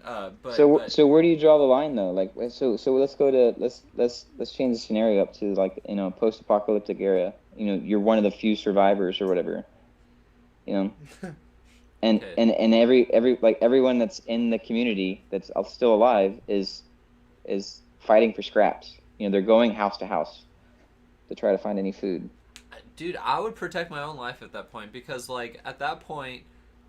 So where do you draw the line though? Like so let's go to let's change the scenario up to like, you know, post-apocalyptic era. You know, you're one of the few survivors or whatever. You know. And okay. and everyone that's in the community that's still alive is fighting for scraps. You know, they're going house to house to try to find any food. Dude, I would protect my own life at that point because, like, at that point,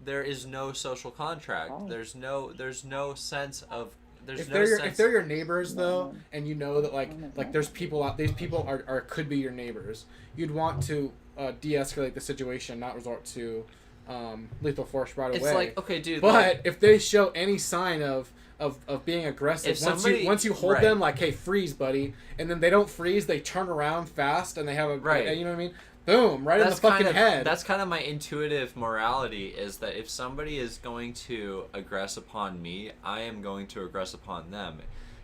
there is no social contract. Oh. There's no sense of. If they're your neighbors though, and you know that like there's people out, these people are could be your neighbors. You'd want to de-escalate the situation, not resort to lethal force right away. It's like, okay, dude. But like, if they show any sign of being aggressive, once you hold them like, hey, freeze, buddy, and then they don't freeze, they turn around fast and they have you know what I mean? Boom, right in the fucking head. That's kind of my intuitive morality, is that if somebody is going to aggress upon me, I am going to aggress upon them.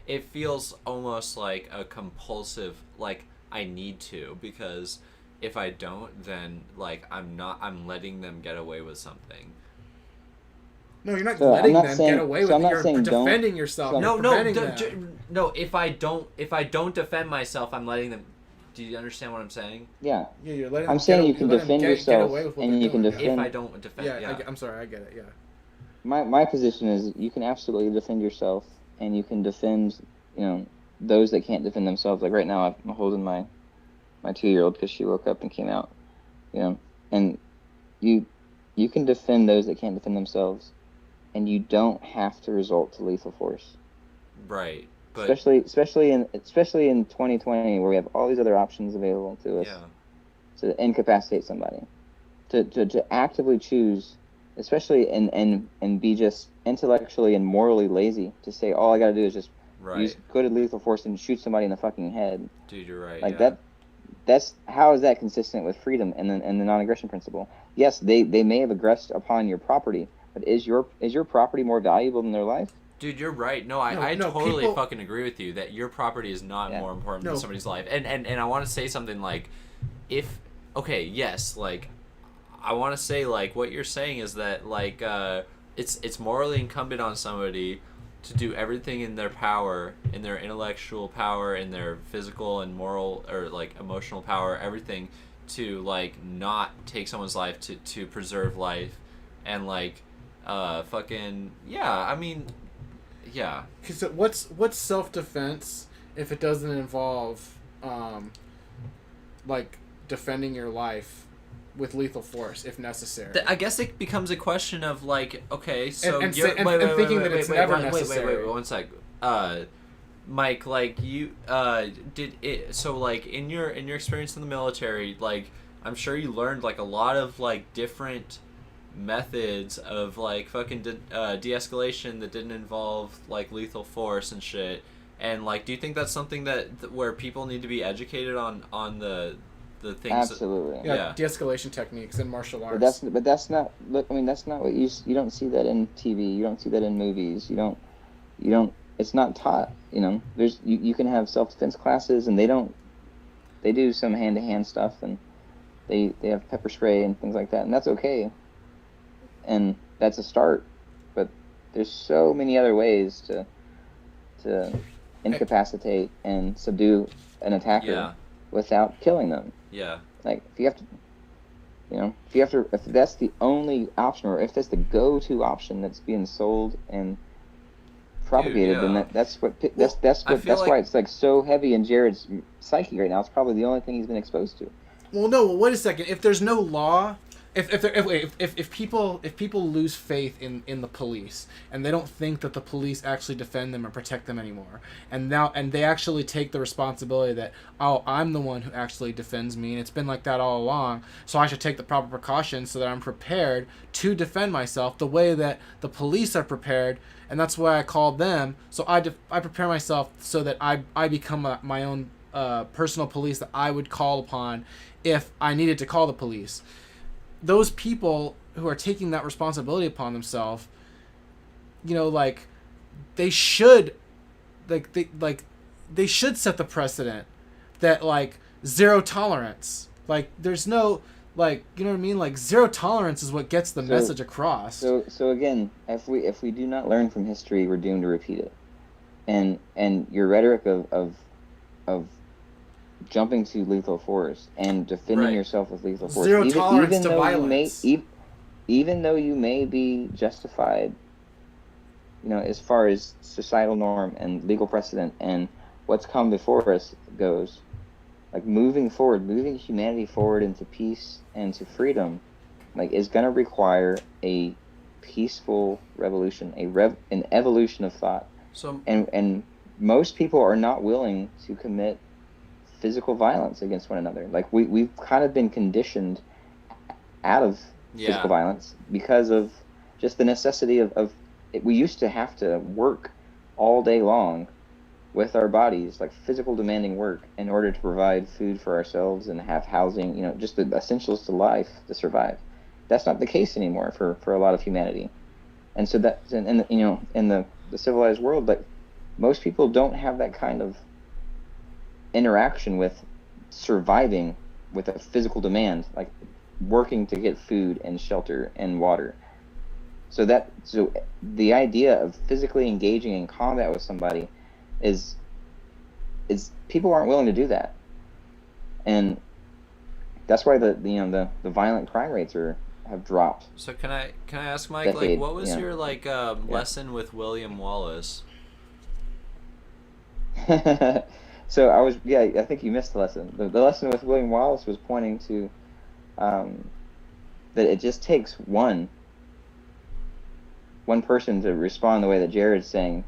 It feels almost like a compulsive, like I need to, because if I don't, then like I'm letting them get away with something. No, you're not letting them get away with it. You're defending yourself. No. If I don't defend myself, I'm letting them. Do you understand what I'm saying? Yeah. Yeah, you're letting. I'm saying you can defend yourself, and you can defend. If I don't defend, I'm sorry, I get it. Yeah. My position is you can absolutely defend yourself, and you can defend, you know, those that can't defend themselves. Like right now, I'm holding my 2-year-old because she woke up and came out, you know, and you can defend those that can't defend themselves. And you don't have to resort to lethal force. Right. But especially in 2020 where we have all these other options available to us to incapacitate somebody. To actively choose especially and be just intellectually and morally lazy to say all I got to do is just Right. go to lethal force and shoot somebody in the fucking head. Dude, you're right. Like yeah. that's how is that consistent with freedom and the non-aggression principle? Yes, they may have aggressed upon your property, but is your property more valuable than their life? Dude, you're right. No, I No, totally people- fucking agree with you that your property is not Yeah. more important No. than somebody's life. And I want to say something like, yes, like, I want to say, like, what you're saying is that, like, it's morally incumbent on somebody to do everything in their power, in their intellectual power, in their physical and moral, or, like, emotional power, everything, to, like, not take someone's life, to preserve life, and, like, fucking, yeah, I mean, yeah. Because what's self-defense if it doesn't involve, like, defending your life with lethal force if necessary? I guess it becomes a question of, like, okay, so And you're thinking that it's never necessary. Wait, one sec. Mike, like, you did it, so, like, in your experience in the military, like, I'm sure you learned, like, a lot of, like, different methods of, like, fucking de-escalation that didn't involve, like, lethal force and shit. And, like, do you think that's something that where people need to be educated on the things? Absolutely. Yeah, de-escalation techniques in martial arts. But that's not. Look, I mean, that's not what you don't see that in TV. You don't see that in movies. You don't. It's not taught. You know, there's you can have self-defense classes, and they do some hand-to-hand stuff, and they have pepper spray and things like that, and that's okay. And that's a start, but there's so many other ways to incapacitate and subdue an attacker without killing them. Yeah. Like, if that's the only option, or if that's the go-to option that's being sold and propagated, Dude, yeah. then that's I feel why it's like so heavy in Jared's psyche right now. It's probably the only thing he's been exposed to. Well, no. Wait a second. If there's no law, if people lose faith in the police and they don't think that the police actually defend them or protect them anymore, and they actually take the responsibility that, oh, I'm the one who actually defends me, and it's been like that all along, so I should take the proper precautions so that I'm prepared to defend myself the way that the police are prepared, and that's why I called them. So I prepare myself so that I become my own personal police that I would call upon if I needed to call the police. Those people who are taking that responsibility upon themselves, you know, like, they should set the precedent that, like, zero tolerance. Like, there's no, like, you know what I mean? Like, zero tolerance is what gets the message across. So again, if we do not learn from history, we're doomed to repeat it. And your rhetoric of jumping to lethal force and defending yourself with lethal force. Zero tolerance to violence. Even though you may be justified, you know, as far as societal norm and legal precedent and what's come before us goes, like, moving humanity forward into peace and to freedom, like, is going to require a peaceful revolution, an evolution of thought. So, and most people are not willing to commit physical violence against one another. Like, we've kind of been conditioned out of physical violence because of just the necessity of we used to have to work all day long with our bodies, like physical demanding work, in order to provide food for ourselves and have housing, you know, just the essentials to life to survive. That's not the case anymore for a lot of humanity. And so that, and you know, in the civilized world, like, most people don't have that kind of interaction with surviving with a physical demand, like working to get food and shelter and water. So the idea of physically engaging in combat with somebody is people aren't willing to do that, and that's why the violent crime rates have dropped. So can I ask Mike, like, what was your lesson with William Wallace? So I think you missed the lesson. The lesson with William Wallace was pointing to that it just takes one person to respond the way that Jared's saying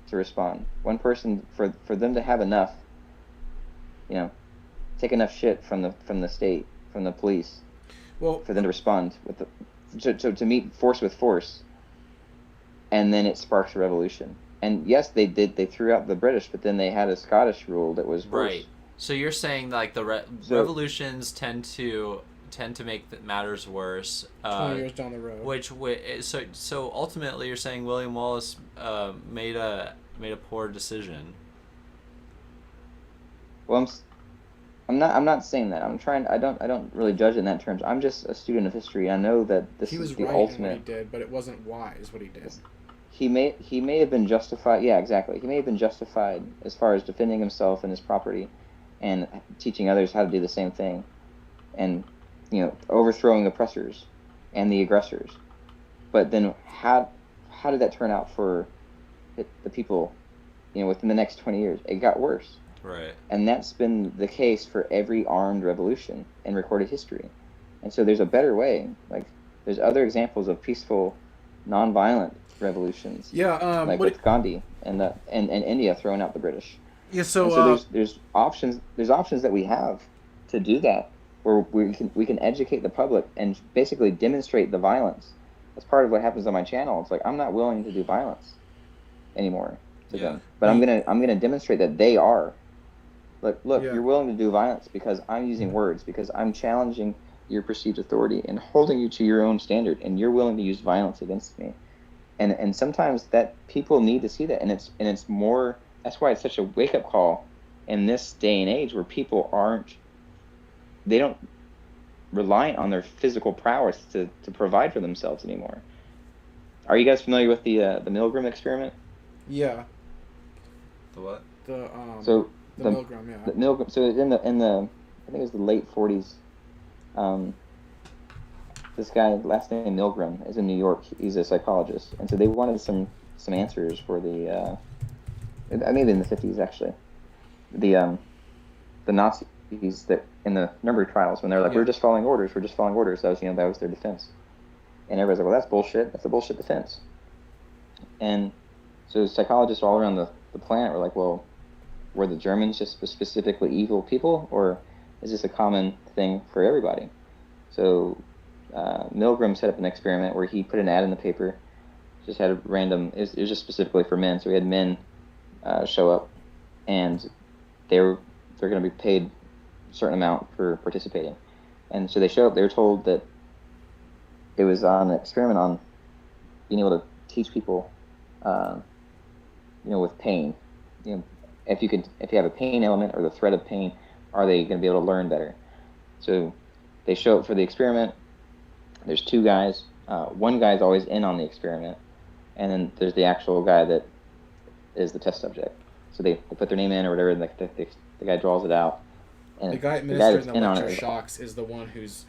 to respond. One person for them to have enough, you know, take enough shit from the state, from the police, Well, for them to respond with to meet force with force, and then it sparks a revolution. And yes, they threw out the British, but then they had a Scottish rule that was worse. Right. So you're saying like the revolutions tend to make matters worse. 20 years down the road. So ultimately, you're saying William Wallace made a poor decision. Well, I'm not saying that. I don't really judge it in that terms. I'm just a student of history. I know that He is was the right ultimate. in what he did, but it wasn't wise what he did. He may have been justified. Yeah, exactly. He may have been justified as far as defending himself and his property, and teaching others how to do the same thing, and overthrowing oppressors and the aggressors. But then how did that turn out for the people? Within the next 20 years, it got worse. Right. And that's been the case for every armed revolution in recorded history. And so there's a better way. Like, there's other examples of peaceful, nonviolent revolutions. Yeah. With Gandhi and India throwing out the British. Yeah. So, there's options. There's options that we have to do that, where we can educate the public and basically demonstrate the violence. That's part of what happens on my channel. It's like, I'm not willing to do violence anymore to them, but I'm gonna demonstrate that they are. Look, Yeah. You're willing to do violence because I'm using words, because I'm challenging your perceived authority and holding you to your own standard, and you're willing to use violence against me. And sometimes that people need to see that, and it's more. That's why it's such a wake up call in this day and age, where people they don't rely on their physical prowess to provide for themselves anymore. Are you guys familiar with the Milgram experiment? yeah. The what? The Milgram, yeah. The Milgram. So in the I think it was the late 40s. This guy, last name Milgram, is in New York. He's a psychologist, and so they wanted some answers for the maybe in the 50s actually. The Nazis that in the Nuremberg trials, when they're like, we're just following orders. That was that was their defense. And everybody's like, well, that's bullshit. That's a bullshit defense. And so psychologists all around the planet were like, well, were the Germans just specifically evil people, or is this a common thing for everybody? So Milgram set up an experiment where he put an ad in the paper, just had a random, it was just specifically for men, so he had men show up, and they're going to be paid a certain amount for participating. And so they show up, they were told that it was on an experiment on being able to teach people, with pain. If you have a pain element or the threat of pain, are they going to be able to learn better? So they show up for the experiment. There's two guys. One guy's always in on the experiment, and then there's the actual guy that is the test subject. So they put their name in or whatever, and the guy draws it out. And the guy administering the electroshocks is the one who's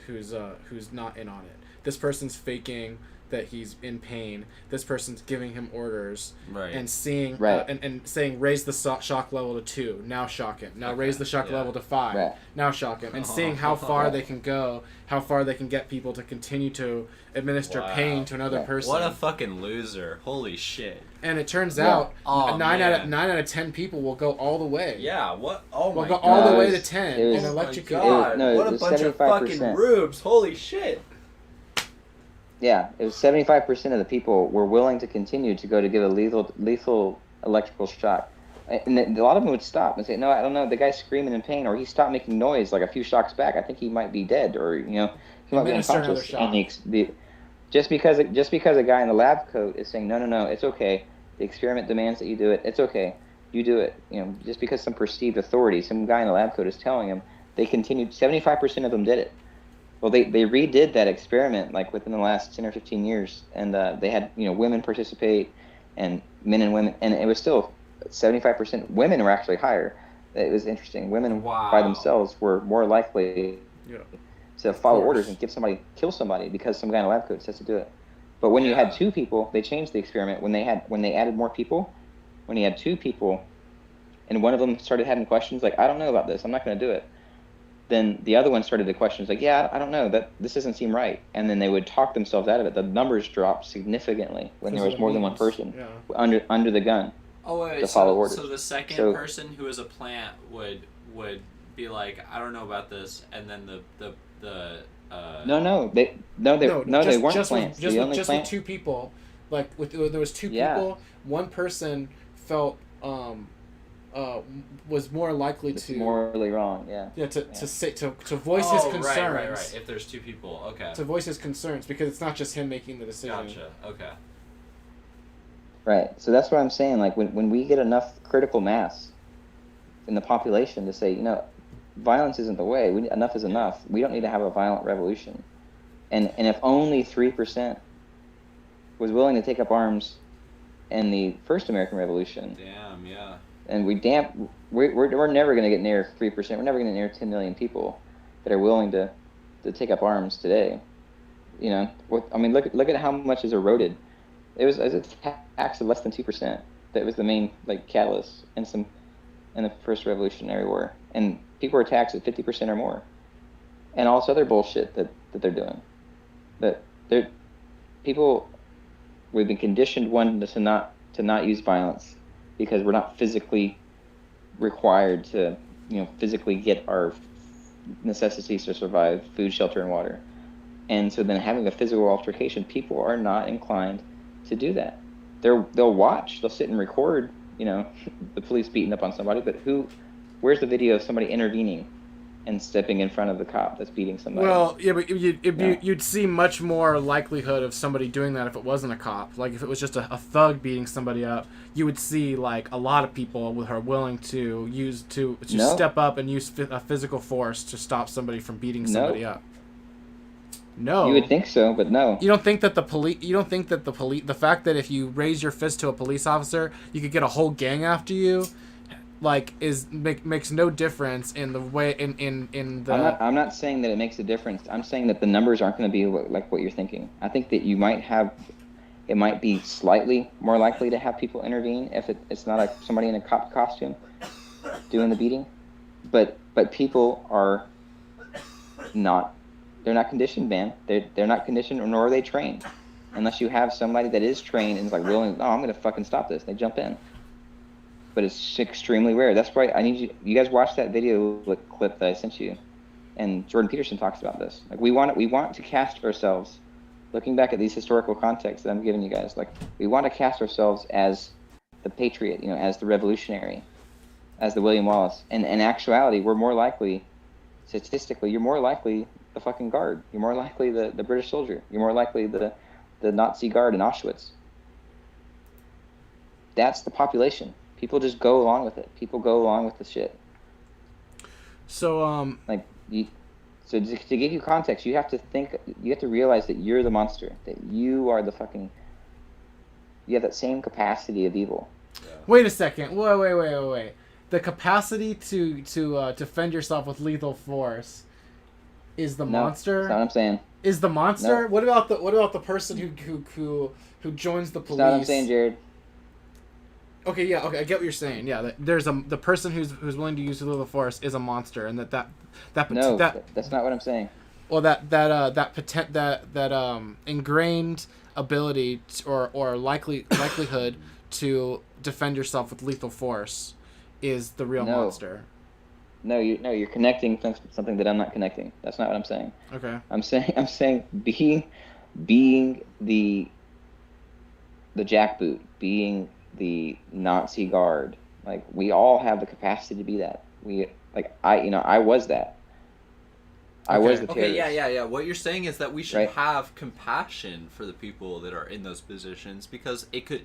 not in on it. This person's faking that he's in pain. This person's giving him orders, Right. and seeing and saying raise the shock level to 2. Now shock him. Now raise the shock level to 5. Right. Now shock him. And seeing how far they can go, how far they can get people to continue to administer pain to another person. What a fucking loser! Holy shit! And it turns out Oh, 9 out of 10 people will go all the way. Yeah. What? Oh Will my go god! all the way to 10 it was- and Oh my electrocute. god! No, What it a was bunch of fucking 75%. rubes! Holy shit! Yeah, it was 75% of the people were willing to continue to go to give a lethal electrical shock. And a lot of them would stop and say, no, I don't know, the guy's screaming in pain, or he stopped making noise like a few shocks back. I think he might be dead, or, he might be Administer another unconscious. shock. And just because a guy in the lab coat is saying, no, it's okay. The experiment demands that you do it. It's okay. You do it. Just because some perceived authority, some guy in the lab coat is telling him, they continued. 75% of them did it. Well, they redid that experiment like within the last 10 or 15 years, and they had women participate, and men and women, and it was still 75%. Women were actually higher. It was interesting. Women by themselves were more likely to follow orders and kill somebody because some guy in a lab coat says to do it. But when you had 2 people, they changed the experiment. When they added more people, when he had 2 people, and one of them started having questions like, I don't know about this, I'm not going to do it. Then the other one started the questions like, yeah, I don't know, that this doesn't seem right. And then they would talk themselves out of it. The numbers dropped significantly when there was more than one person under the gun to follow orders. So the second person who is a plant would be like, I don't know about this, and then the They weren't just plants. With, just the with, only just plant. with two people, like there was two Yeah. people. One person felt was more likely It's to morally wrong. Yeah. to voice his concerns. Right. If there's two people, okay. To voice his concerns, because it's not just him making the decision. Gotcha. Okay. Right. So that's what I'm saying. Like when we get enough critical mass in the population to say, violence isn't the way. Enough is enough. We don't need to have a violent revolution. And if only 3% was willing to take up arms in the first American Revolution. Damn. Yeah. And we're never going to get near 3%. We're never going to get near 10 million people that are willing to take up arms today. Look at how much is eroded. It was a tax of less than 2%. That was the main catalyst in the first Revolutionary War, and people were taxed at 50% or more, and all this other bullshit that they're doing. We've been conditioned to not use violence because we're not physically required to physically get our necessities to survive: food, shelter, and water. And so then having a physical altercation, people are not inclined to do that. They'll watch, they'll sit and record, the police beating up on somebody, but where's the video of somebody intervening and stepping in front of the cop that's beating somebody? Well, yeah, but you'd see much more likelihood of somebody doing that if it wasn't a cop. Like if it was just a thug beating somebody up, you would see a lot of people who are willing to step up and use a physical force to stop somebody from beating somebody up. No. You would think so, but no. You don't think that the fact that if you raise your fist to a police officer, you could get a whole gang after you, makes no difference in the way in the. I'm not saying that it makes a difference. I'm saying that the numbers aren't going to be like what you're thinking. I think that it might be slightly more likely to have people intervene if it's not somebody in a cop costume doing the beating, but people are not. They're not conditioned, man. They're not conditioned, nor are they trained. Unless you have somebody that is trained and is willing, I'm going to fucking stop this. They jump in. But it's extremely rare. That's why I need you guys watch that video clip that I sent you. And Jordan Peterson talks about this. We want to cast ourselves, looking back at these historical contexts that I'm giving you guys, we want to cast ourselves as the patriot, as the revolutionary, as the William Wallace. And in actuality, we're more likely, statistically, you're more likely the fucking guard. You're more likely the British soldier. You're more likely the Nazi guard in Auschwitz. That's the population. People just go along with it. People go along with the shit. So to give you context, you have to realize that you're the monster. That you are you have that same capacity of evil. Yeah. Wait a second. Wait. The capacity to defend yourself with lethal force is the monster. That's not what I'm saying. Is the monster? No. What about the person who joins the police? That's not what I'm saying, Jared. Okay, I get what you're saying. Yeah, there's the person who's willing to use lethal force is a monster, and that's not what I'm saying. Well, that ingrained ability or likelihood to defend yourself with lethal force is the real monster. No, you're connecting something that I'm not connecting. That's not what I'm saying. Okay. I'm saying being the jackboot, being the Nazi guard. We all have the capacity to be that. I was that. I was the terrorist. Okay, yeah. What you're saying is that we should have compassion for the people that are in those positions because it could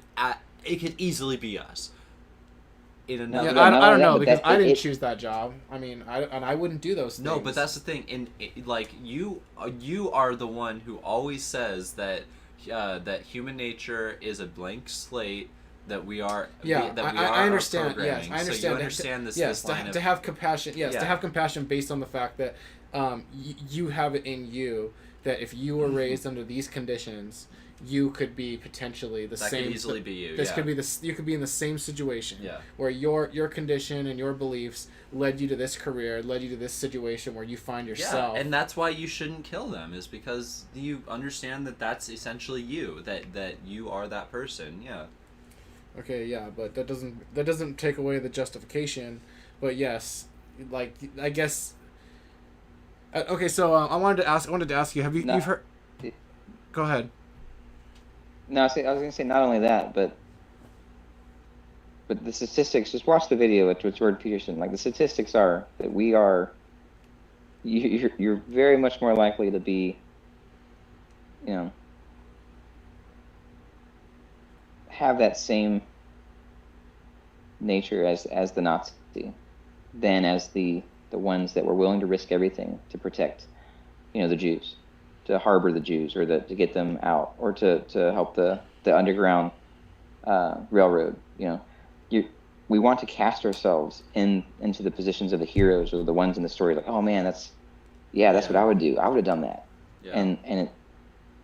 easily be us. I don't know because I didn't choose that job. I mean, I wouldn't do those things. No, but that's the thing. You are the one who always says that human nature is a blank slate. That we are. Yeah, I understand. Yes, I understand. So you understand this. Yes, this line to have compassion. Yes, Yeah. to have compassion based on the fact that you have it in you that if you were raised under these conditions, you could be potentially the same. That could easily be you. This could be you could be in the same situation. Yeah. Where your condition and your beliefs led you to this career, led you to this situation where you find yourself. Yeah, and that's why you shouldn't kill them, is because you understand that that's essentially you. That you are that person. Yeah. Okay, yeah, but that doesn't take away the justification. But yes, I guess Okay, so I wanted to ask you. Have you No. you've heard? Go ahead. No, I was gonna say not only that, but the statistics. Just watch the video with Jordan Peterson. Like the statistics are that you're very much more likely to be, you know, have that same nature as the Nazi than as the ones that were willing to risk everything to protect, you know, the Jews, to harbor the Jews, or to get them out, or to help the underground railroad. You know, we want to cast ourselves into the positions of the heroes or the ones in the story. Like, oh man, that's what I would do. I would have done that. Yeah.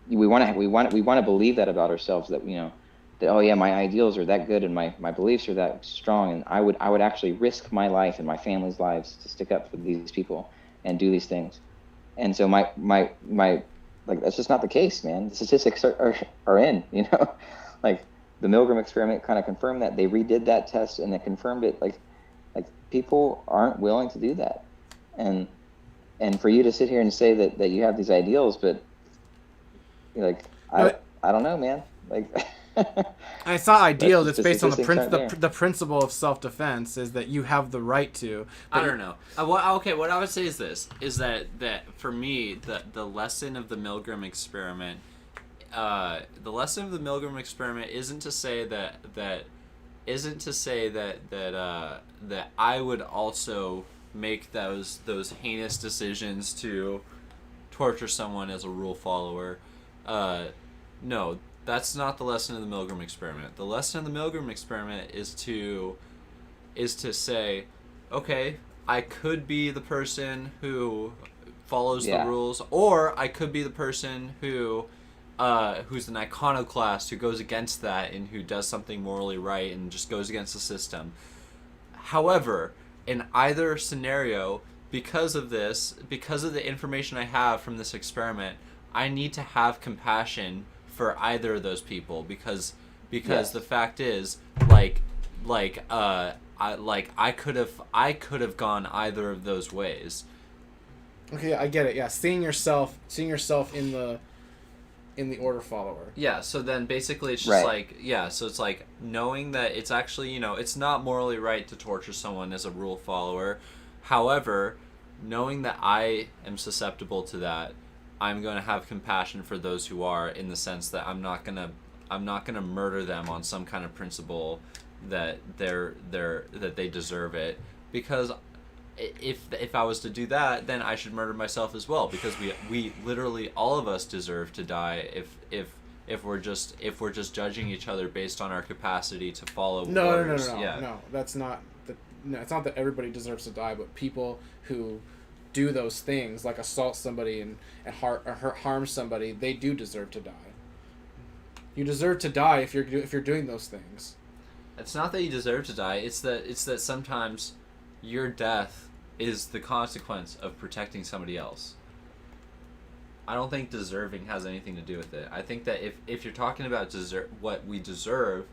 We want to believe that about ourselves, that, you know, that, oh yeah, my ideals are that good and my beliefs are that strong, and I would actually risk my life and my family's lives to stick up for these people and do these things. And so my like, that's just not the case, man. The statistics are in, you know, like the Milgram experiment kind of confirmed that. They redid that test and it confirmed it. Like people aren't willing to do that, and for you to sit here and say that you have these ideals, but like, I don't know, man. Like, And it's not ideal. It's the based on statistics aren't there. the principle of self-defense, is that you have the right to. I don't know. What I would say is this: is that for me, the lesson of the Milgram experiment, isn't to say that I would also make those heinous decisions to torture someone as a rule follower. No, that's not the lesson of the Milgram experiment. The lesson of the Milgram experiment is to say, okay, I could be the person who follows the rules, or I could be the person who's an iconoclast who goes against that and who does something morally right and just goes against the system. However, in either scenario, because of the information I have from this experiment, I need to have compassion for either of those people, because the fact is, I could have gone either of those ways. Okay, I get it. Yeah, seeing yourself in the order follower. Yeah, so then basically it's just so it's like knowing that it's actually, you know, it's not morally right to torture someone as a rule follower. However, knowing that I am susceptible to that, I'm going to have compassion for those who are, in the sense that I'm not going to murder them on some kind of principle that they deserve it, because if I was to do that, then I should murder myself as well, because we literally, all of us deserve to die if we're just judging each other based on our capacity to follow orders. No, that's not it's not that everybody deserves to die, but people who do those things, like assault somebody and harm somebody, they do deserve to die. You deserve to die if you're doing those things. It's not that you deserve to die. It's that sometimes your death is the consequence of protecting somebody else. I don't think deserving has anything to do with it. I think that if you're talking about what we deserve,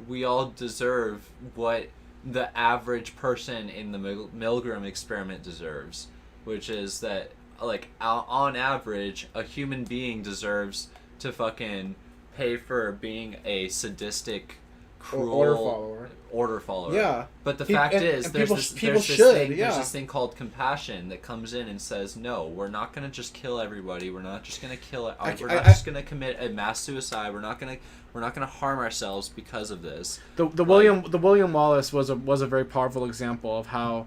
we all deserve what the average person in the Milgram experiment deserves, which is that, like, on average, a human being deserves to fucking pay for being a sadistic, cruel order follower. Yeah. But the fact is, there's this thing called compassion that comes in and says, no, we're not going to just kill everybody. We're not just going to kill it. We're not just going to commit a mass suicide. We're not going to harm ourselves because of this. The William Wallace was a very powerful example of how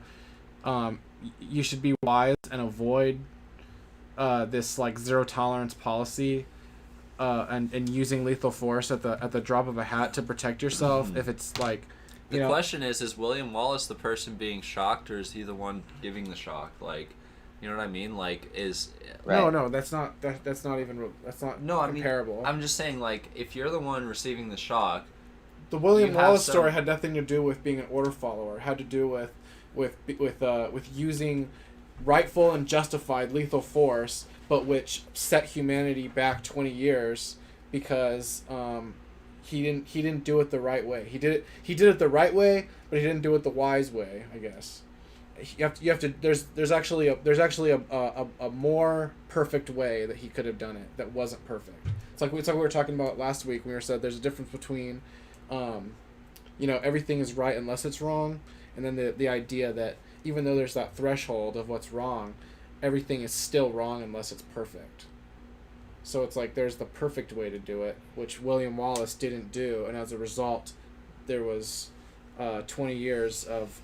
you should be wise and avoid this, like, zero tolerance policy, and using lethal force at the drop of a hat to protect yourself. If it's like, the question is William Wallace the person being shocked, or is he the one giving the shock? Like, you know what I mean? Like, no, that's not comparable. I'm just saying, like, if you're the one receiving the shock, the William Wallace story had nothing to do with being an order follower. It had to do with using rightful and justified lethal force, but which set humanity back 20 years because he didn't do it the right way. He did it the right way, but he didn't do it the wise way, I guess. you have to there's actually a more perfect way that he could have done it that wasn't perfect. It's like we were talking about last week when we said there's a difference between everything is right unless it's wrong, and then the idea that even though there's that threshold of what's wrong, everything is still wrong unless it's perfect. So it's like there's the perfect way to do it, which William Wallace didn't do, and as a result there was 20 years of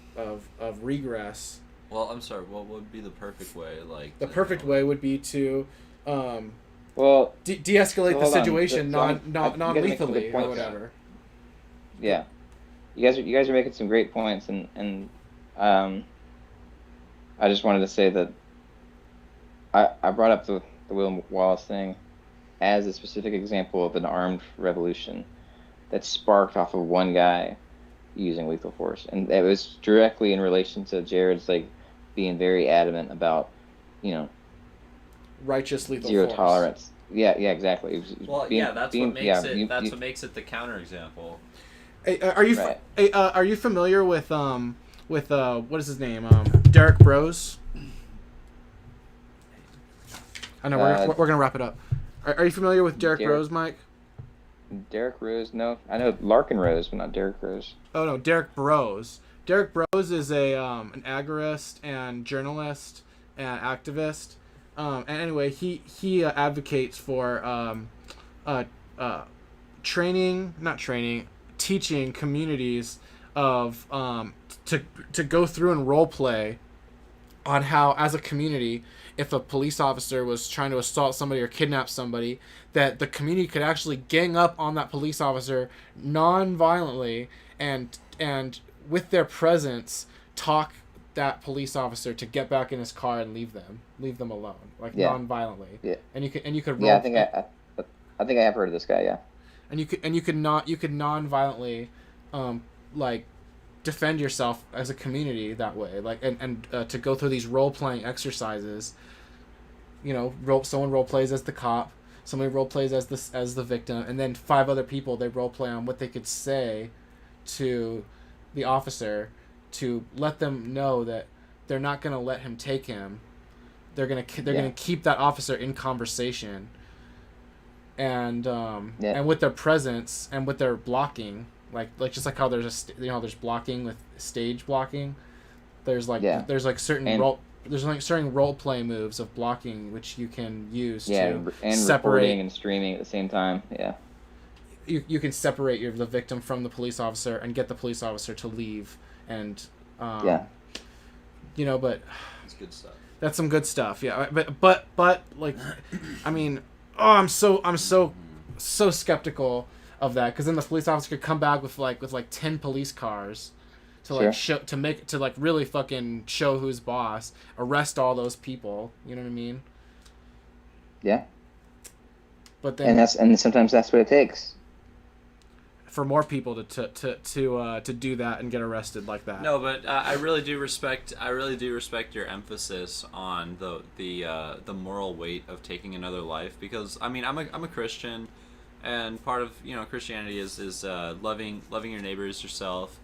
regress. Well, I'm sorry. What would be the perfect way? Like The perfect way would be to Well, de-escalate the hold on. situation So I'm- non-lethally good or points. whatever. yeah, you guys are making some great points, and I just wanted to say that I brought up the William Wallace thing as a specific example of an armed revolution that sparked off of one guy using lethal force, and it was directly in relation to Jared's like being very adamant about Righteous lethal zero force. tolerance. Yeah, that's what makes it the counterexample. Hey, Right. are you familiar with what is his name? Derek Bros. I know we're gonna wrap it up. Are you familiar with Derek Bros, Mike? Derek Rose, no, I know Larkin Rose, but not Derek Rose. Oh no, Derek Bros. Derek Bros is an agorist and journalist and activist. And anyway, he advocates for teaching communities of to go through and role play on how, as a community, if a police officer was trying to assault somebody or kidnap somebody, that the community could actually gang up on that police officer non-violently and with their presence talk that police officer to get back in his car and leave them alone, like non-violently. Yeah. And you could Yeah, I think I have heard of this guy. Yeah. And you could non-violently like defend yourself as a community that way, like and to go through these role-playing exercises. Someone role plays as the cop, somebody role plays as the victim, and then 5 other people they role play on what they could say to the officer to let them know that they're not going to let him take him. They're going to keep that officer in conversation. And and with their presence and with their blocking, like just like how there's there's blocking with stage blocking, there's certain role play moves of blocking which you can use to and separate recording and streaming at the same time. Yeah. You can separate the victim from the police officer and get the police officer to leave and but It's good stuff. that's some good stuff. Yeah, but like I mean, I'm so skeptical of that, because then the police officer could come back with 10 police cars to really fucking show who's boss, arrest all those people. You know what I mean? Yeah. But then And sometimes that's what it takes. for more people to do that and get arrested like that. No, but I really do respect your emphasis on the moral weight of taking another life, because I mean I'm a Christian, and part of Christianity is loving your neighbors yourself.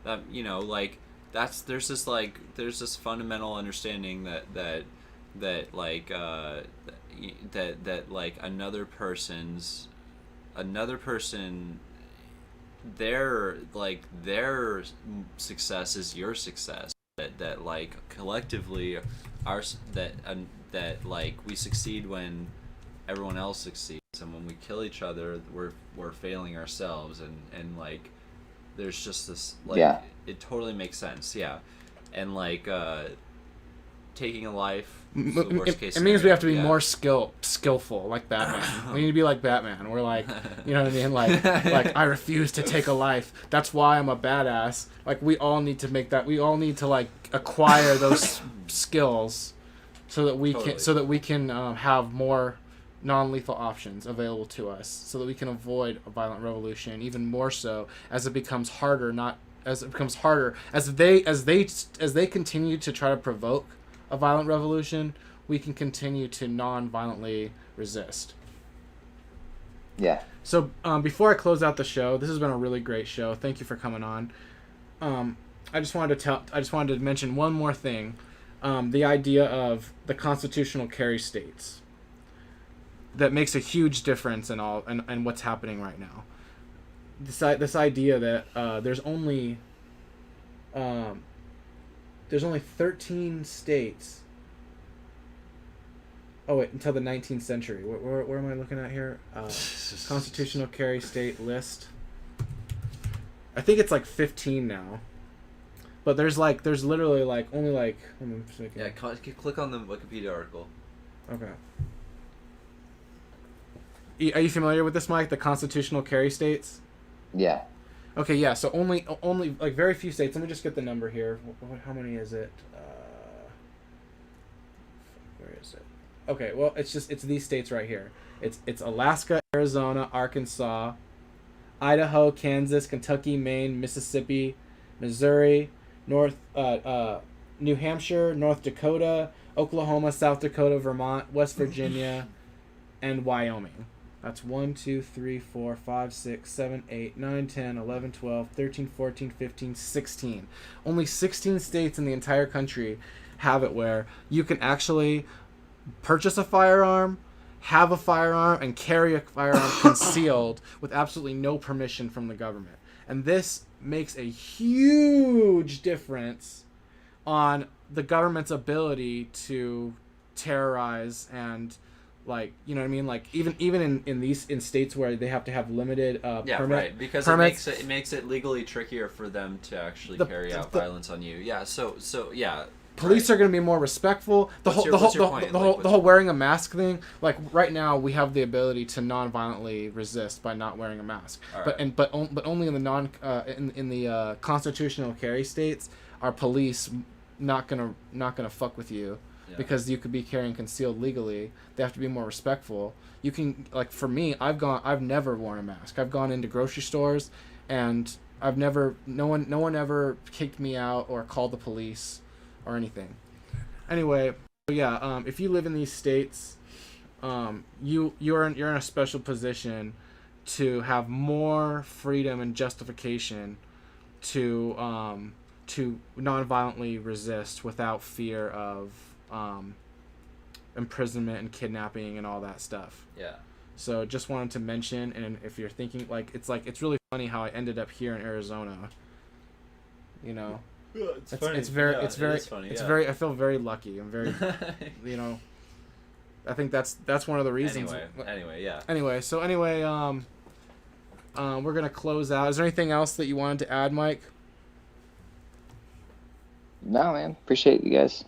That there's this fundamental understanding that another person, their success is your success, that collectively we succeed when everyone else succeeds, and when we kill each other we're failing ourselves, and there's just this it totally makes sense, and taking a life, the worst case it means we have to be scenario, more skillful, like Batman. We need to be like Batman. We're like, you know what I mean? Like I refuse to take a life. That's why I'm a badass. Like we all need to make that. We all need to acquire those skills, so that we can have more non-lethal options available to us, so that we can avoid a violent revolution, even more so as it becomes harder. As they continue to try to provoke a violent revolution, we can continue to non-violently resist. Yeah. So before I close out the show, this has been a really great show. Thank you for coming on. I just wanted to mention one more thing. The idea of the constitutional carry states. That makes a huge difference in what's happening right now. This idea that there's only 13 states. Oh wait, until the 19th century. Where am I looking at here? Constitutional carry state list. I think it's like 15 now. But there's literally like only like. Yeah, click on the Wikipedia article. Okay. Are you familiar with this, Mike? The constitutional carry states? Yeah. Okay, yeah. So only like very few states. Let me just get the number here. How many is it? Where is it? Okay, well it's these states right here. It's Alaska, Arizona, Arkansas, Idaho, Kansas, Kentucky, Maine, Mississippi, Missouri, New Hampshire, North Dakota, Oklahoma, South Dakota, Vermont, West Virginia, and Wyoming. That's 1, 2, 3, 4, 5, 6, 7, 8, 9, 10, 11, 12, 13, 14, 15, 16. Only 16 states in the entire country have it where you can actually purchase a firearm, have a firearm, and carry a firearm concealed with absolutely no permission from the government. And this makes a huge difference on the government's ability to terrorize and, like, you know what I mean? Like, even in states where they have to have limited right, because permits, it makes it legally trickier for them to actually carry out violence on you. Yeah, so yeah. Police are going to be more respectful. The whole wearing a mask thing. Like right now, we have the ability to non-violently resist by not wearing a mask. Right. But only in the constitutional carry states are police not gonna fuck with you, because you could be carrying concealed legally. They have to be more respectful. You can, like, for me, I've never worn a mask. I've gone into grocery stores, and no one ever kicked me out or called the police or anything. Anyway, yeah, if you live in these states, you're in a special position to have more freedom and justification to non-violently resist without fear of imprisonment and kidnapping and all that stuff. Yeah. So just wanted to mention, and if you're thinking, it's really funny how I ended up here in Arizona. You know. It's very funny. I feel very lucky. I'm very, you know, I think that's one of the reasons. Anyway, we're gonna close out. Is there anything else that you wanted to add, Mike? No, man. Appreciate you guys.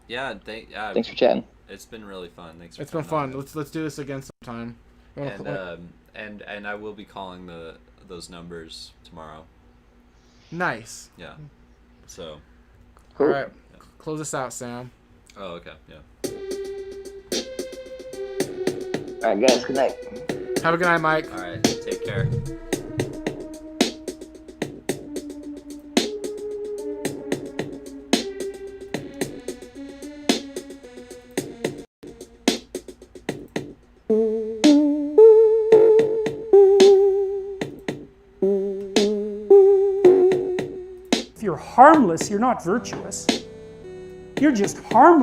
Yeah, thanks for chatting. It's been really fun. Thanks. It's been fun. Let's do this again sometime. And I will be calling those numbers tomorrow. Nice. Yeah. So. Cool. All right. Yeah. Close us out, Sam. Oh, okay. Yeah. All right, guys. Good night. Have a good night, Mike. All right. Take care. If you're harmless, you're not virtuous. You're just harmless.